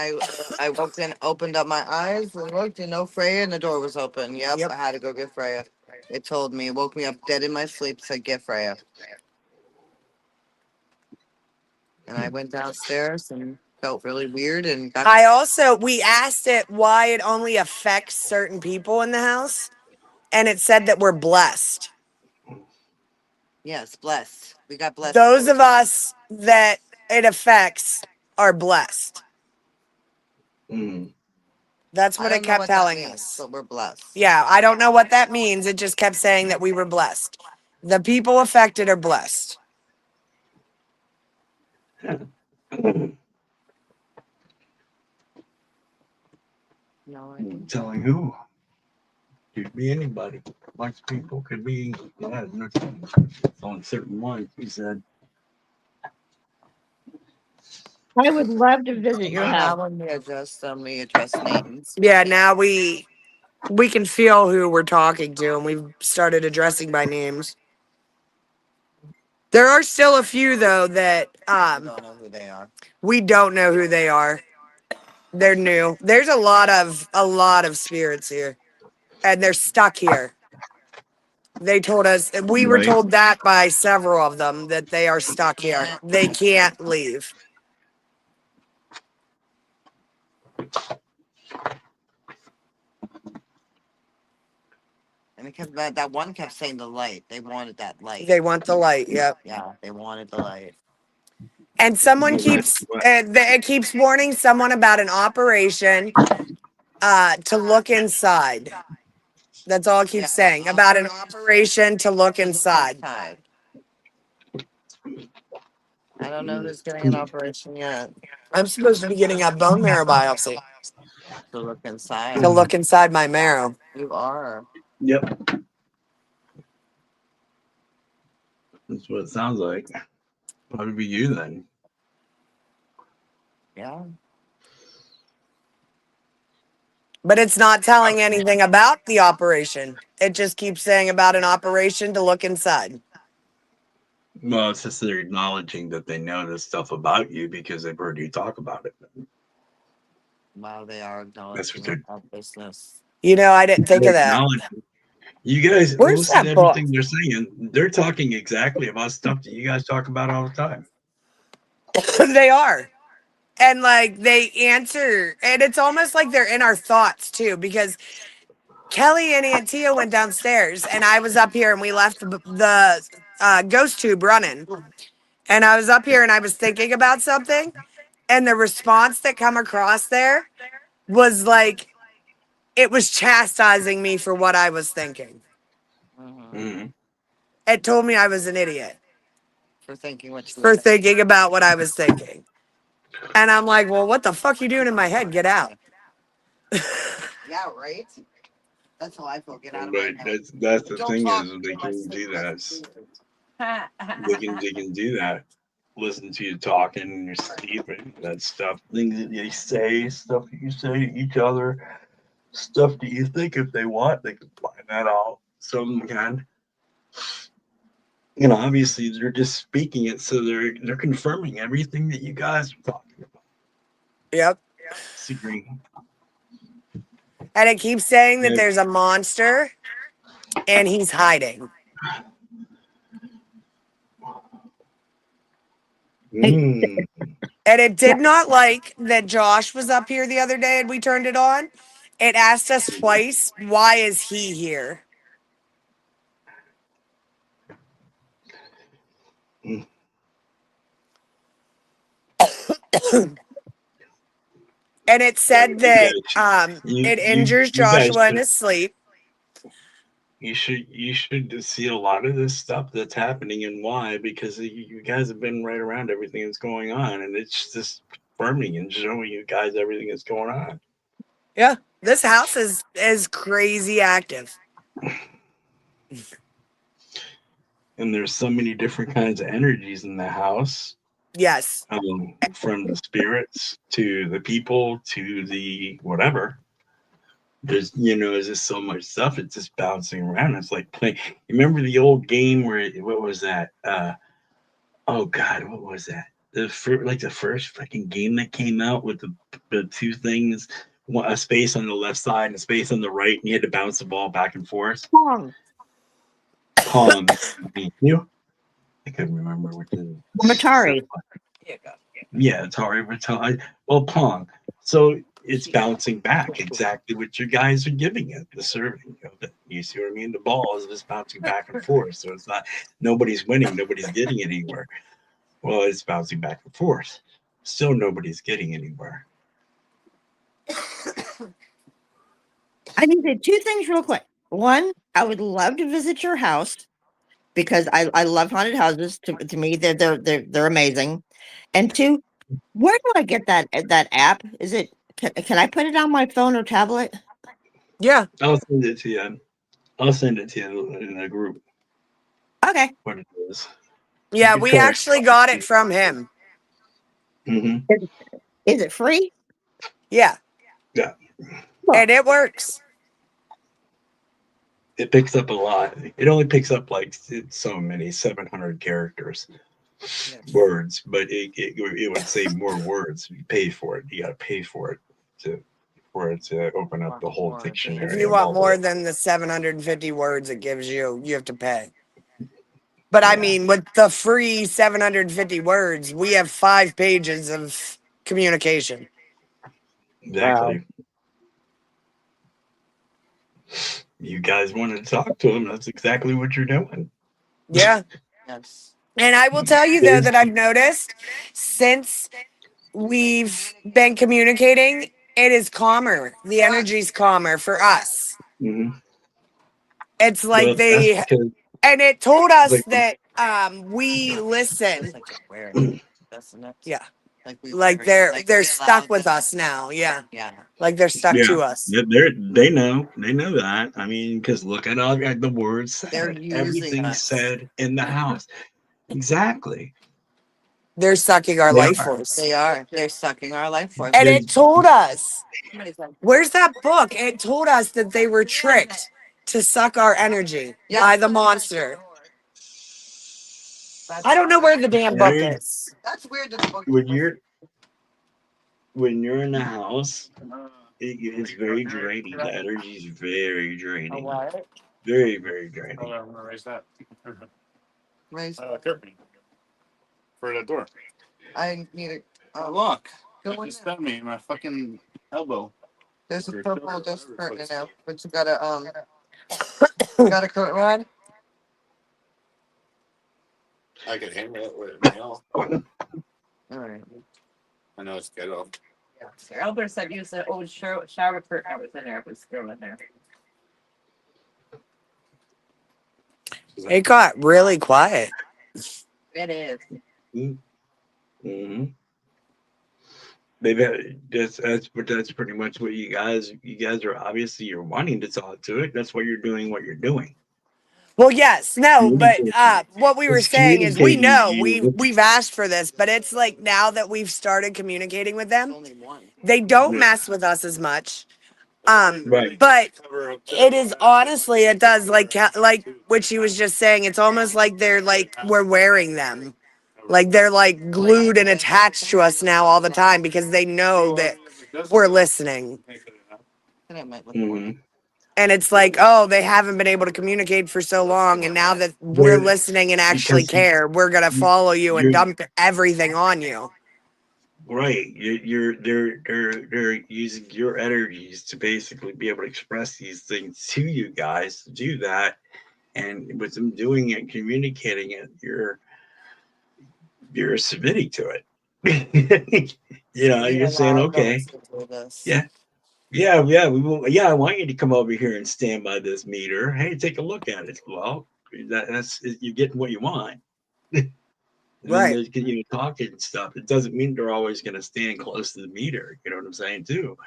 S5: I walked in, opened up my eyes, and looked, and no Freya, and the door was open. Yep, I had to go get Freya. It told me, it woke me up dead in my sleep, said, get Freya. And I went downstairs and felt really weird. And
S4: we asked it why it only affects certain people in the house, and it said that we're blessed.
S5: Yes, blessed. We got blessed.
S4: Those of us that it affects are blessed.
S1: Mm.
S4: That's what it kept telling us.
S5: But we're blessed.
S4: Yeah, I don't know what that means. It just kept saying that we were blessed. The people affected are blessed.
S5: No,
S1: telling who? Could be anybody. Bunch of people could be. It's on certain ones. He said.
S2: I would love to visit your house.
S5: Now when we address them, we address names.
S4: Yeah, now we can feel who we're talking to, and we've started addressing by names. There are still a few though that
S5: don't know who they are.
S4: We don't know who they are. They're new. There's a lot of spirits here, and they're stuck here. They told us, we were told that by several of them, that they are stuck here. They can't leave.
S5: And because that one kept saying the light. They wanted that light.
S4: They want the light, yep.
S5: Yeah, they wanted the light.
S4: And someone it keeps warning someone about an operation to look inside. That's all it keeps saying, about an operation to look inside.
S5: I don't know who's getting an operation yet.
S4: I'm supposed to be getting a bone marrow biopsy.
S5: To look inside.
S4: To look inside my marrow.
S5: You are.
S1: Yep. That's what it sounds like. Probably be you then.
S5: Yeah.
S4: But it's not telling anything about the operation. It just keeps saying about an operation to look inside.
S1: Well, it's just they're acknowledging that they know this stuff about you because they've heard you talk about it.
S5: Wow, they are acknowledging our business.
S4: You know, I didn't think of that.
S1: You guys
S4: listen
S1: to everything they're saying. They're talking exactly about stuff that you guys talk about all the time.
S4: They are. And like they answer, and it's almost like they're in our thoughts too, because Kelly and Aunt Tia went downstairs and I was up here and we left the ghost tube running. And I was up here and I was thinking about something, and the response that come across there was like, it was chastising me for what I was thinking.
S1: Mm-hmm.
S4: It told me I was an idiot.
S5: For thinking
S4: about what I was thinking. And I'm like, well, what the fuck you doing in my head? Get out.
S5: Yeah, right? That's how I feel. Get out of my head.
S1: That's the thing is they can do that. They can do that. Listen to you talking in your sleep and that stuff. Things that they say, stuff that you say to each other. stuff do you think if they want, they can find that out some kind? Obviously they're just speaking it, so they're confirming everything that you guys are talking about.
S4: Yep.
S1: Disagreeing.
S4: And it keeps saying that there's a monster and he's hiding.
S1: Mm.
S4: And it did not like that Josh was up here the other day and we turned it on. It asked us twice, why is he here?
S1: Mm.
S4: And it said that
S1: You
S4: it
S1: you
S4: injures
S1: you guys
S4: Joshua in
S1: should
S4: his sleep.
S1: you should see a lot of this stuff that's happening and why, because you guys have been right around everything that's going on, and it's just confirming and showing you guys everything that's going on.
S4: Yeah. This house is crazy active.
S1: And there's so many different kinds of energies in the house.
S4: Yes.
S1: From the spirits to the people to the whatever. There's just so much stuff. It's just bouncing around. It's like playing. You remember the old game where what was that? Oh God, what was that? The first fucking game that came out with the two things, a space on the left side and a space on the right, and you had to bounce the ball back and forth.
S2: Pong.
S1: Pong. I couldn't remember which is.
S2: Atari.
S1: Yeah, Atari. Well, Pong. So it's bouncing back exactly what you guys are giving it, the serving of it. You see what I mean? The ball is just bouncing back and forth. So it's not, nobody's winning, nobody's getting anywhere. Well, it's bouncing back and forth. Still nobody's getting anywhere.
S2: I need to do two things real quick. One, I would love to visit your house because I love haunted houses. To me, they're amazing. And two, where do I get that app? Is it can I put it on my phone or tablet?
S4: Yeah.
S1: I'll send it to you. I'll send it to you in a group.
S2: Okay.
S1: What it is.
S4: Yeah, we actually got it from him.
S1: Mm-hmm.
S2: Is it free?
S4: Yeah.
S1: Yeah.
S4: And it works.
S1: It picks up a lot. It only picks up like so many 700 characters, words, but it would say more words. You pay for it. You got to pay for it to open up the whole dictionary.
S4: If you want more than the 750 words it gives you, you have to pay. But I mean, with the free 750 words, we have 5 pages of communication.
S1: Exactly.
S2: Wow.
S1: You guys want to talk to him, that's exactly what you're doing.
S4: Yeah. Yes. And I will tell you, though, that I've noticed since we've been communicating, it is calmer. The energy's calmer for us.
S1: Mm-hmm.
S4: It's like and it told us that we listen. Yeah. Like they're stuck with us now. Yeah. Like they're stuck to us.
S1: They know that. I mean, because look at all the words said, everything said in the house. Exactly.
S4: They're sucking our life force.
S5: They are. They're sucking our life force.
S4: And it told us. Where's that book? It told us that they were tricked to suck our energy by the monster. I don't know where the damn book is.
S5: That's weird.
S1: When you're in the house, it's very draining. The energy is very draining. Very, very draining.
S7: I'm gonna raise that.
S5: Raise.
S7: Curtain for the door.
S5: I need it.
S7: Look,
S5: Go
S7: you stabbed me in my fucking elbow.
S5: There's a purple dust curtain now, but you got a curtain rod.
S7: I could handle it with a nail.
S5: All right.
S7: I know it's ghetto.
S8: Yeah. Albert said use the old shower curtain that was in there. It was still in there.
S4: It got really quiet.
S8: It is.
S1: Mm-hmm. That's pretty much what you guys are obviously you're wanting to talk to it. That's why you're doing what you're doing.
S4: Well, yes, no, but what we were saying is we know we've asked for this, but it's like now that we've started communicating with them, they don't mess with us as much.
S1: Right.
S4: But it is honestly, it does like what she was just saying. It's almost like they're like we're wearing them, like they're like glued and attached to us now all the time because they know that we're listening.
S1: Mhm.
S4: And it's like, oh, they haven't been able to communicate for so long, and now that we're
S1: They're
S4: listening and actually
S1: because
S4: care, we're gonna
S1: you,
S4: follow you and
S1: you're
S4: dump everything on you.
S1: right. They're using your energies to basically be able to express these things to you guys to do that, and with them doing it, communicating it, you're submitting to it.
S5: We
S1: You're saying,
S5: allow them
S1: okay,
S5: to do this.
S1: yeah, yeah, we will. Yeah, I want you to come over here and stand by this meter. Hey, take a look at it. Well, that's you're getting what you want. And then
S4: Right.
S1: there's talking and stuff. It doesn't mean they're always going to stand close to the meter. You know what I'm saying too?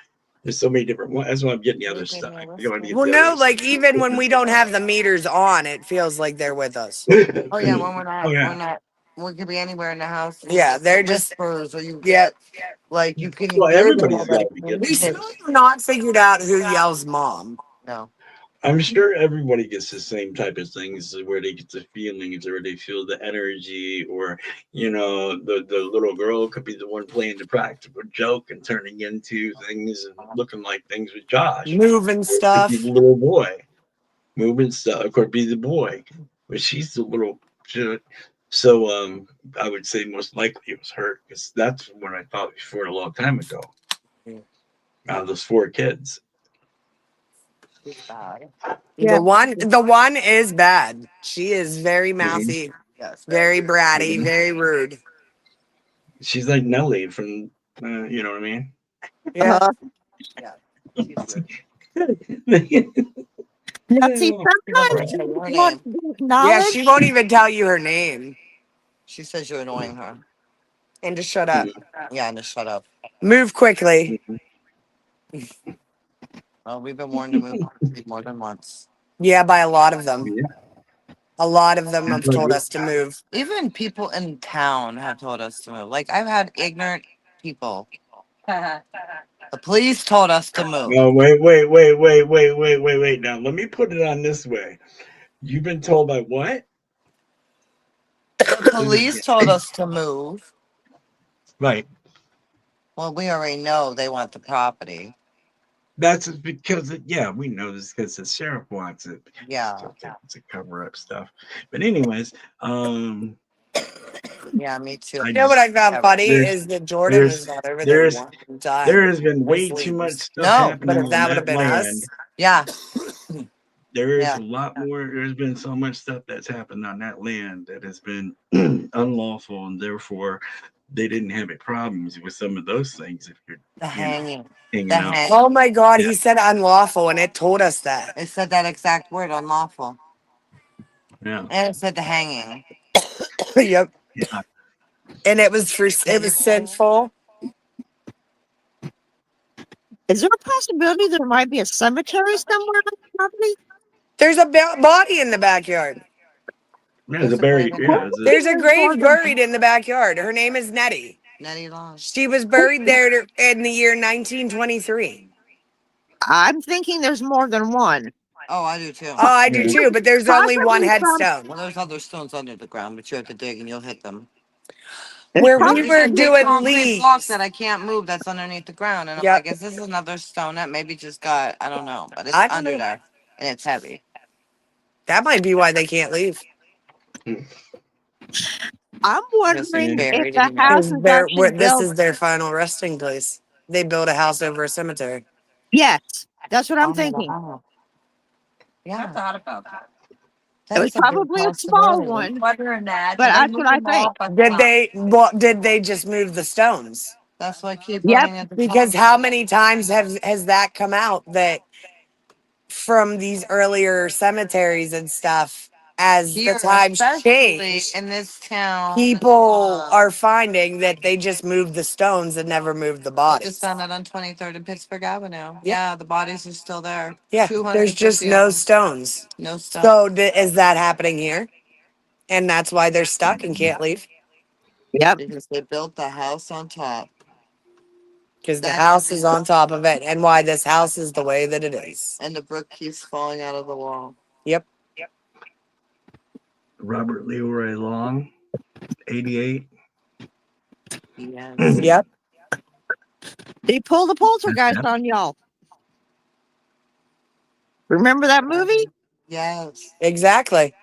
S1: There's so many different ones. That's why I'm getting the
S5: Can you
S1: other
S5: give
S1: stuff.
S5: me a
S1: I want to get
S4: Well,
S1: the
S4: no,
S1: others.
S4: like even when we don't have the meters on, it feels like they're with us.
S5: Oh yeah, when
S1: Oh yeah.
S5: we could be anywhere in the house.
S4: Yeah, they're just
S5: Whispers, or you
S4: yeah.
S5: like you can
S1: Well,
S5: hear them
S1: everybody's got
S5: already
S1: to be getting
S4: We
S1: the
S5: communicate.
S4: still
S1: most.
S4: have not figured out who yells mom.
S5: No.
S1: I'm sure everybody gets the same type of things where they get the feelings or they feel the energy, or the little girl could be the one playing the practical joke and turning into things and looking like things with Josh.
S4: Moving
S1: It could be the
S4: stuff.
S1: little boy moving stuff. It could be the boy, but she's the little shit. So I would say most likely it was her because that's what I thought before a long time ago. Out of those four kids.
S5: She's bad.
S2: Yeah.
S4: The one is bad. She is very
S1: Mhm.
S4: mouthy,
S5: Yes.
S4: very bratty,
S1: Mhm.
S4: very rude.
S1: She's like Nelly from, you know what I mean?
S4: Yeah.
S2: Uh-huh.
S5: Yeah. She's good.
S2: Now, see,
S5: She doesn't
S2: sometimes
S5: even say
S2: you
S5: your
S2: want
S5: name.
S2: to be
S4: Yeah,
S2: acknowledged.
S4: she won't even tell you her name.
S5: She says you're annoying her.
S4: And just shut up.
S5: Yeah, and just shut up.
S4: Move quickly.
S5: Well, we've been warned to move more than once.
S4: Yeah, by a lot of them.
S1: Yeah.
S4: A lot of them have
S1: But
S4: told us to move.
S5: Even people in town have told us to move. Like I've had ignorant people. The police told us to move.
S1: no, wait. Now let me put it on this way. You've been told by what?
S5: The police told us to move.
S1: Right.
S5: Well, we already know they want the property.
S1: That's because yeah, we know this because the sheriff wants it.
S5: Yeah.
S1: Still think it's a cover up stuff. But anyways,
S5: Yeah, me too.
S1: I
S4: You know what I found funny
S1: there's
S4: is that Jordan
S1: there's
S4: was not over there
S1: there's
S4: one time.
S1: there has been way
S4: His
S1: too much
S4: leaves.
S1: stuff
S5: No,
S4: But
S1: happening
S4: if
S1: on
S4: that would have
S1: that
S4: been
S1: land.
S4: us,
S5: Yeah.
S1: There is
S5: Yeah.
S1: a lot more. There's been so much stuff that's happened on that land that has been unlawful, and therefore they didn't have any problems with some of those things. If you're,
S5: The hanging.
S1: hanging
S5: The
S1: out.
S4: oh my God,
S1: Yeah.
S4: he said unlawful and it told us that.
S5: It said that exact word, unlawful.
S1: Yeah.
S5: And it said the hanging.
S4: Yep.
S1: Yeah.
S4: And it was sinful.
S2: Is there a possibility there might be a cemetery somewhere on the property?
S4: There's a body in the backyard.
S1: There's a berry. Yeah. There's a,
S4: There's a
S2: There's
S4: grave
S2: more than
S4: buried in the backyard. Her name is Nettie.
S5: Nettie Long.
S4: She was buried there in the year 1923.
S2: I'm thinking there's more than one.
S5: Oh, I do too.
S4: Oh, I do
S1: yeah.
S4: too, but there's only one
S2: Possibly some.
S4: headstone.
S5: Well, there's other stones under the ground, but you have to dig and you'll hit them.
S2: There's
S4: Where we
S2: probably
S4: were
S5: There's a big
S4: doing
S5: concrete block
S4: leaves.
S5: that I can't move that's underneath the ground. And I'm
S4: Yep.
S5: like, is this another stone that maybe just got, I don't know, but it's
S4: I don't
S5: under
S4: know.
S5: there and it's heavy.
S4: That might be why they can't leave.
S2: I'm
S5: Just
S2: wondering if
S5: buried
S2: the
S5: in there.
S2: house is actually
S4: This
S2: built.
S4: is their final resting place. They built a house over a cemetery.
S2: Yes, that's what I'm
S5: Oh,
S2: thinking.
S5: wow.
S8: I
S5: Yeah,
S8: thought about that.
S2: It was
S5: that's a big
S2: probably a small
S5: possibility.
S2: one,
S8: Wondering that.
S2: but
S8: Did they
S2: that's
S8: move
S2: what I
S8: them all
S2: think.
S8: up at
S4: Did
S8: the
S4: they? Well, did they just move the stones?
S5: That's why I keep
S2: Yep.
S5: running at the
S4: Because
S5: top.
S4: how many times has that come out that from these earlier cemeteries and stuff, as
S5: Here,
S4: the times
S5: especially
S4: change,
S5: in this town,
S4: people are finding that they just moved the stones and never moved the
S5: I just
S4: bodies.
S5: found that on 23rd and Pittsburgh Avenue. Yeah, the bodies are still there.
S4: Yeah, there's just
S5: 250 of
S4: no
S5: them.
S4: stones.
S5: No stuff.
S4: So is that happening here? And that's why they're stuck and can't leave.
S2: Yep.
S5: Because they built the house on top.
S4: Because the
S5: That's
S4: house
S5: the
S4: is on top of it, and why this house is the way that it is.
S5: And the brick keeps falling out of the wall.
S4: Yep.
S1: Robert Leroy Long, 88.
S5: Yes.
S4: Yep.
S2: He pulled the poltergeist on y'all. Remember that movie?
S5: Yes.
S4: Exactly.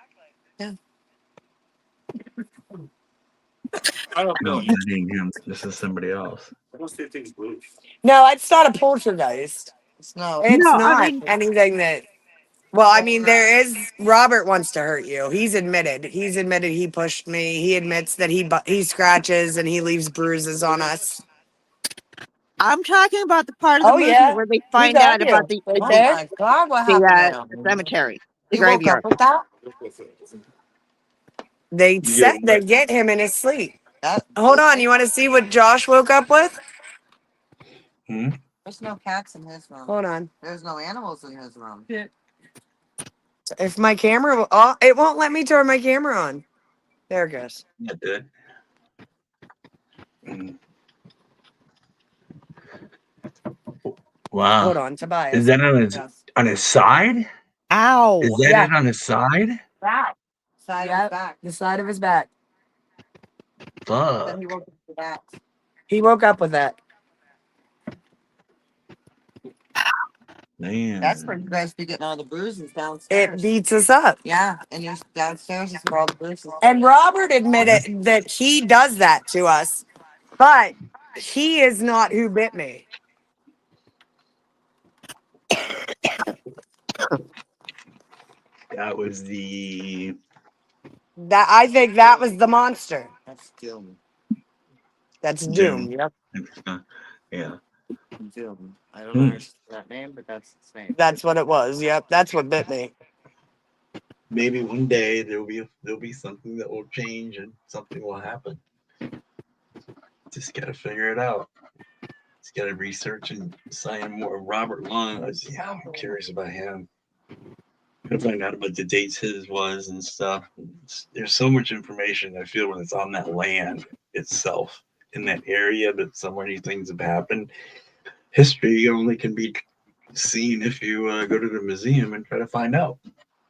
S7: I don't
S1: No,
S7: know.
S1: that ain't him. This is somebody else.
S7: I don't see things move.
S4: No, it's not a poltergeist.
S5: No.
S4: It's
S2: No, I
S4: not
S2: mean,
S4: anything that. Well, I mean, there is. Robert wants to hurt you. He's admitted. He's admitted he pushed me. He admits that he scratches and he leaves bruises on us.
S2: I'm talking about the part of the
S4: Oh
S2: movie
S4: yeah,
S2: where they
S4: he
S2: find
S4: got
S2: out about
S4: you
S2: the
S4: right
S5: Oh
S4: there.
S5: my God, what happened to him?
S2: cemetery, the
S4: He woke
S2: graveyard.
S4: up with that. They
S1: You
S4: said
S1: get
S4: they
S1: what?
S4: get him in his sleep.
S5: That,
S4: Hold on, you want to see what Josh woke up with?
S5: there's no cats in his room.
S4: Hold on.
S5: There's no animals in his room.
S4: If my camera, oh, it won't let me turn my camera on. There it goes.
S1: It did. Mm. Wow.
S4: Hold on, Tobias.
S1: Is that on his side?
S2: Ow.
S1: Is that
S4: Yeah.
S1: it on his side?
S4: Back.
S5: Side of
S4: Yep.
S5: his back.
S4: The side of his back.
S1: Fuck.
S5: Then he woke up with that.
S4: He woke up with that.
S1: Man.
S5: That's where you guys be getting all the bruises downstairs.
S4: It beats us up.
S5: Yeah, and you're downstairs is where all the bruises.
S4: And Robert admitted that he does that to us, but he is not who bit me.
S1: That was the
S4: That I think that was the monster.
S5: That's Doom.
S4: That's
S1: Doom.
S4: Doom. Yep.
S1: Yeah.
S5: Doom. I don't
S1: Hmm.
S5: understand that name, but that's its name.
S4: That's what it was. Yep. That's what bit me.
S1: Maybe one day there'll be something that will change and something will happen. Just gotta figure it out. Just gotta research and sign more. Robert Long. Yeah, I'm curious about him. Gotta find out about the dates his was and stuff. There's so much information I feel when it's on that land itself in that area, but so many things have happened. History only can be seen if you go to the museum and try to find out.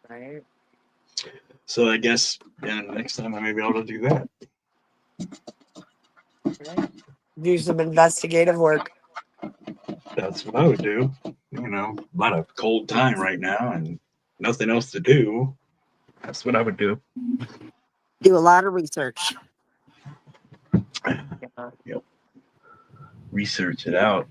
S4: Right.
S1: So I guess next time I may be able to do that.
S4: Do some investigative work.
S1: That's what I would do. You know, a lot of cold time right now and nothing else to do. That's what I would do.
S2: Do a lot of research.
S1: Yep. Research it out.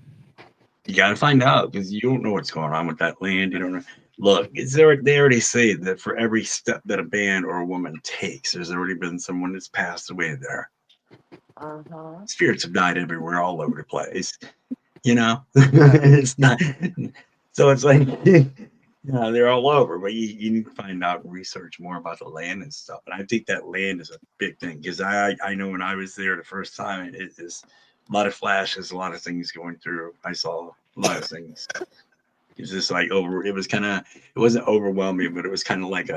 S1: You got to find out because you don't know what's going on with that land. You don't know. Look, they already say that for every step that a man or a woman takes, there's already been someone that's passed away there.
S4: Uh-huh.
S1: Spirits have died everywhere, all over the place. You know, it's not. So it's like, they're all over. But you need to find out and research more about the land and stuff. And I think that land is a big thing because I know when I was there the first time, it is a lot of flashes, a lot of things going through. I saw a lot of things. It's just like it was kind of, it wasn't overwhelming, but it was kind of like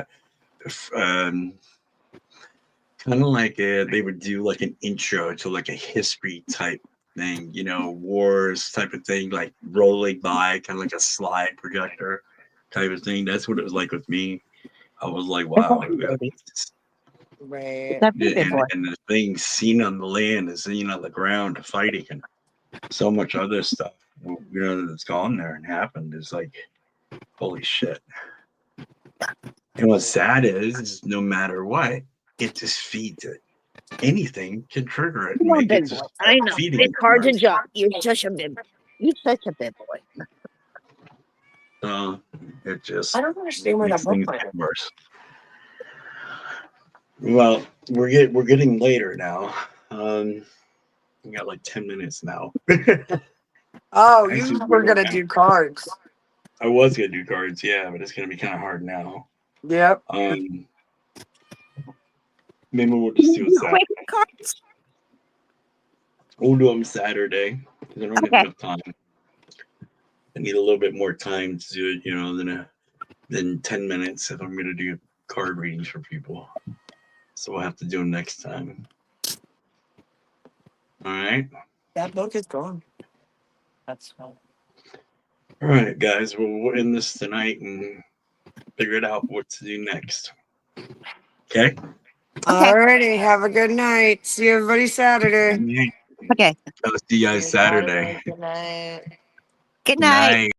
S1: they would do like an intro to like a history type thing, wars type of thing, like rolling by, kind of like a slide projector type of thing. That's what it was like with me. I was like, wow.
S4: Right.
S2: That big boy.
S1: And the things seen on the land and seen on the ground, fighting and so much other stuff, that's gone there and happened. Is like, holy shit. And what's sad is no matter what, it just feeds it. Anything can trigger it and
S2: Come on,
S1: make it
S2: big boy.
S1: just
S2: I know.
S1: feeding
S2: It's
S1: it
S2: hard to
S1: more.
S2: jump. You're such a big boy. You're such a big boy.
S1: It just
S4: I don't understand where
S1: makes
S4: that book
S1: things
S4: went.
S1: worse. Well, we're getting later now. We got like 10 minutes now.
S4: Oh,
S1: Actually,
S4: you were gonna do cards.
S1: I was gonna do cards, yeah, but it's gonna be kind of hard now.
S4: Yep.
S1: Maybe we'll just do it Saturday.
S2: Quick cards.
S1: We'll do them Saturday because I don't have
S2: Okay.
S1: enough time. I need a little bit more time to do it, than 10 minutes if I'm gonna do card readings for people. So we'll have to do them next time. All right.
S4: That book is gone.
S8: That's fine.
S1: All right, guys. We'll end this tonight and figure it out what to do next. Okay.
S4: Alrighty, have a good night. See everybody Saturday.
S2: Okay.
S1: I'll see you guys Saturday.
S5: Good night.
S2: Good night.
S1: Night.